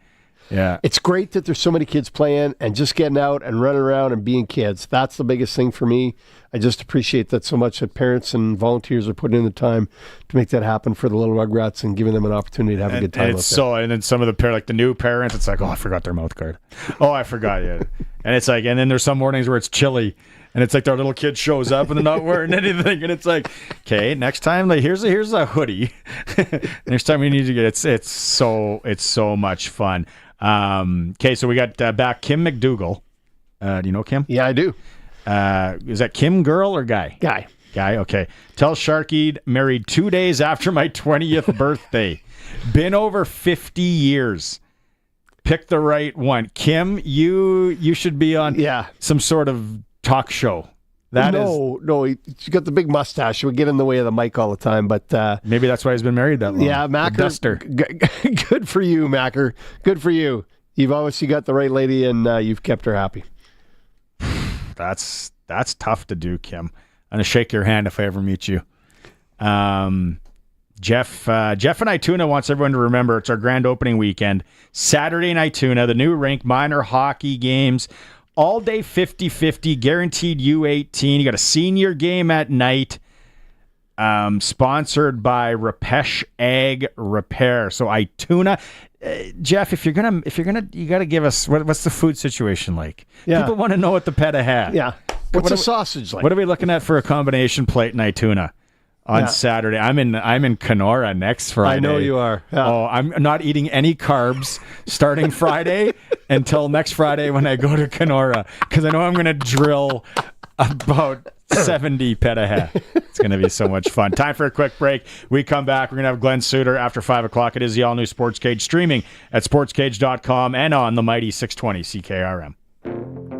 Yeah, it's great that there's so many kids playing and just getting out and running around and being kids. That's the biggest thing for me. I just appreciate that so much that parents and volunteers are putting in the time to make that happen for the little Rugrats and giving them an opportunity to have a good time. And then some of the new parents, it's like, oh, I forgot their mouth guard. Oh, I forgot it. And it's like, and then there's some mornings where it's chilly, and it's like their little kid shows up and they're not wearing anything, and it's like, okay, next time, like here's a hoodie. Next time we need to get it's so much fun. Okay, so we got back Kim McDougall. Do you know Kim? Yeah, I do. Is that Kim girl or guy? Guy, okay. Tell Sharky married 2 days after my 20th birthday. Been over 50 years. Pick the right one. Kim, you should be on some sort of talk show. No, he's got the big mustache. He would get in the way of the mic all the time, but maybe that's why he's been married that long. Yeah, Macker. Duster. Good for you, Macker. Good for you. You've obviously got the right lady, and you've kept her happy. That's tough to do, Kim. I'm gonna shake your hand if I ever meet you. Jeff and Ituna wants everyone to remember it's our grand opening weekend. Saturday in Ituna, the new rink, minor hockey games. All day 50-50, guaranteed U18. You got a senior game at night. Sponsored by Repesh Ag Repair. So Ituna, Jeff, if you're gonna, you got to give us what's the food situation like? Yeah. People want to know what the peta hat. Yeah. What's the sausage like? What are we looking at for a combination plate in Ituna on Saturday? I'm in Kenora next Friday. I know you are. Yeah. Oh, I'm not eating any carbs starting Friday until next Friday when I go to Kenora, because I know I'm going to drill about 70 petahat. It's going to be so much fun. Time for a quick break. We come back. We're going to have Glenn Suter after 5 o'clock. It is the all-new Sportscage, streaming at sportscage.com and on the mighty 620 CKRM.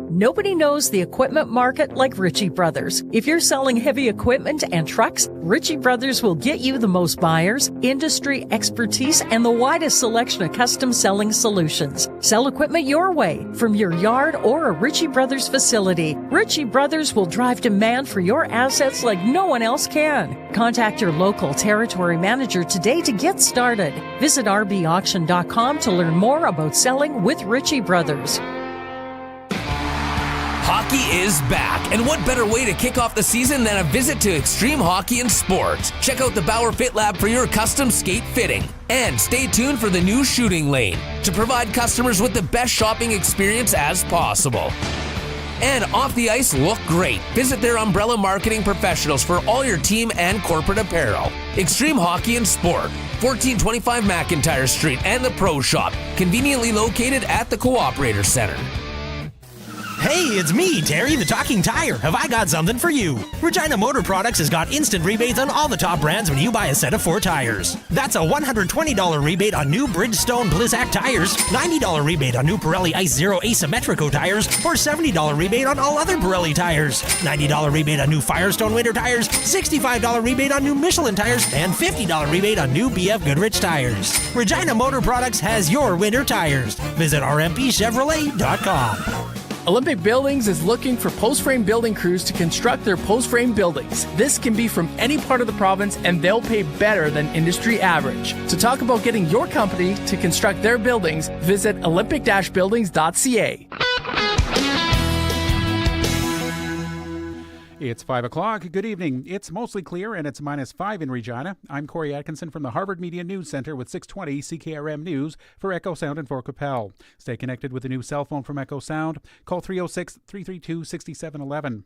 Nobody knows the equipment market like Ritchie Brothers. If you're selling heavy equipment and trucks, Ritchie Brothers will get you the most buyers, industry expertise, and the widest selection of custom selling solutions. Sell equipment your way from your yard or a Ritchie Brothers facility. Ritchie Brothers will drive demand for your assets like no one else can. Contact your local territory manager today to get started. Visit rbauction.com to learn more about selling with Ritchie Brothers. Hockey is back, and what better way to kick off the season than a visit to Extreme Hockey and Sports. Check out the Bauer Fit Lab for your custom skate fitting. And stay tuned for the new shooting lane to provide customers with the best shopping experience as possible. and off the ice look great. Visit their umbrella marketing professionals for all your team and corporate apparel. Extreme Hockey and Sport, 1425 McIntyre Street and the Pro Shop, conveniently located at the Cooperator Center. Hey, it's me, Terry, the Talking Tire. Have I got something for you? Regina Motor Products has got instant rebates on all the top brands when you buy a set of 4 tires. That's a $120 rebate on new Bridgestone Blizzak tires, $90 rebate on new Pirelli Ice Zero Asymmetrico tires, or $70 rebate on all other Pirelli tires, $90 rebate on new Firestone winter tires, $65 rebate on new Michelin tires, and $50 rebate on new BF Goodrich tires. Regina Motor Products has your winter tires. Visit rmpchevrolet.com. Olympic Buildings is looking for post-frame building crews to construct their post-frame buildings. This can be from any part of the province, and they'll pay better than industry average. To talk about getting your company to construct their buildings, visit olympic-buildings.ca. It's 5 o'clock. Good evening. It's mostly clear and it's -5 in Regina. I'm Corey Atkinson from the Harvard Media News Center with 620 CKRM News for Echo Sound and Fort Qu'Appelle. Stay connected with the new cell phone from Echo Sound. Call 306-332-6711.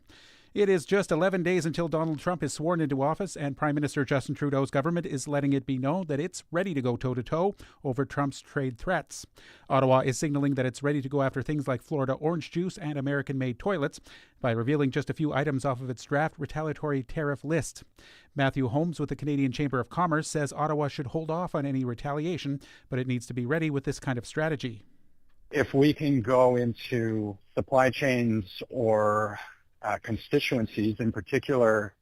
It is just 11 days until Donald Trump is sworn into office, and Prime Minister Justin Trudeau's government is letting it be known that it's ready to go toe-to-toe over Trump's trade threats. Ottawa is signaling that it's ready to go after things like Florida orange juice and American-made toilets by revealing just a few items off of its draft retaliatory tariff list. Matthew Holmes with the Canadian Chamber of Commerce says Ottawa should hold off on any retaliation, but it needs to be ready with this kind of strategy. If we can go into supply chains or constituencies, in particular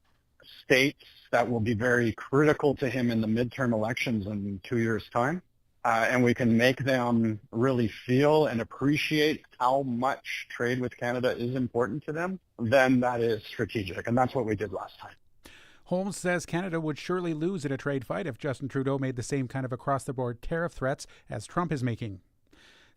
states that will be very critical to him in the midterm elections in 2 years' time, and we can make them really feel and appreciate how much trade with Canada is important to them, then that is strategic, and that's what we did last time. Holmes says Canada would surely lose in a trade fight if Justin Trudeau made the same kind of across-the-board tariff threats as Trump is making.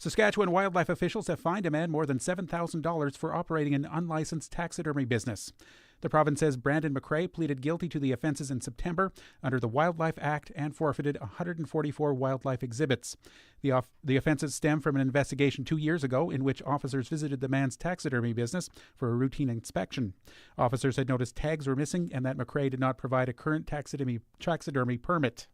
Saskatchewan wildlife officials have fined a man more than $7,000 for operating an unlicensed taxidermy business. The province says Brandon McRae pleaded guilty to the offenses in September under the Wildlife Act and forfeited 144 wildlife exhibits. The offenses stem from an investigation 2 years ago in which officers visited the man's taxidermy business for a routine inspection. Officers had noticed tags were missing and that McRae did not provide a current taxidermy permit.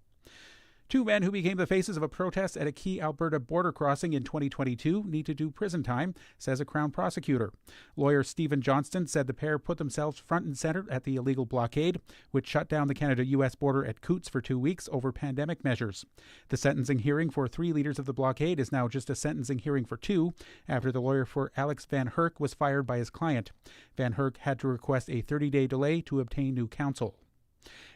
2 men who became the faces of a protest at a key Alberta border crossing in 2022 need to do prison time, says a Crown prosecutor. Lawyer Stephen Johnston said the pair put themselves front and center at the illegal blockade, which shut down the Canada-U.S. border at Coots for 2 weeks over pandemic measures. The sentencing hearing for 3 leaders of the blockade is now just a sentencing hearing for 2, after the lawyer for Alex Van Herk was fired by his client. Van Herk had to request a 30-day delay to obtain new counsel.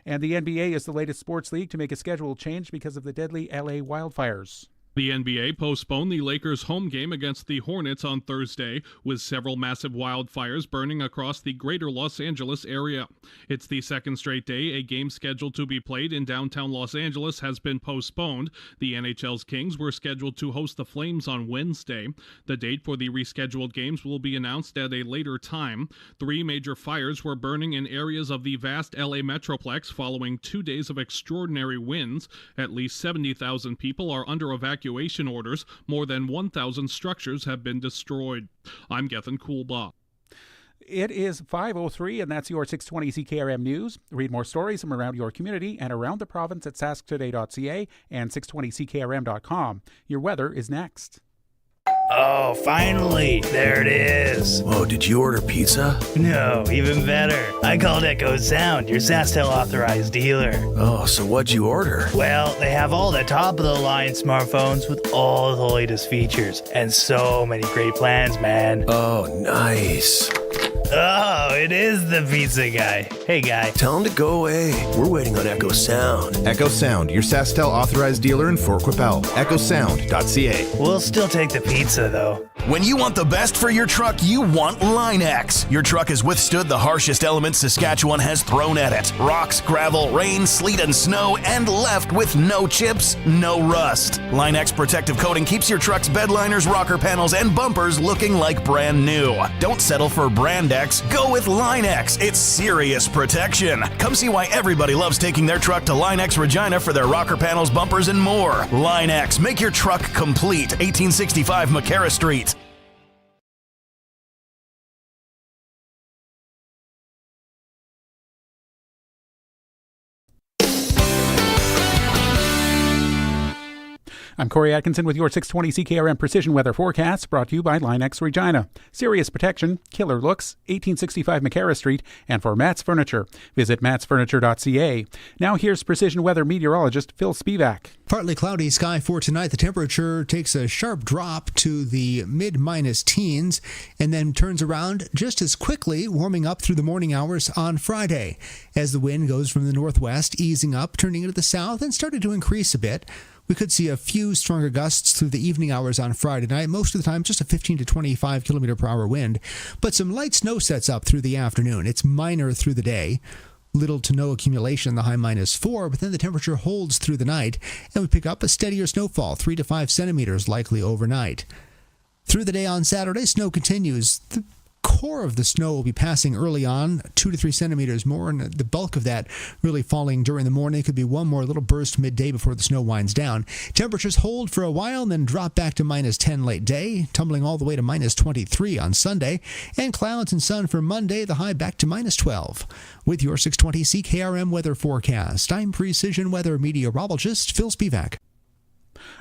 And the NBA is the latest sports league to make a schedule change because of the deadly LA wildfires. The NBA postponed the Lakers' home game against the Hornets on Thursday, with several massive wildfires burning across the greater Los Angeles area. It's the second straight day a game scheduled to be played in downtown Los Angeles has been postponed. The NHL's Kings were scheduled to host the Flames on Wednesday. The date for the rescheduled games will be announced at a later time. 3 major fires were burning in areas of the vast LA Metroplex following 2 days of extraordinary winds. At least 70,000 people are under evacuation orders. More than 1,000 structures have been destroyed. I'm Gethin Coolbaugh. It is 5:03, and that's your 620 CKRM News. Read more stories from around your community and around the province at sasktoday.ca and 620ckrm.com. Your weather is next. Oh, finally. There it is. Whoa, did you order pizza? No, even better. I called Echo Sound, your SaskTel authorized dealer. Oh, so what'd you order? Well, they have all the top-of-the-line smartphones with all the latest features and so many great plans, man. Oh, nice. Oh, it is the pizza guy. Hey, guy. Tell him to go away. We're waiting on Echo Sound. Echo Sound, your SaskTel authorized dealer in Fort Qu'Appelle. EchoSound.ca. We'll still take the pizza, though. When you want the best for your truck, you want Line-X. Your truck has withstood the harshest elements Saskatchewan has thrown at it. Rocks, gravel, rain, sleet, and snow, and left with no chips, no rust. Line-X protective coating keeps your truck's bed liners, rocker panels, and bumpers looking like brand new. Don't settle for Brand X. Go with Line-X. It's serious protection. Come see why everybody loves taking their truck to Line-X Regina for their rocker panels, bumpers, and more. Line-X. Make your truck complete. 1865 McCarra Street. I'm Corey Atkinson with your 620 CKRM Precision Weather Forecast, brought to you by Line-X Regina. Serious protection, killer looks, 1865 McCarra Street, and for Matt's Furniture. Visit mattsfurniture.ca. Now here's Precision Weather meteorologist Phil Spivak. Partly cloudy sky for tonight. The temperature takes a sharp drop to the mid-minus teens and then turns around just as quickly, warming up through the morning hours on Friday as the wind goes from the northwest, easing up, turning into the south, and started to increase a bit. We could see a few stronger gusts through the evening hours on Friday night. Most of the time, just a 15 to 25 kilometer per hour wind. But some light snow sets up through the afternoon. It's minor through the day. Little to no accumulation in the high -4, but then the temperature holds through the night, and we pick up a steadier snowfall, 3 to 5 centimeters likely overnight. Through the day on Saturday, snow continues. The core of the snow will be passing early on, 2 to 3 centimeters more, and the bulk of that really falling during the morning. Could be one more little burst midday before the snow winds down. Temperatures hold for a while and then drop back to -10 late day, tumbling all the way to -23 on Sunday, and clouds and sun for Monday, the high back to -12. With your 620 CKRM weather forecast, I'm Precision Weather meteorologist Phil Spivak.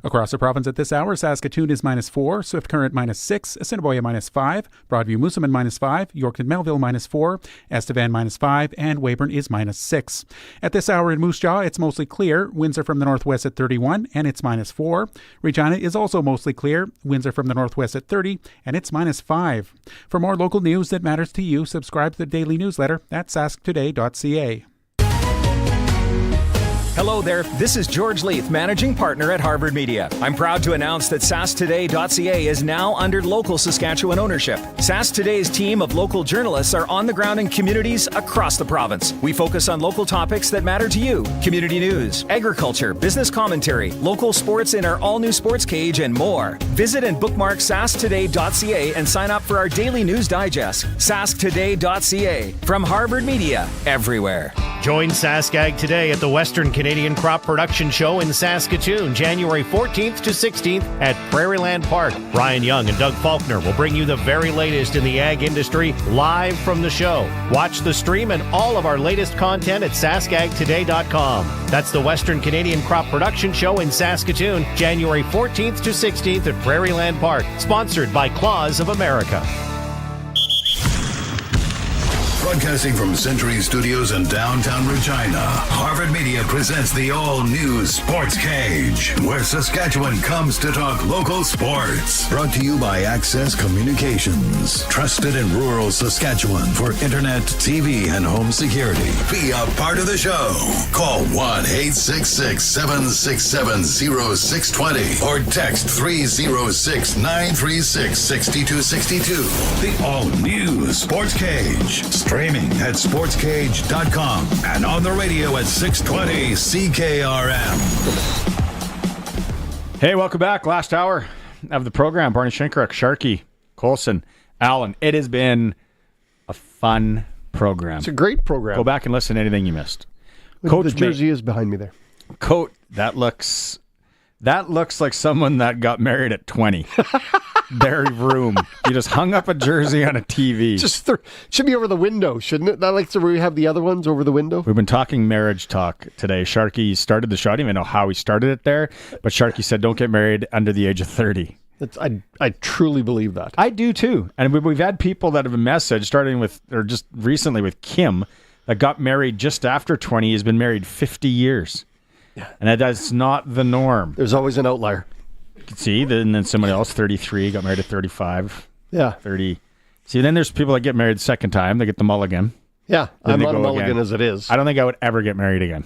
Across the province at this hour, Saskatoon is -4, Swift Current -6, Assiniboia -5, Broadview Moosomin -5, Yorkton Melville -4, Estevan -5, and Weyburn is -6. At this hour in Moose Jaw, it's mostly clear. Winds are from the northwest at 31, and it's -4. Regina is also mostly clear. Winds are from the northwest at 30, and it's -5. For more local news that matters to you, subscribe to the daily newsletter at sasktoday.ca. Hello there, this is George Leith, Managing Partner at Harvard Media. I'm proud to announce that sasktoday.ca is now under local Saskatchewan ownership. Sask Today's team of local journalists are on the ground in communities across the province. We focus on local topics that matter to you: community news, agriculture, business commentary, local sports in our all-new Sportscage, and more. Visit and bookmark sasktoday.ca and sign up for our daily news digest. sasktoday.ca, from Harvard Media, everywhere. Join Saskag today at the Western Canadian Crop Production Show in Saskatoon, January 14th to 16th at Prairieland Park. Brian Young and Doug Faulkner will bring you the very latest in the ag industry live from the show. Watch the stream and all of our latest content at saskagtoday.com. That's the Western Canadian Crop Production Show in Saskatoon, January 14th to 16th at Prairieland Park. Sponsored by Claws of America. Broadcasting from Century Studios in downtown Regina, Harvard Media presents the all-new Sportscage, where Saskatchewan comes to talk local sports. Brought to you by Access Communications, trusted in rural Saskatchewan for internet, TV, and home security. Be a part of the show. Call 1-866-767-0620 or text 306-936-6262. The all-new Sportscage. Streaming at sportscage.com and on the radio at 620 CKRM. Hey, welcome back. Last hour of the program. Barney Shinkaruk, Sharky, Colson, Allen. It has been a fun program. It's a great program. Go back and listen to anything you missed. Coach the jersey is behind me there. Coach, that looks like someone that got married at 20. Their room. You just hung up a jersey on a TV. Should be over the window, shouldn't it? Not like where we have the other ones over the window. We've been talking marriage talk today. Sharky started the show. I don't even know how he started it there, but Sharky said, "Don't get married under the age of 30." I truly believe that. I do too. And we've had people that have messaged, starting with, or just recently with Kim, that got married just after 20. Has been married 50 years. Yeah. And that's not the norm. There's always an outlier. See, and then somebody else, 33, got married at 35. Yeah. 30. See, then there's people that get married the second time. They get the mulligan. Yeah, I'm not a mulligan again. As it is. I don't think I would ever get married again.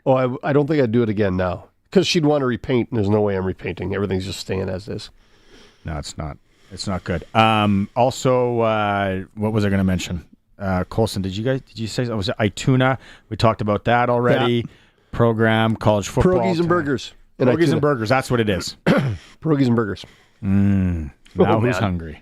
Oh, I don't think I'd do it again now. Because she'd want to repaint, and there's no way I'm repainting. Everything's just staying as is. No, it's not. It's not good. Also, what was I going to mention? Colson, did you say, was it Ituna? We talked about that already. Yeah. Program, college football. Pierogies and burgers. Pierogies and burgers, that's what it is. Pierogies and burgers. Now who's hungry?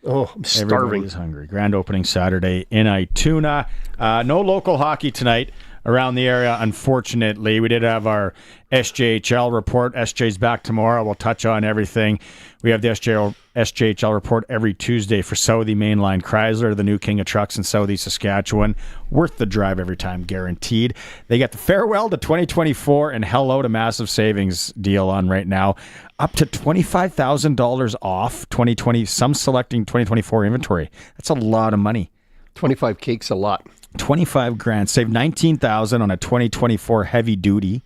Oh, I'm starving. Everybody's hungry. Grand opening Saturday in Ituna. No local hockey tonight, around the area, unfortunately. We did have our SJHL report. SJ's back tomorrow. We'll touch on everything. We have the SJHL report every Tuesday for Southie Mainline Chrysler, the new king of trucks in Southie, Saskatchewan. Worth the drive every time, guaranteed. They got the farewell to 2024 and hello to massive savings deal on right now. Up to $25,000 off 2020, some selecting 2024 inventory. That's a lot of money. 25 cakes a lot. 25 grand. Save 19,000 on a 2024 heavy duty,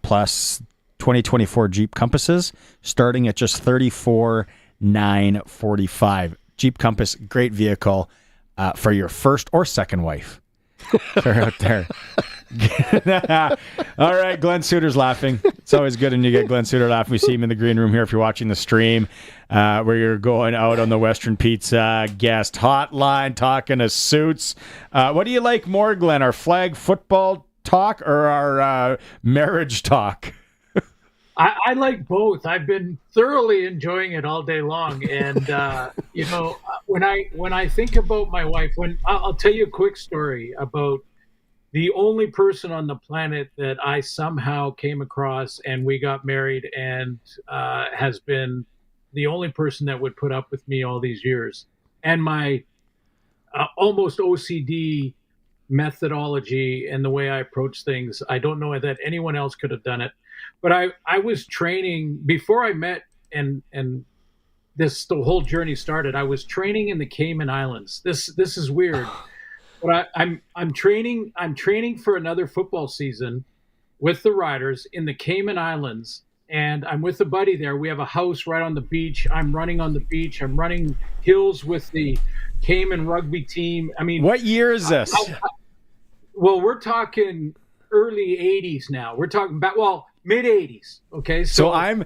plus 2024 Jeep Compasses, starting at just $34,945. Jeep Compass, great vehicle for your first or second wife. They're out there. All right, Glenn Suter's laughing. It's always good when you get Glenn Suter laughing. We see him in the green room here if you're watching the stream, where you're going out on the Western Pizza guest hotline, talking to Suits. What do you like more, Glenn, our flag football talk or our marriage talk? I like both. I've been thoroughly enjoying it all day long. And, when I think about my wife, I'll tell you a quick story about the only person on the planet that I somehow came across and we got married and has been the only person that would put up with me all these years. And my almost OCD methodology and the way I approach things, I don't know that anyone else could have done it. But I was training before I met and the whole journey started. I was training in the Cayman Islands. This is weird, but I'm training for another football season with the Riders in the Cayman Islands, and I'm with a buddy there. We have a house right on the beach. I'm running on the beach. I'm running hills with the Cayman rugby team. I mean, what year is this? Well, we're talking early 80s now. We're talking about mid 80s. Okay. So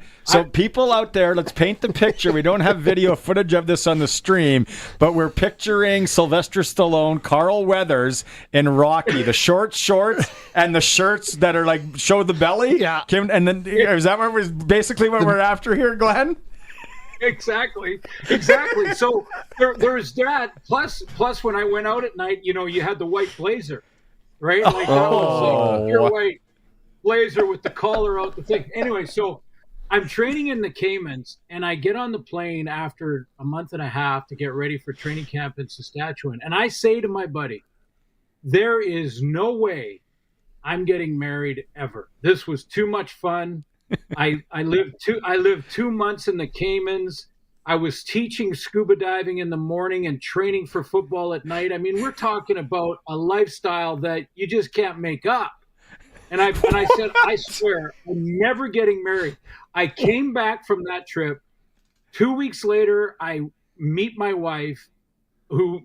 people out there, let's paint the picture. We don't have video footage of this on the stream, but we're picturing Sylvester Stallone, Carl Weathers, and Rocky, the short shorts and the shirts that are like show the belly. Yeah. And then is that what was basically what we're after here, Glenn? Exactly. So there's that. Plus when I went out at night, you had the white blazer, right? Like that was like pure white blazer with the collar out the thing. Anyway, so I'm training in the Caymans, and I get on the plane after a month and a half to get ready for training camp in Saskatchewan. And I say to my buddy, there is no way I'm getting married ever. This was too much fun. I lived 2 months in the Caymans. I was teaching scuba diving in the morning and training for football at night. I mean, we're talking about a lifestyle that you just can't make up. And I said, I swear, I'm never getting married. I came back from that trip. 2 weeks later, I meet my wife,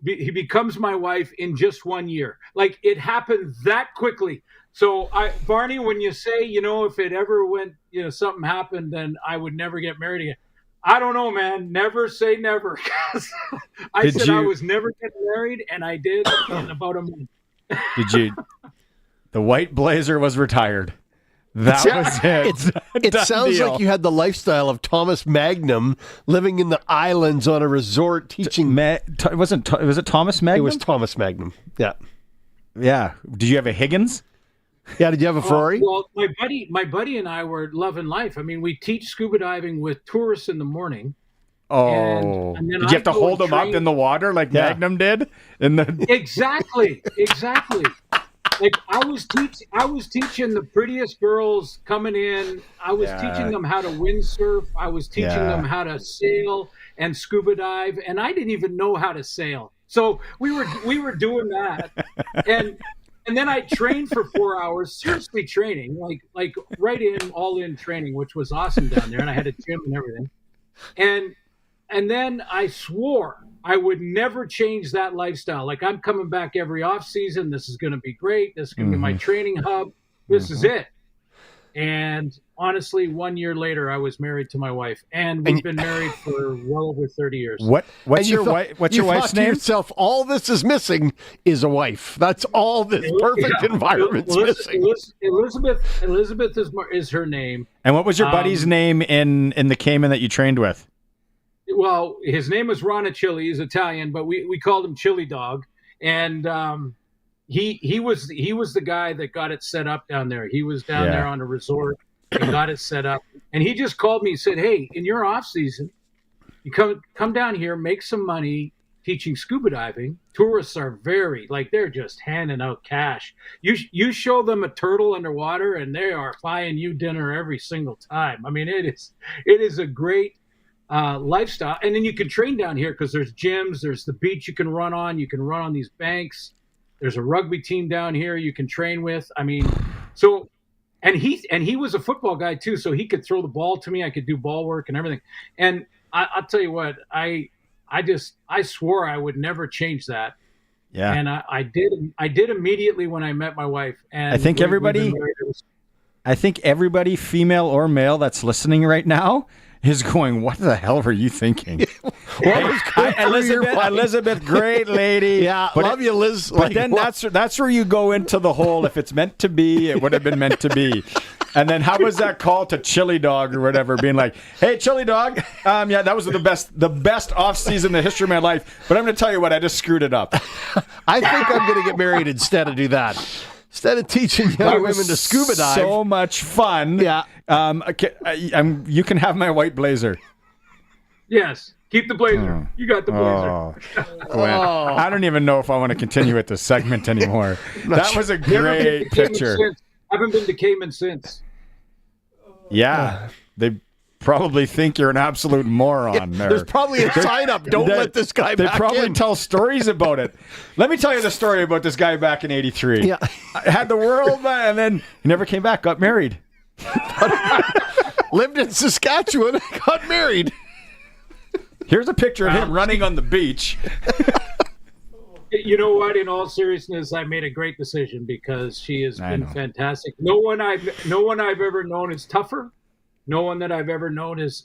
he becomes my wife in just 1 year. Like, it happened that quickly. So, Barney, when you say, if it ever went, something happened, then I would never get married again. I don't know, man. Never say never. I was never getting married, and I did in about a month. Did you? The white blazer was retired. That was it. It sounds like you had the lifestyle of Thomas Magnum living in the islands on a resort teaching. Was it Thomas Magnum? It was Thomas Magnum. Yeah. Yeah. Did you have a Higgins? Yeah. Did you have a Ferrari? Well, my buddy and I were loving life. I mean, we teach scuba diving with tourists in the morning. Oh, and did you have to hold them up in the water like Magnum did? Exactly. Like I was teaching the prettiest girls coming in. I was teaching them how to windsurf. I was teaching them how to sail and scuba dive, and I didn't even know how to sail. So we were doing that, and then I trained for 4 hours, seriously training, like all in training, which was awesome down there, and I had a gym and everything, and then I swore I would never change that lifestyle. Like, I'm coming back every off season. This is going to be great. This is going to be my training hub. This is it. And honestly, 1 year later, I was married to my wife, and we've been married for well over 30 years. What's your wife's name? Yourself, all this is missing is a wife. That's all this perfect environment's missing. Elizabeth is her name. And what was your buddy's name in the Cayman that you trained with? Well, his name was Ronachilli. He's Italian, but we called him Chili Dog. And he was the guy that got it set up down there. He was down there on a resort and got it set up. And he just called me and said, "Hey, in your off season, you come down here, make some money teaching scuba diving. Tourists are they're just handing out cash. You show them a turtle underwater and they are buying you dinner every single time. I mean, it is a great lifestyle. And then you can train down here because there's gyms, there's the beach you can run on these banks. There's a rugby team down here you can train with. I mean, so and he was a football guy too, so he could throw the ball to me. I could do ball work and everything. And I'll tell you what, I swore I would never change that. Yeah. And I did immediately when I met my wife. And I think everybody, female or male, that's listening right now is going, "What the hell were you thinking?" Elizabeth, great lady. Yeah, but love you, Liz. But then that's where you go into the whole, if it's meant to be, it would have been meant to be. And then how was that call to Chili Dog or whatever, being like, "Hey, Chili Dog, yeah, that was the best off season in the history of my life. But I'm going to tell you what, I just screwed it up." I think I'm going to get married instead of do that. Instead of teaching young women to scuba dive. So much fun. Yeah. You can have my white blazer. Yes. Keep the blazer. You got the blazer. Glenn, I don't even know if I want to continue with this segment anymore. That was a great picture. I haven't been to Cayman since. Yeah. They probably think you're an absolute moron there. There's probably a sign up, "Don't let this guy back in." They probably tell stories about it. Let me tell you the story about this guy back in 83. Yeah. I had the world, and then he never came back, got married. Lived in Saskatchewan, got married. Here's a picture of him running on the beach. You know what? In all seriousness, I made a great decision because she has been fantastic. No one I've ever known is tougher. No one that I've ever known is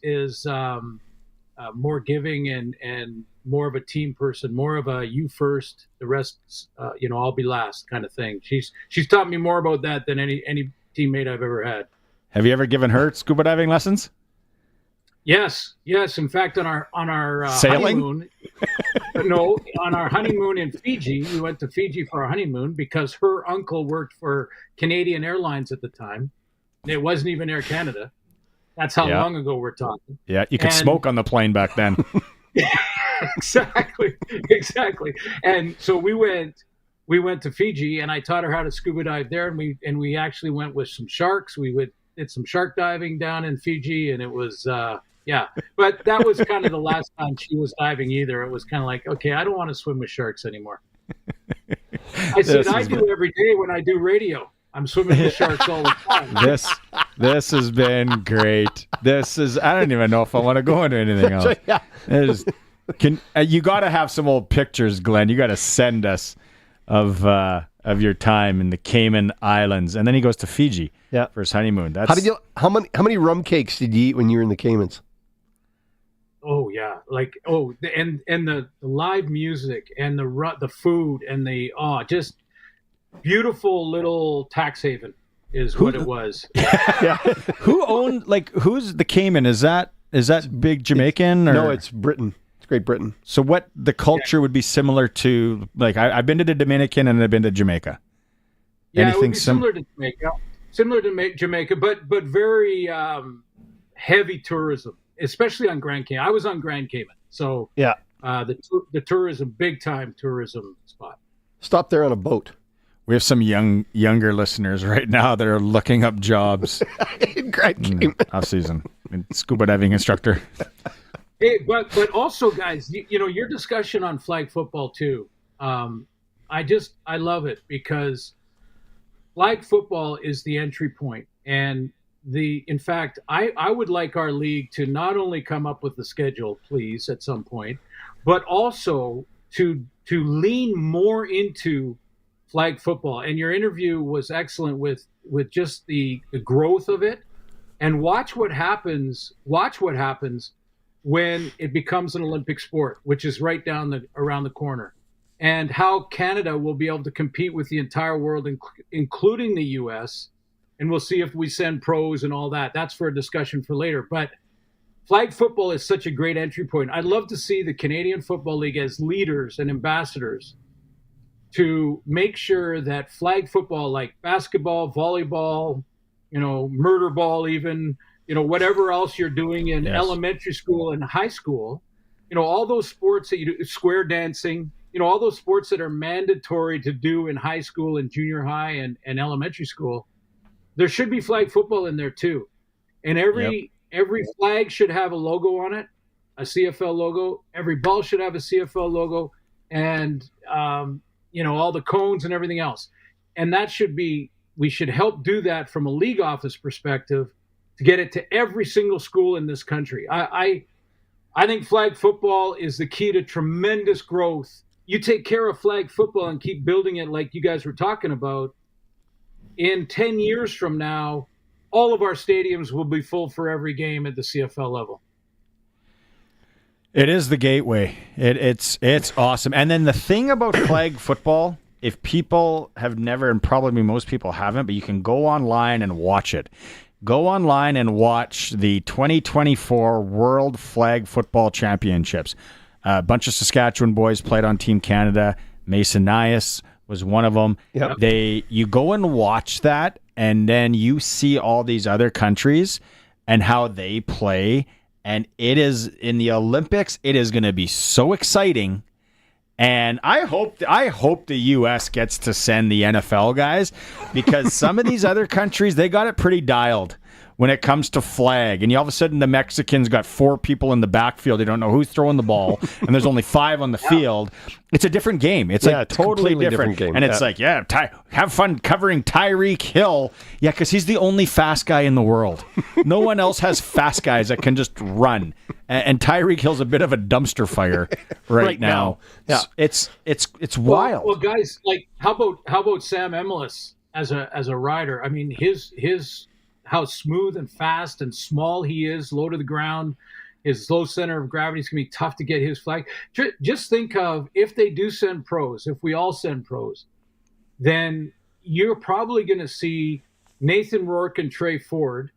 more giving and more of a team person, more of a you first, the rest, I'll be last kind of thing. She's taught me more about that than any teammate I've ever had. Have you ever given her scuba diving lessons? Yes. In fact, on our sailing? honeymoon, no, on our honeymoon in Fiji, we went to Fiji for our honeymoon because her uncle worked for Canadian Airlines at the time. It wasn't even Air Canada. That's how long ago we're talking. Yeah, you could smoke on the plane back then. Exactly. And so we went to Fiji, and I taught her how to scuba dive there, and we actually went with some sharks. We did some shark diving down in Fiji, and it was But that was kind of the last time she was diving either. It was kind of like, okay, I don't want to swim with sharks anymore. I said I do every day when I do radio. I'm swimming with sharks all the time. This has been great. I don't even know if I want to go into anything else. You got to have some old pictures, Glenn. You got to send us of your time in the Cayman Islands, and then he goes to Fiji for his honeymoon. How many rum cakes did you eat when you were in the Caymans? Oh yeah, and the live music and the food and just beautiful little tax haven is what it was. Yeah. Who's the Cayman? Is that big Jamaican? No, it's Britain. It's Great Britain. So what the culture would be similar to, I've been to the Dominican and I've been to Jamaica. Yeah, anything it would be similar to Jamaica, but very heavy tourism, especially on Grand Cayman. I was on Grand Cayman, so the tourism, big time tourism spot. Stop there on a boat. We have some younger listeners right now that are looking up jobs in Grand Cayman off season. Scuba diving instructor. Hey, but also, guys, your discussion on flag football too. I love it because flag football is the entry point, and in fact, I would like our league to not only come up with the schedule, please, at some point, but also to lean more into flag football. And your interview was excellent with just the growth of it, and watch what happens when it becomes an Olympic sport, which is right around the corner, and how Canada will be able to compete with the entire world, including the U.S. And we'll see if we send pros and all that. That's for a discussion for later. But flag football is such a great entry point. I'd love to see the Canadian Football League as leaders and ambassadors to make sure that flag football, like basketball, volleyball, murder ball, even, whatever else you're doing in elementary school and high school, all those sports that you do, square dancing, all those sports that are mandatory to do in high school and junior high and elementary school, there should be flag football in there too. And every flag should have a logo on it, a CFL logo. Every ball should have a CFL logo, and all the cones and everything else. And we should help do that from a league office perspective to get it to every single school in this country. I think flag football is the key to tremendous growth. You take care of flag football and keep building it like you guys were talking about, in 10 years from now, all of our stadiums will be full for every game at the CFL level. It is the gateway. It's awesome. And then the thing about flag football, if people have never, and probably most people haven't, but you can go online and watch it. Go online and watch the 2024 World Flag Football Championships. A bunch of Saskatchewan boys played on Team Canada. Mason Nias was one of them. Yep. You go and watch that, and then you see all these other countries and how they play. And it is, in the Olympics, it is going to be so exciting. And I hope the U.S. gets to send the NFL guys, because some of these other countries, they got it pretty dialed when it comes to flag. And all of a sudden, the Mexicans got 4 people in the backfield. They don't know who's throwing the ball, and there's only 5 on the field. It's a different game. It's like totally different game. And it's like, have fun covering Tyreek Hill. Yeah, because he's the only fast guy in the world. No one else has fast guys that can just run. And Tyreek Hill's a bit of a dumpster fire right now. Yeah, it's wild. Well, guys, like how about Sam Emilus as a rider? I mean, his how smooth and fast and small he is, low to the ground. His low center of gravity is going to be tough to get his flag. Just think of, if they do send pros, if we all send pros, then you're probably going to see Nathan Rourke and Trey Ford.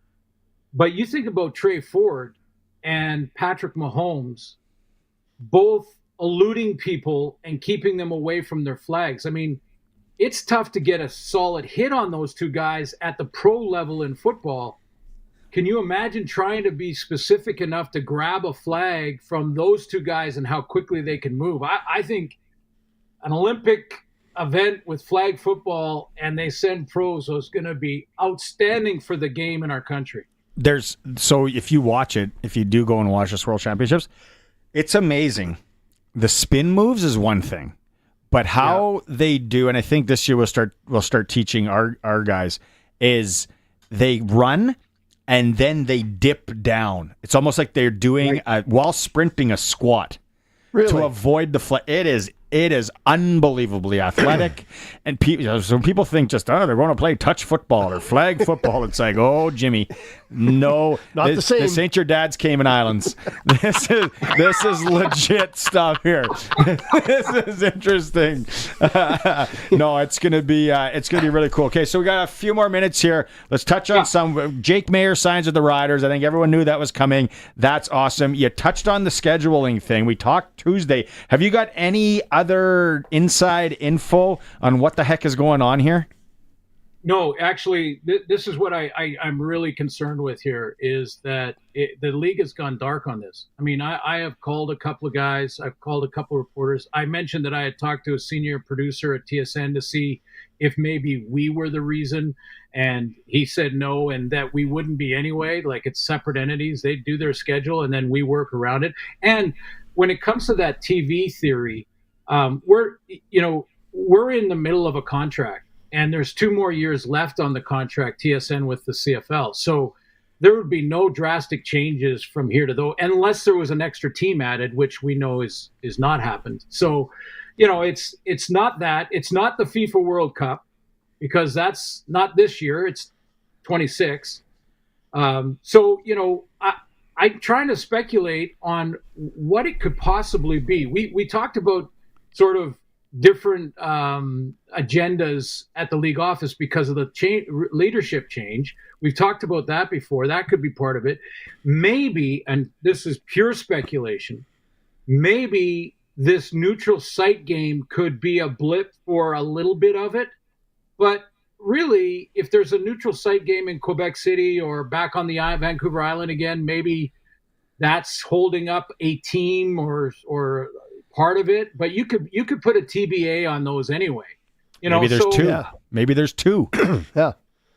But you think about Trey Ford and Patrick Mahomes both eluding people and keeping them away from their flags. I mean, it's tough to get a solid hit on those two guys at the pro level in football. Can you imagine trying to be specific enough to grab a flag from those two guys and how quickly they can move? I think an Olympic event with flag football and they send pros is going to be outstanding for the game in our country. So if you watch it, if you do go and watch this World Championships, it's amazing. The spin moves is one thing, but how they do, and I think this year we'll start teaching our guys, is they run and then they dip down. It's almost like they're doing while sprinting a squat to avoid the flag. It is unbelievably athletic, and so people think just they're going to play touch football or flag football. It's like, oh, Jimmy, no, not the same. This ain't your dad's Cayman Islands. This is legit stuff here. This is interesting. No, it's gonna be really cool. Okay, so we got a few more minutes here. Let's touch on some. Jake Mayer signs with the Riders. I think everyone knew that was coming. That's awesome. You touched on the scheduling thing. We talked Tuesday. Have you got any other inside info on what the heck is going on here? No, actually, this is what I'm really concerned with here, is that the league has gone dark on this. I mean, I have called a couple of guys. I've called a couple of reporters. I mentioned that I had talked to a senior producer at TSN to see if maybe we were the reason, and he said no, and that we wouldn't be anyway. Like, it's separate entities. They do their schedule, and then we work around it. And when it comes to that TV theory, we're in the middle of a contract, and there's 2 more years left on the contract, TSN with the CFL. So there would be no drastic changes from here to there, unless there was an extra team added, which we know is not happened. So, it's not that. It's not the FIFA World Cup, because that's not this year. It's 26. I'm trying to speculate on what it could possibly be. We talked about sort of different agendas at the league office because of the leadership change. We've talked about that before. That could be part of it. Maybe, and this is pure speculation, maybe this neutral site game could be a blip for a little bit of it. But really, if there's a neutral site game in Quebec City or back on the Vancouver Island again, maybe that's holding up a team or part of it. But you could put a TBA on those anyway. Maybe there's two. Yeah. Maybe there's two. Yeah.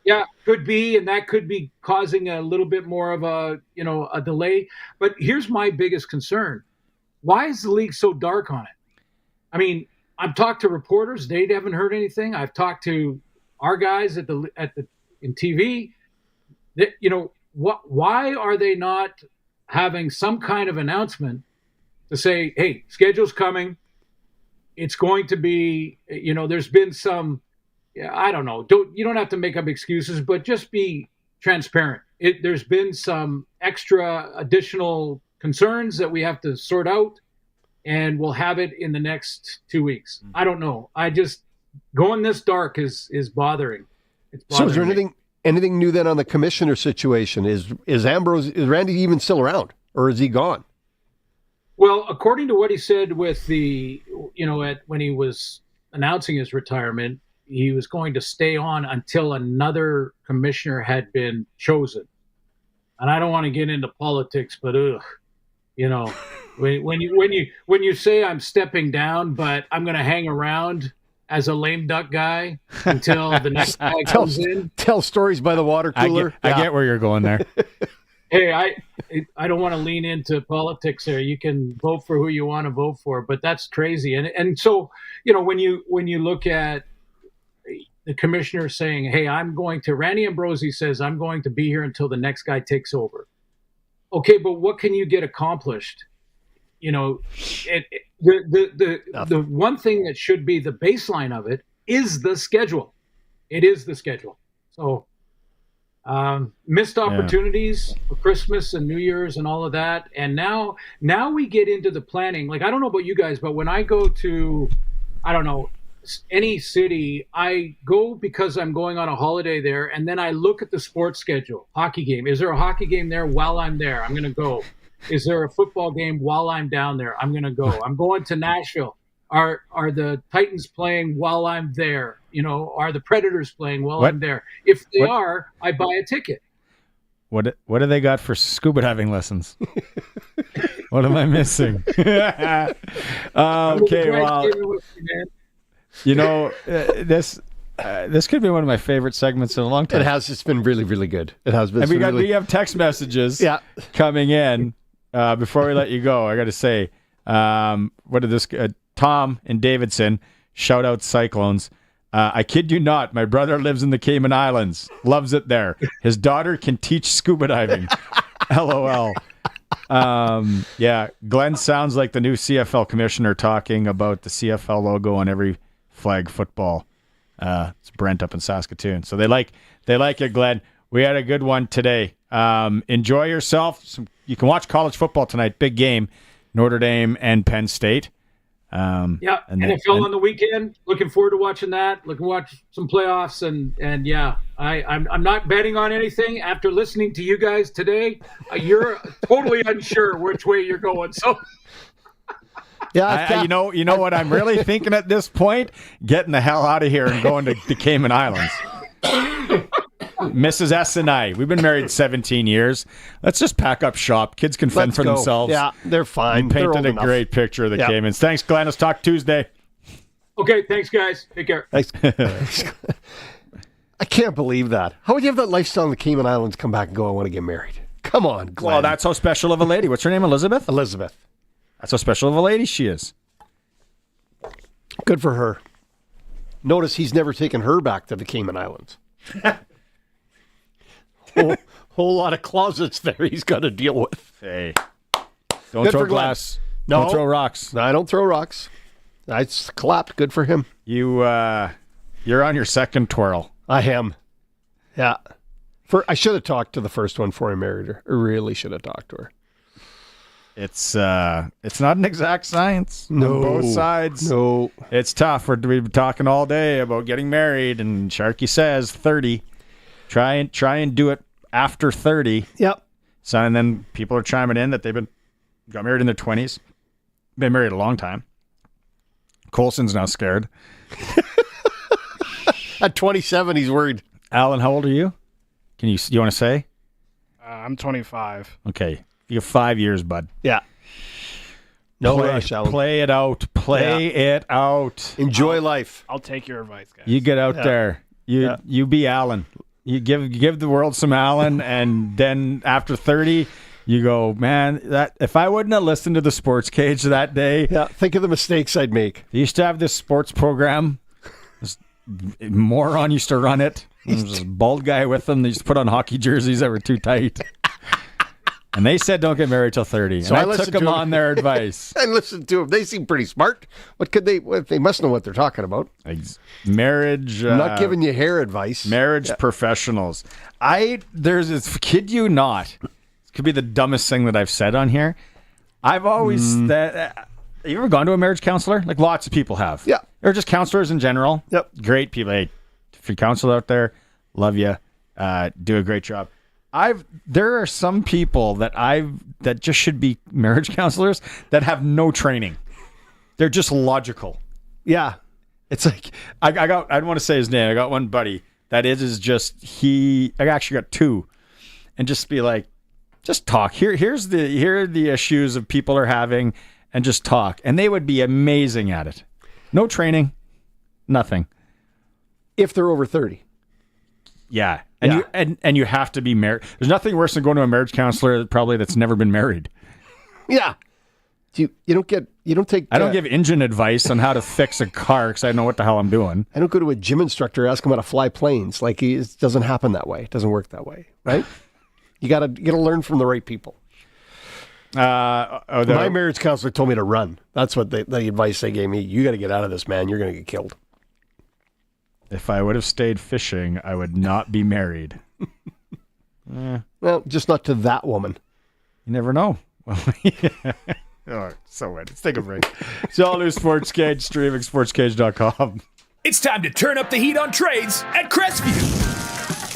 Yeah, could be, and that could be causing a little bit more of a delay. But here's my biggest concern: why is the league so dark on it? I mean, I've talked to reporters; they haven't heard anything. I've talked to our guys in TV. Why are they not having some kind of announcement to say, "Hey, schedule's coming. It's going to be." There's been some. Yeah, I don't know. You don't have to make up excuses, but just be transparent. There's been some extra additional concerns that we have to sort out, and we'll have it in the next 2 weeks. I don't know. I just going this dark is bothering. It's bothering. So is there anything new then on the commissioner situation? Is Randy even still around, or is he gone? Well, according to what he said with when he was announcing his retirement, he was going to stay on until another commissioner had been chosen. And I don't want to get into politics, but when you say I'm stepping down, but I'm going to hang around as a lame duck guy until the next guy comes in. Tell stories by the water cooler. I get where you're going there. Hey, I don't want to lean into politics there. You can vote for who you want to vote for, but that's crazy. And so, when you look at the commissioner saying, "Hey, Randy Ambrosi says I'm going to be here until the next guy takes over." Okay, but what can you get accomplished? The one thing that should be the baseline of it is the schedule. It is the schedule. So missed opportunities for Christmas and New Year's and all of that. And now we get into the planning. Like, I don't know about you guys, but when I go to, any city, I go because I'm going on a holiday there, and then I look at the sports schedule. Hockey game. Is there a hockey game there while I'm there? I'm going to go. Is there a football game while I'm down there? I'm going to go. I'm going to Nashville. Are the Titans playing while I'm there? Are the Predators playing while I'm there? If they are, I buy a ticket. What do they got for scuba diving lessons? What am I missing? Okay, well, this could be one of my favorite segments in a long time. It has. It's been really, really good. It has been. And we have text messages coming in. Before we let you go, I got to say, what did this? Tom in Davidson, shout out Cyclones. I kid you not, my brother lives in the Cayman Islands. Loves it there. His daughter can teach scuba diving. LOL. Glenn sounds like the new CFL commissioner talking about the CFL logo on every flag football. It's Brent up in Saskatoon. So they like it, Glenn. We had a good one today. Enjoy yourself. You can watch college football tonight. Big game, Notre Dame and Penn State. NFL on the weekend. Looking forward to watching that. Looking to watch some playoffs and I'm not betting on anything. After listening to you guys today, you're totally unsure which way you're going. So. Yeah, you know what I'm really thinking at this point? Getting the hell out of here and going to the Cayman Islands. Mrs. S and I, we've been married 17 years. Let's just pack up shop. Kids can fend for themselves. Yeah, they're fine. You painted a great picture of the Caymans. Thanks, Glenn. Let's talk Tuesday. Okay, thanks, guys. Take care. Thanks. I can't believe that. How would you have that lifestyle in the Cayman Islands come back and go, I want to get married? Come on, Glenn. Well, that's how special of a lady. What's her name, Elizabeth? Elizabeth. That's how special of a lady she is. Good for her. Notice he's never taken her back to the Cayman Islands. Whole lot of closets there he's got to deal with. Hey, don't throw glass. No, don't throw rocks. No, I don't throw rocks. I clapped. Good for him. You're on your second twirl. I am. Yeah. I should have talked to the first one before I married her. I really should have talked to her. It's not an exact science on both sides. No, it's tough. We've been talking all day about getting married, and Sharky says 30. Try and do it after 30. Yep. So, and then people are chiming in that got married in their 20s, been married a long time. Colson's now scared. At 27, he's worried. Alan, how old are you? You want to say? I'm 25. Okay. You have 5 years, bud. Yeah. No rush, Alan. Play it out. Play it out. Enjoy life. I'll take your advice, guys. You get out there. You be Alan. You give the world some Alan, and then after 30, you go, man, that if I wouldn't have listened to the Sports Cage that day. Yeah, think of the mistakes I'd make. They used to have this sports program. This moron used to run it. There was this bald guy with them. They used to put on hockey jerseys that were too tight. And they said don't get married till 30. So and I took them on their advice. I listened to them. They seem pretty smart. What could they? They must know what they're talking about. Marriage. I'm not giving you hair advice. Marriage professionals. There's this, kid you not. This could be the dumbest thing that I've said on here. I've always you ever gone to a marriage counselor? Like lots of people have. Yeah. Or just counselors in general. Yep. Great people. Hey, free counselor out there. Love you. Do a great job. There are some people that just should be marriage counselors that have no training. They're just logical. Yeah. It's like I don't want to say his name. I got one buddy that is just I actually got two. And just be like, just talk. Here are the issues of people are having, and just talk. And they would be amazing at it. No training, nothing. If they're over 30. Yeah. And you have to be married. There's nothing worse than going to a marriage counselor probably that's never been married. Yeah. I don't give engine advice on how to fix a car because I know what the hell I'm doing. I don't go to a gym instructor, ask him how to fly planes. Like it doesn't happen that way. It doesn't work that way, right? You gotta learn from the right people. My marriage counselor told me to run. That's what the advice they gave me. You got to get out of this, man. You're going to get killed. If I would have stayed fishing, I would not be married. Well, just not to that woman. You never know. Oh, so weird. Let's take a break. It's all new Sportscage, streaming sportscage.com. It's time to turn up the heat on trades at Crestview.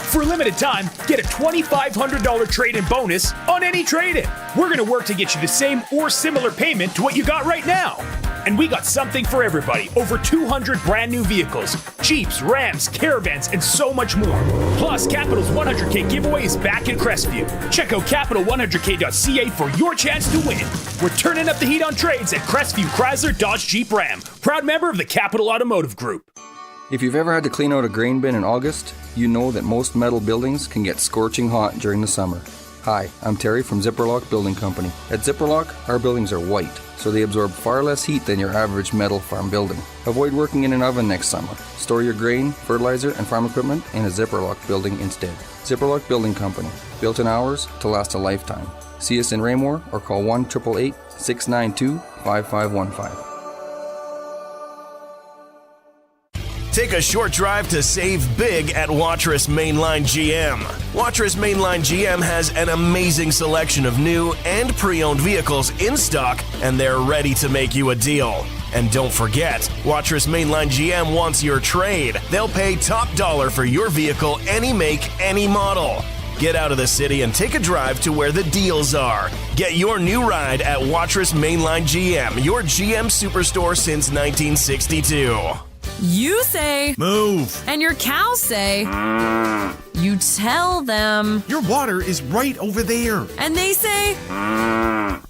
For a limited time, get a $2,500 trade-in bonus on any trade-in. We're going to work to get you the same or similar payment to what you got right now. And we got something for everybody. Over 200 brand new vehicles, Jeeps, Rams, Caravans, and so much more. Plus, Capital's 100K giveaway is back in Crestview. Check out capital100k.ca for your chance to win. We're turning up the heat on trades at Crestview Chrysler Dodge Jeep Ram. Proud member of the Capital Automotive Group. If you've ever had to clean out a grain bin in August, you know that most metal buildings can get scorching hot during the summer. Hi, I'm Terry from Zipperlock Building Company. At Zipperlock, our buildings are white, so they absorb far less heat than your average metal farm building. Avoid working in an oven next summer. Store your grain, fertilizer, and farm equipment in a Zipperlock building instead. Zipperlock Building Company, built in hours to last a lifetime. See us in Raymore or call 1-888-692-5515. Take a short drive to save big at Watrous Mainline GM. Watrous Mainline GM has an amazing selection of new and pre-owned vehicles in stock, and they're ready to make you a deal. And don't forget, Watrous Mainline GM wants your trade. They'll pay top dollar for your vehicle, any make, any model. Get out of the city and take a drive to where the deals are. Get your new ride at Watrous Mainline GM, your GM superstore since 1962. You say move, and your cows say you tell them your water is right over there, and they say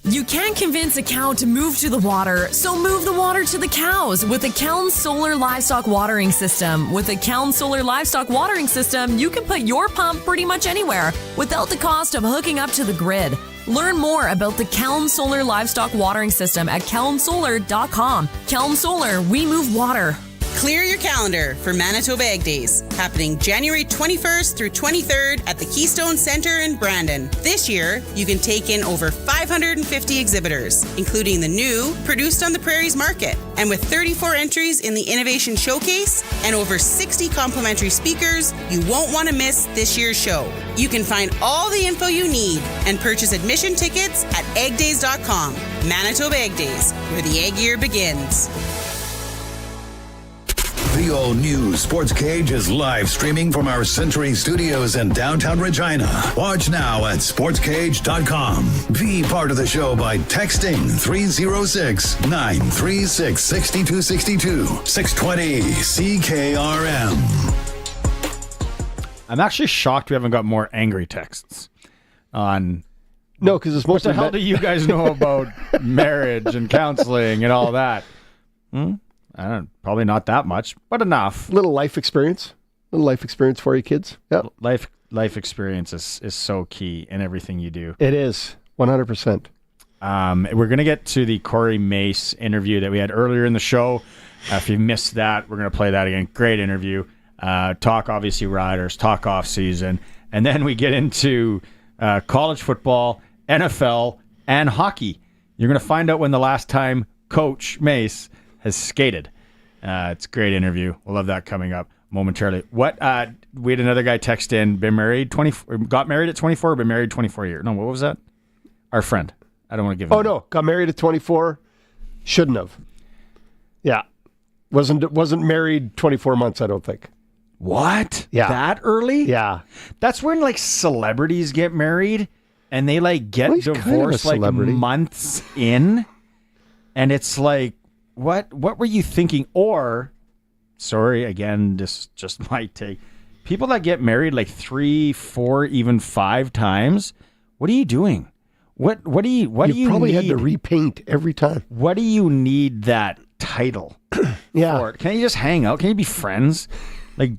you can't convince a cow to move to the water, so move the water to the cows with a Keln Solar Livestock Watering System. With a Keln Solar Livestock Watering System, you can put your pump pretty much anywhere without the cost of hooking up to the grid. Learn more about the Keln Solar Livestock Watering System at kelnsolar.com. Keln Solar, we move water. Clear your calendar for Manitoba Egg Days, happening January 21st through 23rd at the Keystone Centre in Brandon. This year, you can take in over 550 exhibitors, including the new Produced on the Prairies Market. And with 34 entries in the Innovation Showcase and over 60 complimentary speakers, you won't want to miss this year's show. You can find all the info you need and purchase admission tickets at eggdays.com. Manitoba Egg Days, where the egg year begins. The The all-new Sportscage is live streaming from our Century Studios in downtown Regina. Watch now at sportscage.com. Be part of the show by texting 306-936-6262. 620 CKRM. I'm actually shocked we haven't got more angry texts on... No, because it's what mostly... the hell do you guys know about marriage and counseling and all that? I don't. Probably not that much, but enough. Little life experience. Little life experience for you kids. Yeah. Life experience is so key in everything you do. It is. 100%. We're going to get to the Cory Mace interview that we had earlier in the show. If you missed that, we're going to play that again. Great interview. Talk, obviously, Riders, talk off season. And then we get into college football, NFL, and hockey. You're going to find out when the last time Coach Mace has skated. It's a great interview. We'll have that coming up momentarily. We had another guy text in, got married at 24 or been married 24 years. No, what was that? Our friend. I don't want to give him. Oh, no. Got married at 24. Shouldn't have. Yeah. Wasn't married 24 months, I don't think. What? Yeah. That early? Yeah. That's when like celebrities get married and they like get divorced like months in. And it's like, what were you thinking? Or, sorry, again, this just my take. People that get married like 3, 4, even 5 times, what are you doing? What do you probably need? had to repaint every time. What do you need that title Yeah. for? Can't you just hang out? Can you be friends? Like,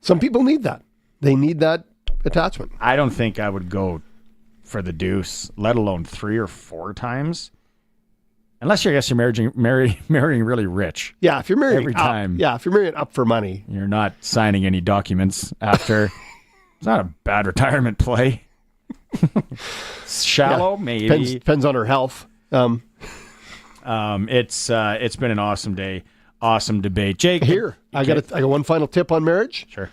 some people need that. They need that attachment. I don't think I would go for the deuce, let alone 3 or 4 times. Unless you're marrying really rich. Yeah, if you're marrying every time. Yeah, if you're marrying up for money. You're not signing any documents after. It's not a bad retirement play. Shallow, maybe. Depends on her health. It's been an awesome day. Awesome debate. Jake, here, I got one final tip on marriage. Sure.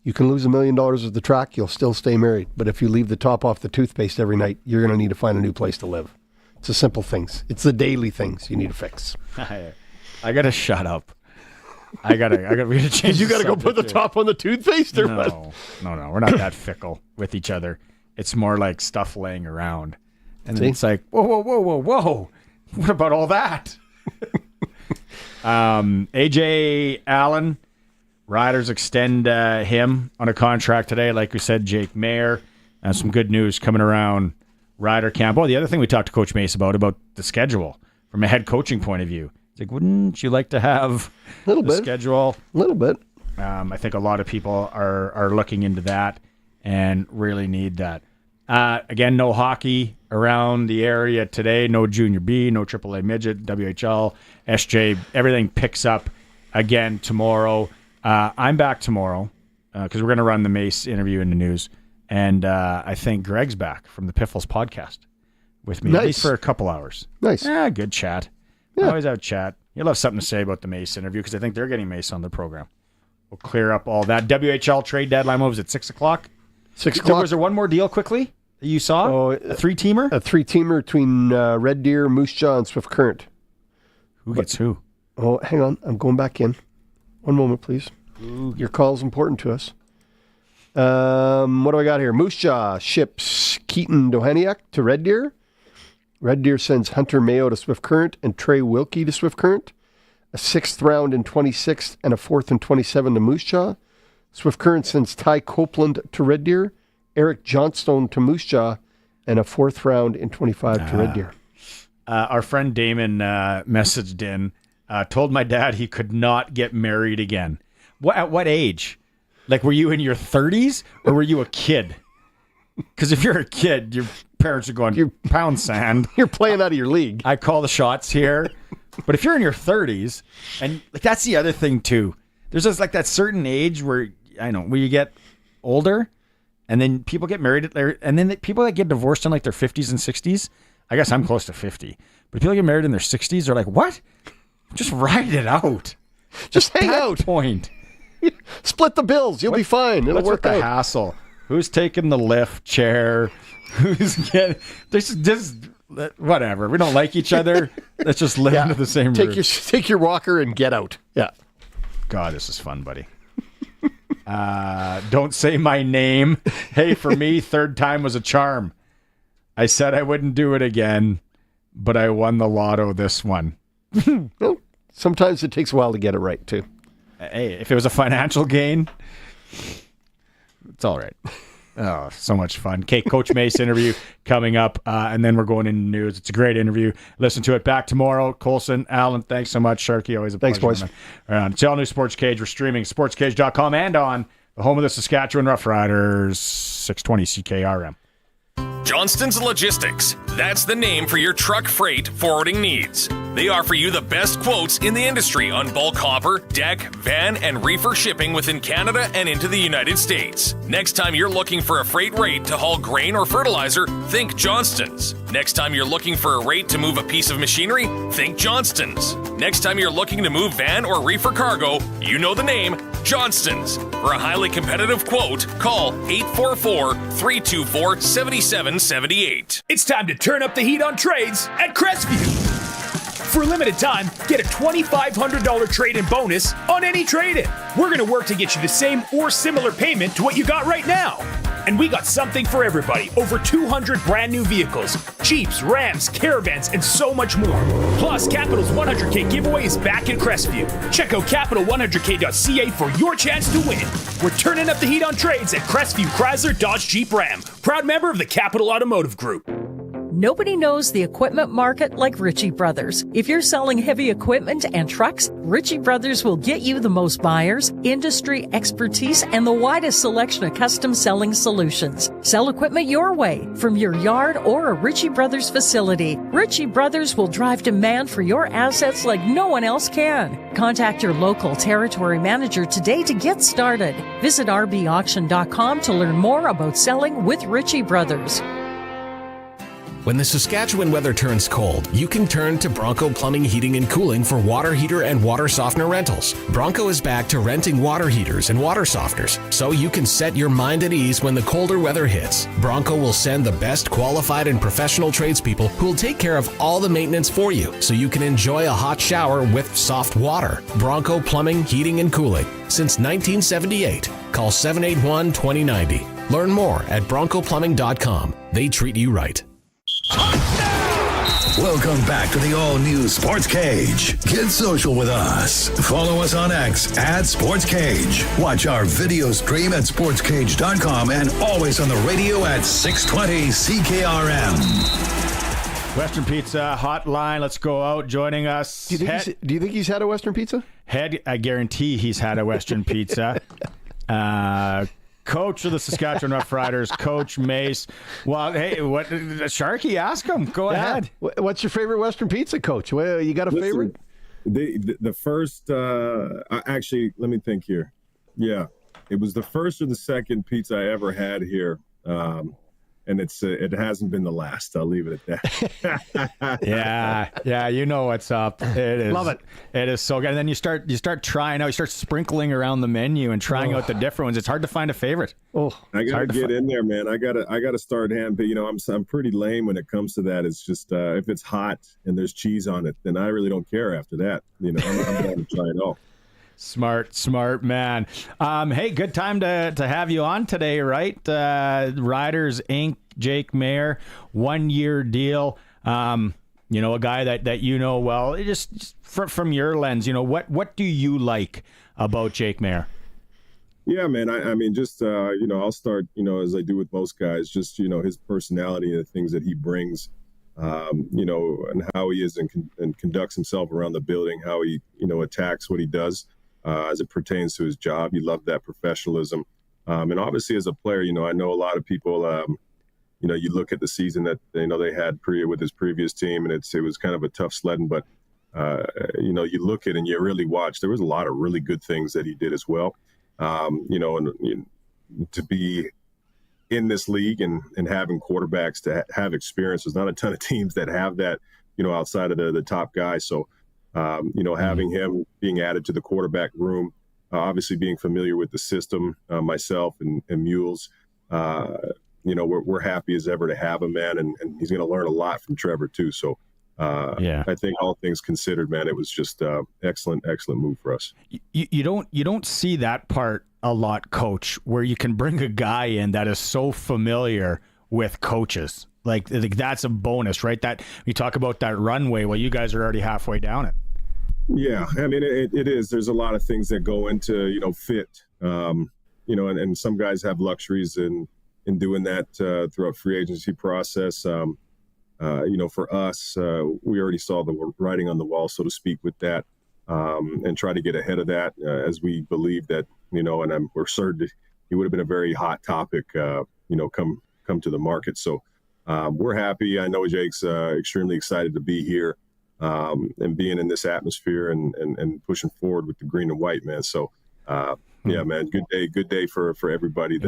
You can lose $1 million at the track, you'll still stay married. But if you leave the top off the toothpaste every night, you're going to need to find a new place to live. It's the simple things. It's the daily things you need to fix. I got to shut up. We got to change. You got to go put the top on the toothpaste or what? No. We're not that fickle with each other. It's more like stuff laying around. And then it's like, whoa. What about all that? AJ Allen, Riders extend him on a contract today. Like we said, Jake Mayer. Some good news coming around Rider camp. Oh, the other thing we talked to Coach Mace about the schedule from a head coaching point of view. It's like, wouldn't you like to have schedule? A little bit. I think a lot of people are looking into that and really need that. Again, no hockey around the area today. No Junior B, no AAA Midget, WHL, SJ. Everything picks up again tomorrow. I'm back tomorrow because we're going to run the Mace interview in the news. And I think Greg's back from the Piffles podcast with me, at least for a couple hours. Nice. Yeah, good chat. Yeah. Always have a chat. You'll have something to say about the Mace interview because I think they're getting Mace on their program. We'll clear up all that. WHL trade deadline moves at 6 o'clock. 6 o'clock. Was there one more deal quickly that you saw? Oh, a 3-teamer? A 3-teamer between Red Deer, Moose Jaw, and Swift Current. Who gets who? Oh, hang on. I'm going back in. One moment, please. Your call is important to us. What do I got here? Moose Jaw ships Keaton Dohaniak to Red Deer. Red Deer sends Hunter Mayo to Swift Current and Trey Wilkie to Swift Current. A 6th round in 26th and a 4th and 27 to Moose Jaw. Swift Current sends Ty Copeland to Red Deer, Eric Johnstone to Moose Jaw, and a 4th round in 25 to Red Deer. Our friend Damon messaged in, told my dad he could not get married again. At what age? Like, were you in your 30s or were you a kid? Because if you're a kid, your parents are going, you pound sand. You're playing out of your league. I call the shots here. But if you're in your 30s, and like that's the other thing too. There's just like that certain age where you get older, and then people get married, and then people that get divorced in like their 50s and 60s. I guess I'm close to 50, but people get married in their 60s. They're like, what? Just ride it out. Just hang out. Point. Split the bills. You'll be fine. It'll work out. The hassle. Who's taking the lift chair? Who's getting? Just whatever. We don't like each other. Let's just live under the same roof. Take your walker and get out. Yeah. God, this is fun, buddy. Don't say my name. Hey, for me, third time was a charm. I said I wouldn't do it again, but I won the lotto this one. Well, sometimes it takes a while to get it right, too. Hey, if it was a financial gain, it's all right. Oh, so much fun. Okay, Coach Mace interview coming up, and then we're going into news. It's a great interview. Listen to it back tomorrow. Colson, Alan, thanks so much. Sharky, always a pleasure. Thanks, boys. It's all new Sports Cage. We're streaming sportscage.com and on the home of the Saskatchewan Roughriders, 620 CKRM. Johnston's Logistics. That's the name for your truck freight forwarding needs. They offer you the best quotes in the industry on bulk hopper, deck, van, and reefer shipping within Canada and into the United States. Next time you're looking for a freight rate to haul grain or fertilizer, think Johnston's. Next time you're looking for a rate to move a piece of machinery, think Johnston's. Next time you're looking to move van or reefer cargo, you know the name, Johnston's. For a highly competitive quote, call 844-324-7778. It's time to turn up the heat on trades at Crestview. For a limited time, get a $2,500 trade-in bonus on any trade-in. We're going to work to get you the same or similar payment to what you got right now. And we got something for everybody. Over 200 brand new vehicles, Jeeps, Rams, Caravans, and so much more. Plus, Capital's 100K giveaway is back in Crestview. Check out capital100k.ca for your chance to win. We're turning up the heat on trades at Crestview Chrysler Dodge Jeep Ram, proud member of the Capital Automotive Group. Nobody knows the equipment market like Ritchie Brothers. If you're selling heavy equipment and trucks, Ritchie Brothers will get you the most buyers, industry expertise, and the widest selection of custom selling solutions. Sell equipment your way, from your yard or a Ritchie Brothers facility. Ritchie Brothers will drive demand for your assets like no one else can. Contact your local territory manager today to get started. Visit rbauction.com to learn more about selling with Ritchie Brothers. When the Saskatchewan weather turns cold, you can turn to Bronco Plumbing, Heating, and Cooling for water heater and water softener rentals. Bronco is back to renting water heaters and water softeners, so you can set your mind at ease when the colder weather hits. Bronco will send the best qualified and professional tradespeople who will take care of all the maintenance for you, so you can enjoy a hot shower with soft water. Bronco Plumbing, Heating, and Cooling. Since 1978. Call 781-2090. Learn more at broncoplumbing.com. They treat you right. Welcome back to the all-new Sports Cage. Get social with us. Follow us on X at Sports Cage. Watch our video stream at sportscage.com and always on the radio at 620 CKRM. Western Pizza Hotline. Let's go out. Joining us. Do you think he's had a Western Pizza? I guarantee he's had a Western Pizza. Coach of the Saskatchewan Roughriders, Coach Mace. Well, hey, what Sharky? Ask him. Go ahead. What's your favorite Western Pizza, Coach? Well, you got a favorite? The first. Actually, let me think here. Yeah, it was the first or the second pizza I ever had here. And it hasn't been the last. I'll leave it at that. yeah, you know what's up. It is. Love it. It is so good. And then you start trying out. You start sprinkling around the menu and trying out the different ones. It's hard to find a favorite. I gotta get in there, man. I gotta start hand. But I'm pretty lame when it comes to that. It's just if it's hot and there's cheese on it, then I really don't care after that. I'm going to try it all. Smart man. Hey, good time to have you on today, right? Riders Inc. Jake Maier, 1-year deal. A guy that you know well. Just from your lens, what do you like about Jake Maier? Yeah, man. I mean, just I'll start, as I do with most guys, just his personality and the things that he brings. And how he is and conducts himself around the building, how he attacks what he does. As it pertains to his job. You love that professionalism. And obviously as a player, I know a lot of people, you look at the season that, they had with his previous team and it was kind of a tough sledding, but, you look at it and you really watch, there was a lot of really good things that he did as well. And to be in this league and having quarterbacks to have experience, there's not a ton of teams that have that, outside of the top guys. So, having him being added to the quarterback room, obviously being familiar with the system, myself and Mules, we're happy as ever to have him, man. And he's going to learn a lot from Trevor too. So, I think all things considered, man, it was just excellent move for us. You don't see that part a lot, Coach, where you can bring a guy in that is so familiar with coaches. Like that's a bonus, right? That you talk about that runway. Well, you guys are already halfway down it. Yeah, I mean, it is. There's a lot of things that go into, fit, and some guys have luxuries in doing that throughout free agency process. For us, we already saw the writing on the wall, so to speak, with that, and try to get ahead of that as we believe that, and we're certain he would have been a very hot topic, come to the market. So we're happy. I know Jake's extremely excited to be here. And being in this atmosphere and pushing forward with the green and white, man. So, yeah, man, good day for everybody.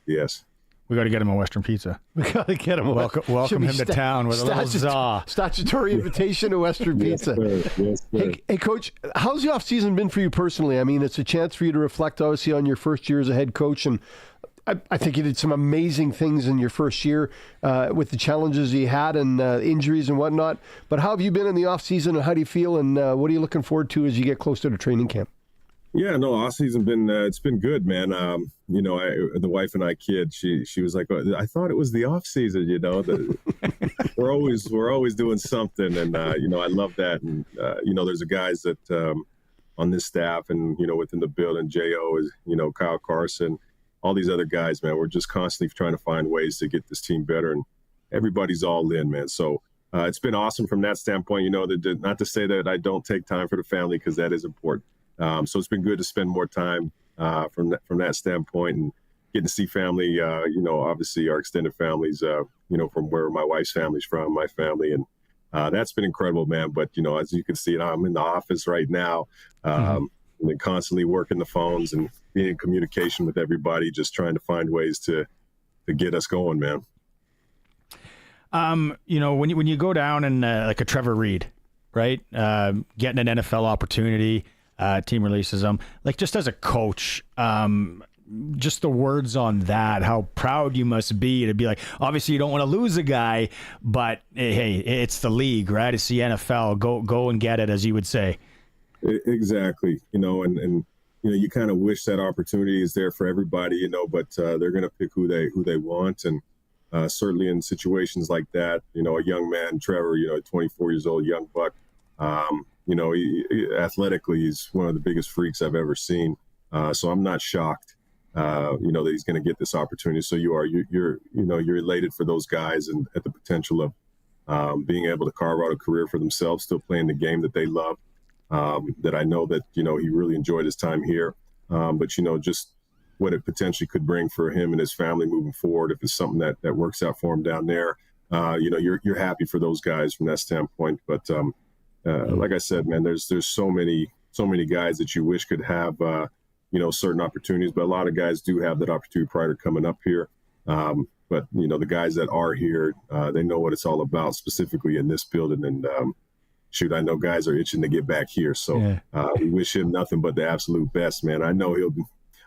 Yes. We got to get him a Western pizza. We got to get him welcome him to town with a little za. Statutory invitation to Western Pizza. Yes, sir. Hey, Coach, how's the offseason been for you personally? I mean, it's a chance for you to reflect, obviously, on your first year as a head coach, and I think you did some amazing things in your first year with the challenges you had and injuries and whatnot. But how have you been in the offseason, and how do you feel, and what are you looking forward to as you get closer to training camp? Yeah, no, offseason been it's been good, man. The wife and I kid. She was like, I thought it was the off season. We're always doing something, and I love that. And there's the guys that on this staff and within the building. Jo is Kyle Carson. All these other guys, man, we're just constantly trying to find ways to get this team better, and everybody's all in, man. So it's been awesome from that standpoint. Not to say that I don't take time for the family, because that is important. So it's been good to spend more time from that standpoint, and getting to see family. Obviously our extended families. From where my wife's family's from, my family, and that's been incredible, man. But as you can see, I'm in the office right now. And then constantly working the phones and being in communication with everybody, just trying to find ways to get us going, man. When you go down and like a Trevor Reed, right? Getting an NFL opportunity, team releases them. Like, just as a coach, just the words on that, how proud you must be to be like, obviously you don't want to lose a guy, but hey, it's the league, right? It's the NFL. Go and get it, as you would say. Exactly. And you kind of wish that opportunity is there for everybody, but they're going to pick who they want. And certainly in situations like that, a young man, Trevor, 24 years old, young buck, he athletically, he's one of the biggest freaks I've ever seen. So I'm not shocked, that he's going to get this opportunity. So you're elated for those guys and at the potential of being able to carve out a career for themselves, still playing the game that they love. That I know that, he really enjoyed his time here. But, just what it potentially could bring for him and his family moving forward, if it's something that works out for him down there, you're happy for those guys from that standpoint. But like I said, man, there's so many guys that you wish could have, certain opportunities. But a lot of guys do have that opportunity prior to coming up here. But, the guys that are here, they know what it's all about, specifically in this building. And, I know guys are itching to get back here. So we wish him nothing but the absolute best, man. I know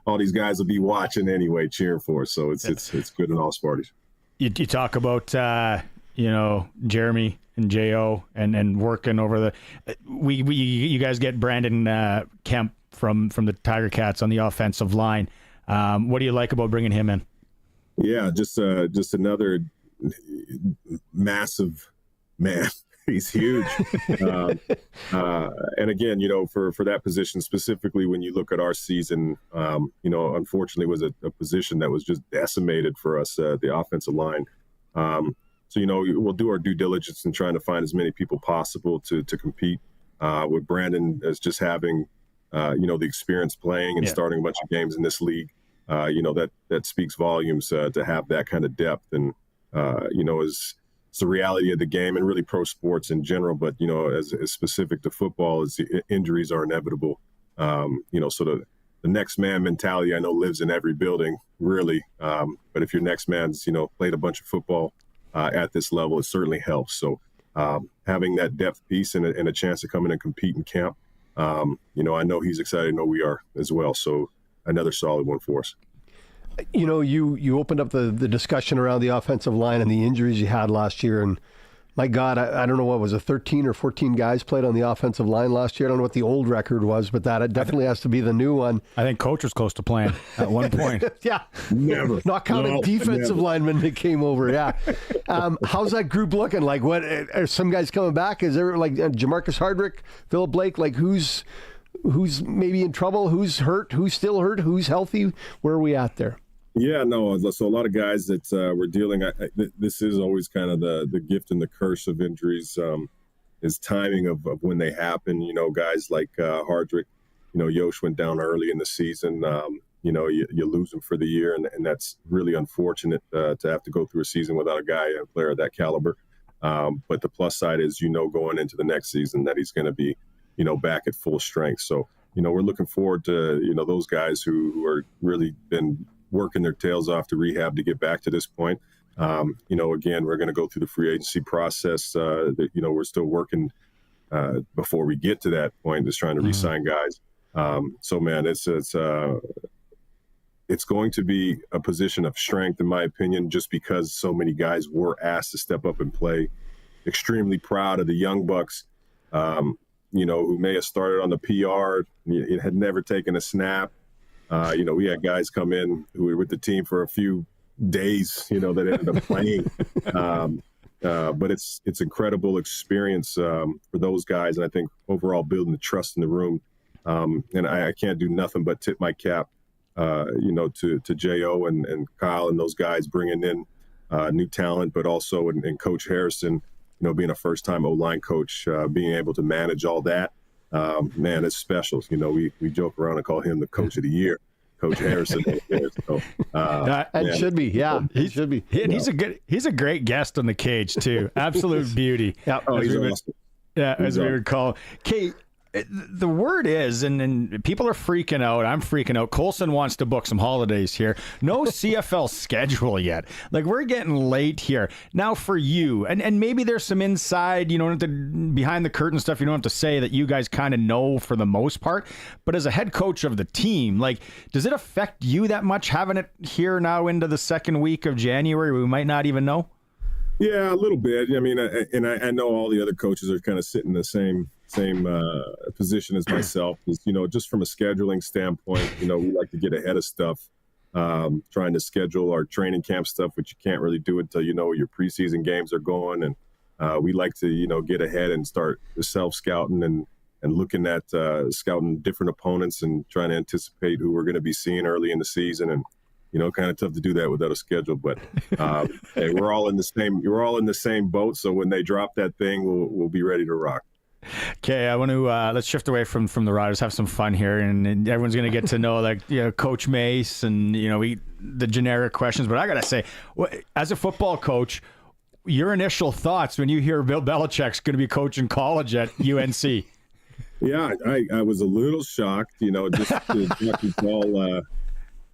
all these guys will be watching anyway, cheering for us. So it's good in all parties. You talk about, Jeremy and Jo and working over you guys get Brandon Kemp from the Tiger Cats on the offensive line. What do you like about bringing him in? Yeah, just another massive man. He's huge. And again, for that position specifically, when you look at our season, unfortunately was a position that was just decimated for us, the offensive line. So, we'll do our due diligence in trying to find as many people possible to compete with Brandon as just having, the experience playing and starting a bunch of games in this league. That speaks volumes to have that kind of depth. And, it's the reality of the game and really pro sports in general, but as specific to football, is injuries are inevitable. So the next man mentality I know lives in every building, really. But if your next man's played a bunch of football at this level, it certainly helps. So having that depth piece and a chance to come in and compete in camp, I know he's excited. I know we are as well. So another solid one for us. You opened up the discussion around the offensive line and the injuries you had last year, and My God, I don't know what was it, 13 or 14 guys played on the offensive line last year. I don't know what the old record was, but that definitely has to be the new one. I think coach was close to playing at one point. Yeah. Never. Not counting defensive linemen that came over, yeah. How's that group looking? Like, what are some guys coming back? Is there like Jamarcus Hardrick, Philip Blake, like who's maybe in trouble, who's hurt, who's still hurt, who's healthy? Where are we at there? Yeah, no. So a lot of guys that we're dealing. This is always kind of the gift and the curse of injuries, is timing of when they happen. You know, guys like Hardrick. You know, Yosh went down early in the season. You know, you lose him for the year, and that's really unfortunate to have to go through a season without a player of that caliber. But the plus side is, you know, going into the next season that he's going to be, you know, back at full strength. So, you know, we're looking forward to, you know, those guys who are really been working their tails off to rehab to get back to this point. You know, again, we're going to go through the free agency process. That, you know, we're still working before we get to that point, just trying to re-sign guys. So, man, it's going to be a position of strength, in my opinion, just because so many guys were asked to step up and play. Extremely proud of the young bucks, you know, who may have started on the PR, had never taken a snap. You know, we had guys come in who were with the team for a few days, you know, that ended up playing. But it's incredible experience for those guys. And I think overall building the trust in the room. And I can't do nothing but tip my cap, you know, to J.O. and Kyle and those guys bringing in new talent, but also and Coach Harrison, you know, being a first-time O-line coach, being able to manage all that. Man, it's special. You know, we joke around and call him the coach of the year, Coach Harrison. So, and should be, yeah, he should be. He's a great guest on the Cage too. Absolute beauty. Yeah, he's awesome. Yeah, as we recall. Okay, the word is, and people are freaking out. I'm freaking out. Colson wants to book some holidays here. No CFL schedule yet. Like, we're getting late here. Now for you, and maybe there's some inside, you don't have to, behind the curtain stuff, you don't have to say that you guys kind of know for the most part. But as a head coach of the team, like, does it affect you that much having it here now into the second week of January? We might not even know. Yeah, a little bit. I mean, I know all the other coaches are kind of sitting in the same position as myself. Is, you know, just from a scheduling standpoint, you know, we like to get ahead of stuff, trying to schedule our training camp stuff, which you can't really do until you know your preseason games are going. And we like to, you know, get ahead and start self-scouting and looking at scouting different opponents and trying to anticipate who we're going to be seeing early in the season. And you know, kind of tough to do that without a schedule, but hey, we're all in the same boat. So when they drop that thing, we'll be ready to rock. Okay, I want to let's shift away from the Riders, have some fun here, and everyone's going to get to know, like, you know, Coach Mace and, you know, the generic questions. But I got to say, as a football coach, your initial thoughts when you hear Bill Belichick's going to be coaching college at UNC? Yeah, I was a little shocked, you know, just to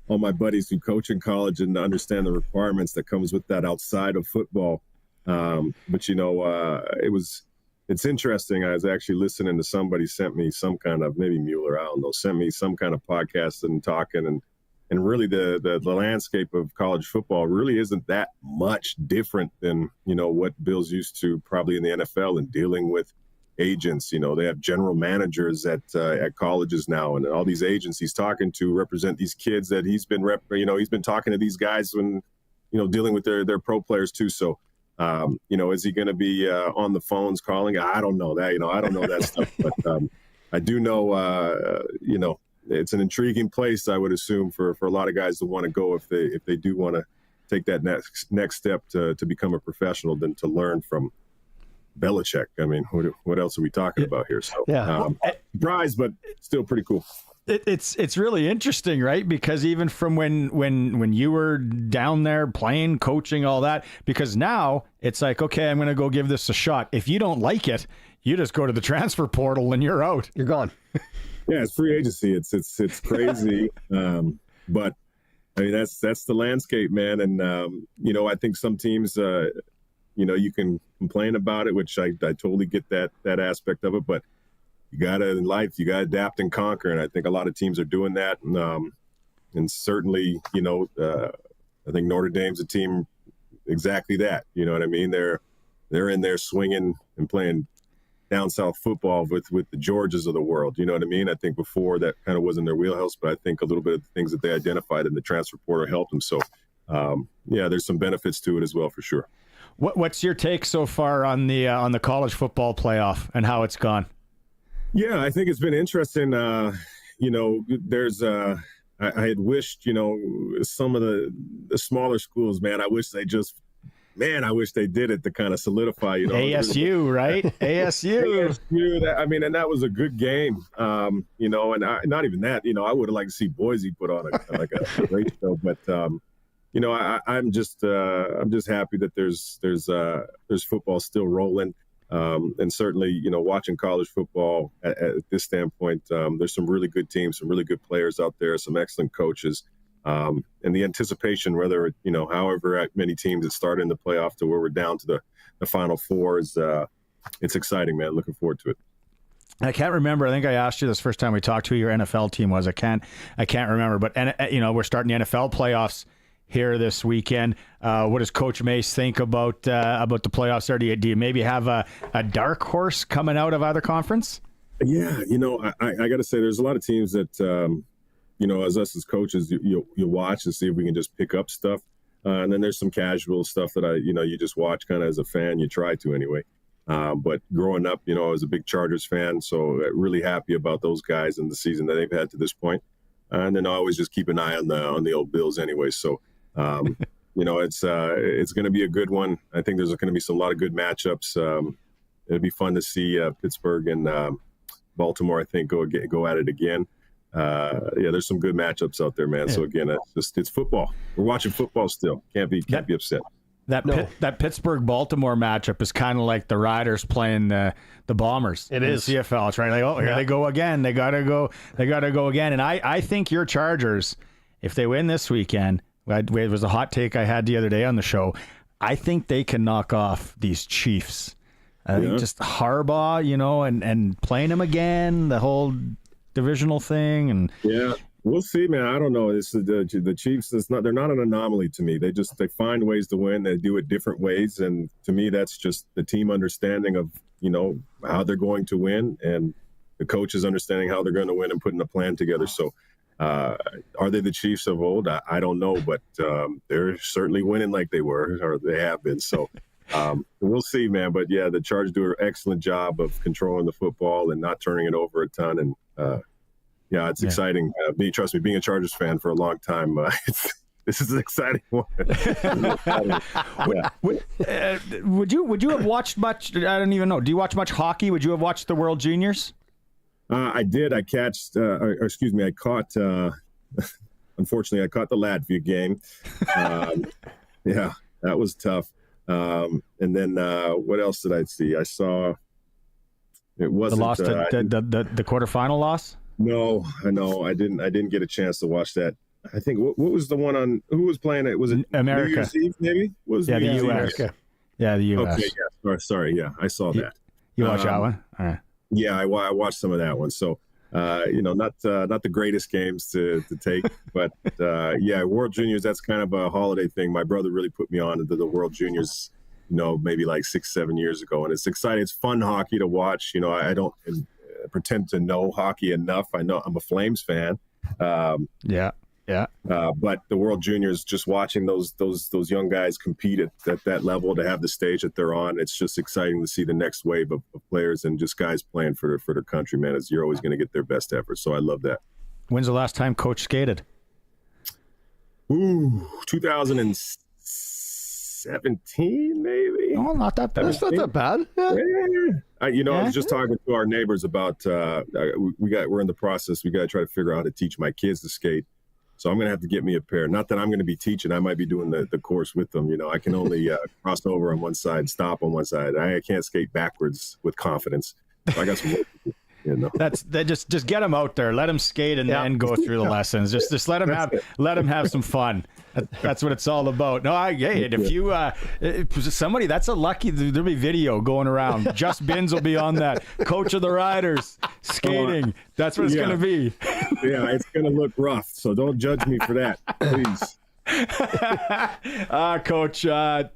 all my buddies who coach in college and understand the requirements that comes with that outside of football. But, you know, it's interesting. I was actually listening to somebody sent me some kind of, maybe Mueller, I don't know, sent me some kind of podcast and talking, and really the landscape of college football really isn't that much different than, you know, what Bill's used to probably in the NFL and dealing with agents. You know, they have general managers at colleges now, and all these agents he's talking to represent these kids that he's been he's been talking to these guys when, you know, dealing with their pro players too. So, you know, is he going to be on the phones calling? I don't know that, you know, I don't know that stuff, but I do know, you know, it's an intriguing place, I would assume, for a lot of guys to want to go if they do want to take that next step to become a professional, than to learn from Belichick. I mean, what else are we talking about here? So, yeah, surprised, but still pretty cool. It's really interesting, right? Because even from when you were down there playing, coaching, all that, because now it's like, okay, I'm going to go give this a shot. If you don't like it, you just go to the transfer portal and you're out. You're gone. Yeah, it's free agency. It's crazy, but I mean that's the landscape, man. And you know, I think some teams, you know, you can complain about it, which I totally get that aspect of it, but you gotta, in life, you gotta adapt and conquer, and I think a lot of teams are doing that. And certainly, you know, I think Notre Dame's a team exactly that. You know what I mean? They're they're in there swinging and playing down south football with the Georges of the world. You know what I mean? I think before that kind of wasn't their wheelhouse, but I think a little bit of the things that they identified in the transfer portal helped them. So, there's some benefits to it as well for sure. What's your take so far on the college football playoff and how it's gone? Yeah, I think it's been interesting. There's I had wished, some of the smaller schools, man, I wish they did it to kind of solidify, ASU, right? ASU. And that was a good game. And not even that, I would have liked to see Boise put on a great show, but I'm just happy that there's football still rolling. And certainly, watching college football at this standpoint, there's some really good teams, some really good players out there, some excellent coaches. And the anticipation, whether, however many teams that start in the playoff to where we're down to the Final Four, it's exciting, man. Looking forward to it. I can't remember. I think I asked you this first time we talked who your NFL team was. I can't remember. But, we're starting the NFL playoffs here this weekend. What does Coach Mace think about the playoffs there? Do you maybe have a dark horse coming out of either conference? Yeah, I got to say there's a lot of teams that, as us as coaches, you watch and see if we can just pick up stuff. And then there's some casual stuff that you just watch kind of as a fan. You try to anyway. But growing up, I was a big Chargers fan, so really happy about those guys and the season that they've had to this point. And then I always just keep an eye on the old Bills anyway. So, it's going to be a good one. I think there's going to be a lot of good matchups. It'll be fun to see Pittsburgh and Baltimore, I think, go at it again. There's some good matchups out there, man. Yeah. So again, it's football. We're watching football still. Can't be upset. That Pittsburgh-Baltimore matchup is kind of like the Riders playing the Bombers. It is CFL. It's right. Like, here they go again. They gotta go again. And I think your Chargers, if they win this weekend, it was a hot take I had the other day on the show. I think they can knock off these Chiefs. I think just Harbaugh, and playing them again, the whole divisional thing, and we'll see, man. I don't know. It's the Chiefs. They're not an anomaly to me. They find ways to win. They do it different ways, and to me, that's just the team understanding of how they're going to win, and the coaches understanding how they're going to win and putting a plan together. So, are they the Chiefs of old? I don't know, but they're certainly winning like they were, or they have been. So. We'll see, man. But yeah, the Chargers do an excellent job of controlling the football and not turning it over a ton. And it's exciting. Trust me, being a Chargers fan for a long time, this is an exciting one. Would you have watched much? I don't even know. Do you watch much hockey? Would you have watched the World Juniors? I did. I caught. Unfortunately, I caught the Latvia game. That was tough. And then what else did I see? I saw it wasn't the loss the quarterfinal loss. No, I didn't get a chance to watch that. I think what was the one on who was playing it? Was it America? New Year's Eve, maybe? The U.S. Yeah, the U.S. Okay, yeah. Sorry, yeah, I saw that. You watched that one? All right. Yeah, I watched some of that one. So, not the greatest games to take, but World Juniors, that's kind of a holiday thing. My brother really put me on into the World Juniors, maybe like 6-7 years ago, and it's exciting. It's fun hockey to watch. I don't pretend to know hockey enough. I know I'm a Flames fan. But the World Juniors, just watching those young guys compete at that level, to have the stage that they're on, it's just exciting to see the next wave of players and just guys playing for their country, man. You're always going to get their best effort. So I love that. When's the last time Coach skated? 2017, maybe. Oh, not that bad. That's not that bad. Yeah. I was just talking to our neighbors about we're in the process. We got to try to figure out how to teach my kids to skate. So I'm going to have to get me a pair. Not that I'm going to be teaching. I might be doing the course with them. I can only cross over on one side, stop on one side. I can't skate backwards with confidence. So I got some work to do. Just get them out there. Let them skate and then go through the lessons. Just let them have some fun. That's what it's all about. No, if you somebody, that's a lucky. There'll be video going around. Just Bins will be on that. Coach of the Riders skating. That's what it's going to be. Yeah, it's going to look rough. So don't judge me for that, please. Coach,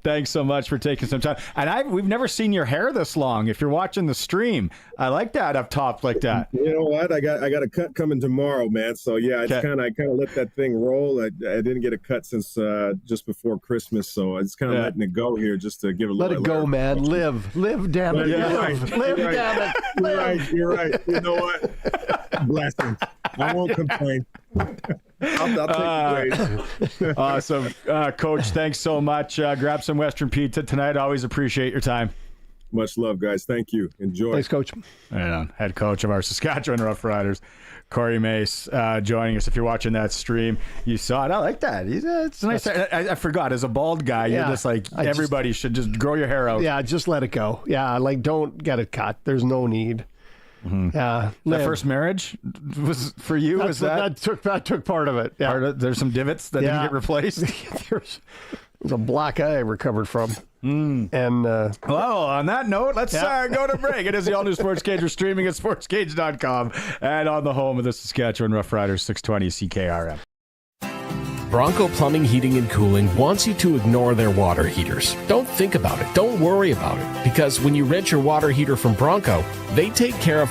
thanks so much for taking some time. And we've never seen your hair this long. If you're watching the stream, I like that up top like that. You know what? I got a cut coming tomorrow, man. So yeah, it's kind of I let that thing roll. I didn't get a cut since just before Christmas, so I just kind of letting it go here just to give a let little. Let it go, man. Live, damn it. Yeah, Live, damn it. Live. You're right. You know what? Blessings. I won't complain. I'll take the praise. Awesome. Coach, thanks so much. Grab some Western Pizza tonight. Always appreciate your time. Much love, guys. Thank you. Enjoy. Thanks, Coach. And head coach of our Saskatchewan Roughriders, Cory Mace, joining us. If you're watching that stream, you saw it. I like that. It's nice. I forgot. As a bald guy, you're just like, everybody should just grow your hair out. Yeah, just let it go. Yeah, like don't get it cut. There's no need. Mm-hmm. Yeah, that first marriage was for you. That took part of it. Yeah, there's some divots that didn't get replaced. there's a black eye I recovered from. And well, on that note, let's go to break. It is the all new Sportscage. We're streaming at sportscage.com and on the home of the Saskatchewan Roughriders, 620 CKRM. Bronco Plumbing, Heating, and Cooling wants you to ignore their water heaters. Don't think about it. Don't worry about it. Because when you rent your water heater from Bronco, they take care of